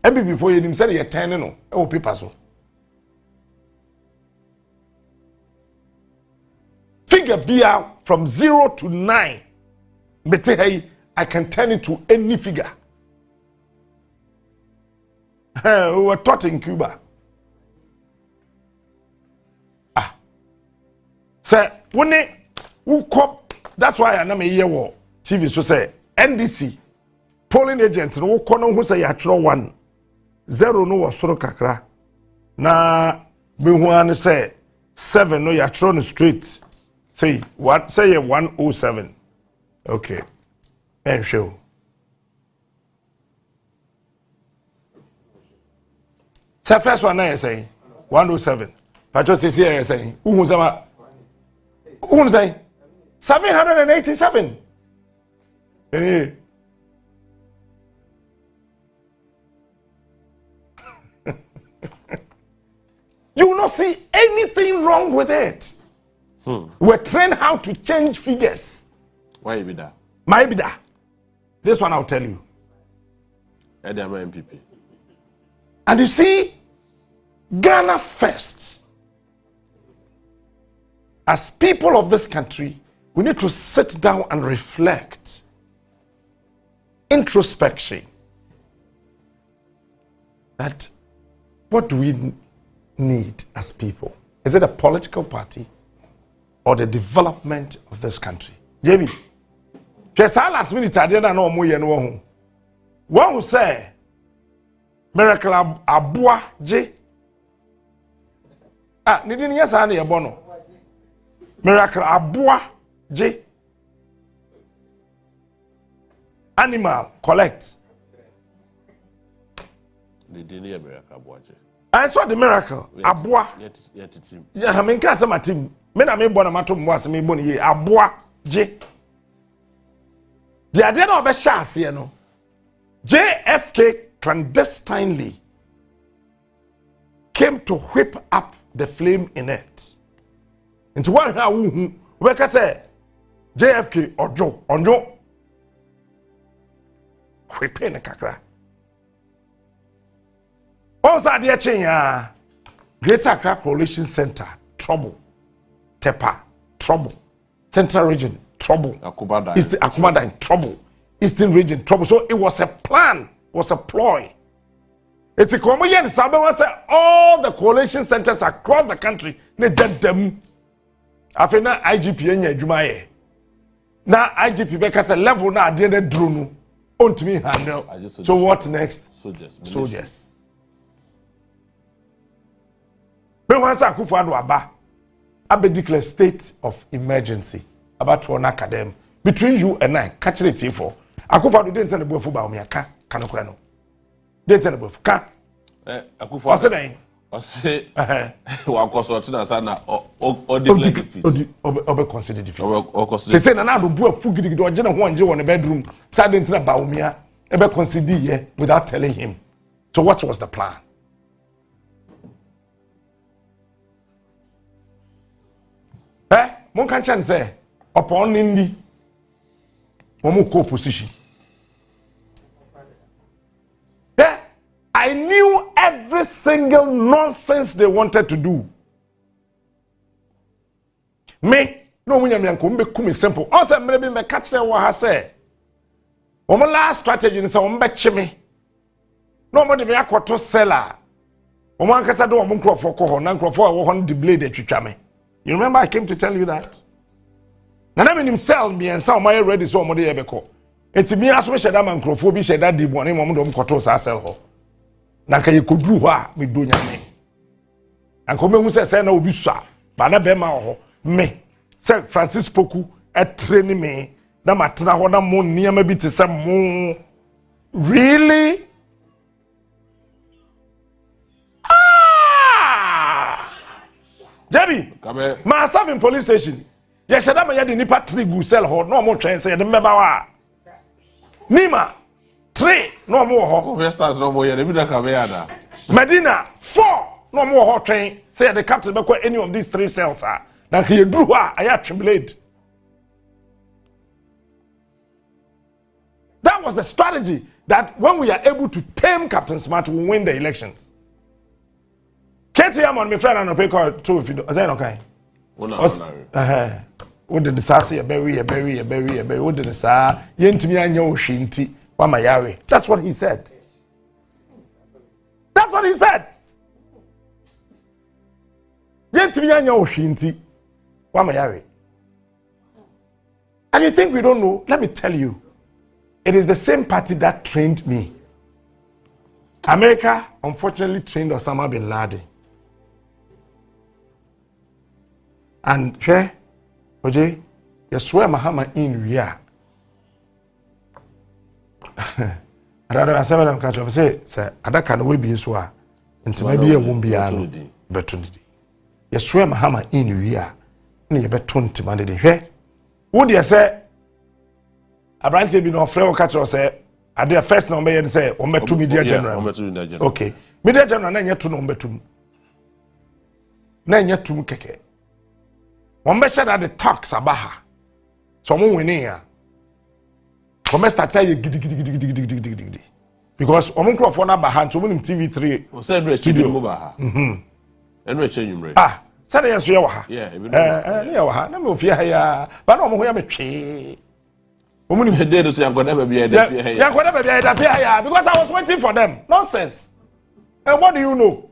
every before you said you're 10 no. Oh paper so. Figure be a from 0 to 9. But hey, I can turn it to any figure. We were taught in Cuba. So when who cop, that's why I am a year war TV so say NDC polling agent no kono who say yatro 1 0 no was soro kakra na me hu an say 7 no yatro no straight say what say 107 okay and show say first one I say 107 but just say say who say who say 787. You will not see anything wrong with it. We're trained how to change figures. Why be that? My be that. This one I'll tell you. MPP. And you see, Ghana first. As people of this country, we need to sit down and reflect. Introspection. That what do we need as people? Is it a political party or the development of this country? JB, just last minute I didn't know more. One who say miracle abua J. Nidin yes ani ebono. Miracle abua J. Animal collect. The didn't miracle abua J. I saw the miracle abua. Yeah, I mean can't say my team. Me na me born amato mwas me born ye abua J. The idea no be shas here no. JFK clandestinely came to whip up the flame in it. Into one how we can say JFK or Joe whipping a kakra. Also, dear Chenya, Greater Accra Coalition Center, trouble. Tepa, trouble. Central Region, trouble. Akumada in trouble. Eastern Region, trouble. So it was a plan, was a ploy. It's a common yet. All the coalition centers across the country, they did them. After na IGP enya adwumaye. Na IGP because a level na didn't drone on to me handle. So what next? Soldiers. But once I could find Aba, I declare state of emergency about one academy between you and I. Catch it for. I could find the didn't tell the boy for about me. Can't didn't tell the boy. Can't. I could find. I say, well, consult na sana or declare defeat. Or consider defeat. Say na do bu afu gidigidi o je na ho anje won the bedroom. Say didn't na ba omia. Ebe consider here without telling him. So what was the plan? Mon kan chan say upon Nindi omo ko position. I knew every single nonsense they wanted to do. Me no munya me anko mbe kumi simple. Also maybe me catch them what I say. Omo last strategy ni say omo be chime. No mo de me akoto seller. Omo ankasa do omo nkrofo ko ho na nkrofo a wo ho de blade atwitwa me. You remember I came to tell you that? Nana me himself me and some my ready so omo de yebeko. Enti me aso me sheda man nkrofo bi sheda di bone mo do koto sa sell ho. Na ka ye kodru ho a me do nyame. Anko me hu se na obi sua ba na be ma ho me se Francis Poku e train me na matena ho na mo niam bi te se mo really Jabi ma serve in police station ye sheda ma ye de nipa trigu sell ho no mo twen se de meba wa Nima 3 no more ho. Stars no more. Medina 4 no more ho train. Say the captain be any of these 3 cells are. Na ka yedru ha aya tremblade. That was the strategy that when we are able to tame Captain Smart, we win the elections. KTM on my friend and pay call to if you know. Is that okay? What did the sassy a berry? What did the sa? Yentimi anyo shinti. That's what he said. That's what he said. And you think we don't know? Let me tell you. It is the same party that trained me. America, unfortunately, trained Osama bin Laden. And, Oje, you swear Mahama in Riyadh. I said, I'm catching up. Say, I can't wait be so. And maybe a won't be an opportunity. You swear Mahama in Riyadh. You bet 20 money. Hey, would you say? A branch be no friend catch us say, I did first number and say, on 2 media general. Okay, media general, and yet to number 2. na nya tum keke won be share the tax abaha so mo wini ya come start say gidi because omo nkrofo na ba ha nto mo nim TV3 o say no studio mo ba ha eno e chenyumre sani yeso ye wa ha ne ye wa ha na me ofie ha ya ba na omo ho ya me twe omo nim dey do so yankoda ba bia da fie ha ya yankoda ba bia da fie ha ya because I was waiting for them nonsense and what do you know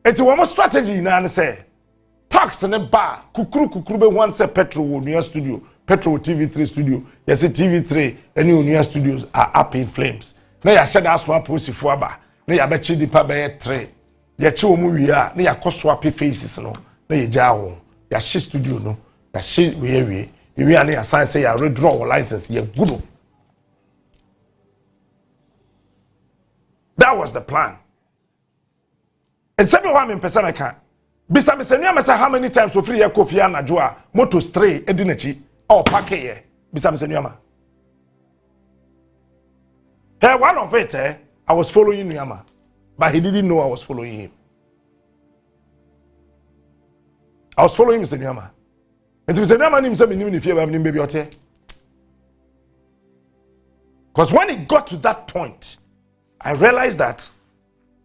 it's one strategy na say tax ne ba kukuru be one say petrol wo new studio petrol TV3 studio yes TV3 any new studios are up in flames na ya share that small posifo aba na ya be chi dipa be 3 ya chi omu wi a na ya koso ape faces no na ya ja ho ya shi studio no ya shi we na ya sign say ya withdraw license ya good. That was the plan. And some of them person I can. Bisa me say how many times we free ya kofi anajo a moto stray edinachi or park here. Bisa me say nyama. Hey, one of it I was following Nyama, but he didn't know I was following him. I was following Mr. Nyama. And Mr. Nyama himself knew if you have baby out here. Because when it got to that point, I realized that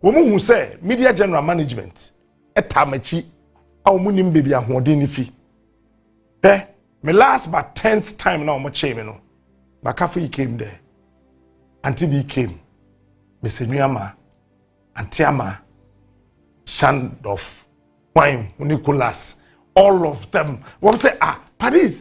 woman who say media general management etamachi awumunim baby ahoden ni fi. Me last but 10th time now mo che me no. Makafi came there. Until he came. Mr. Nyama, Antiama, Shandoff, Wine, Nicholas, all of them. One say, Paris,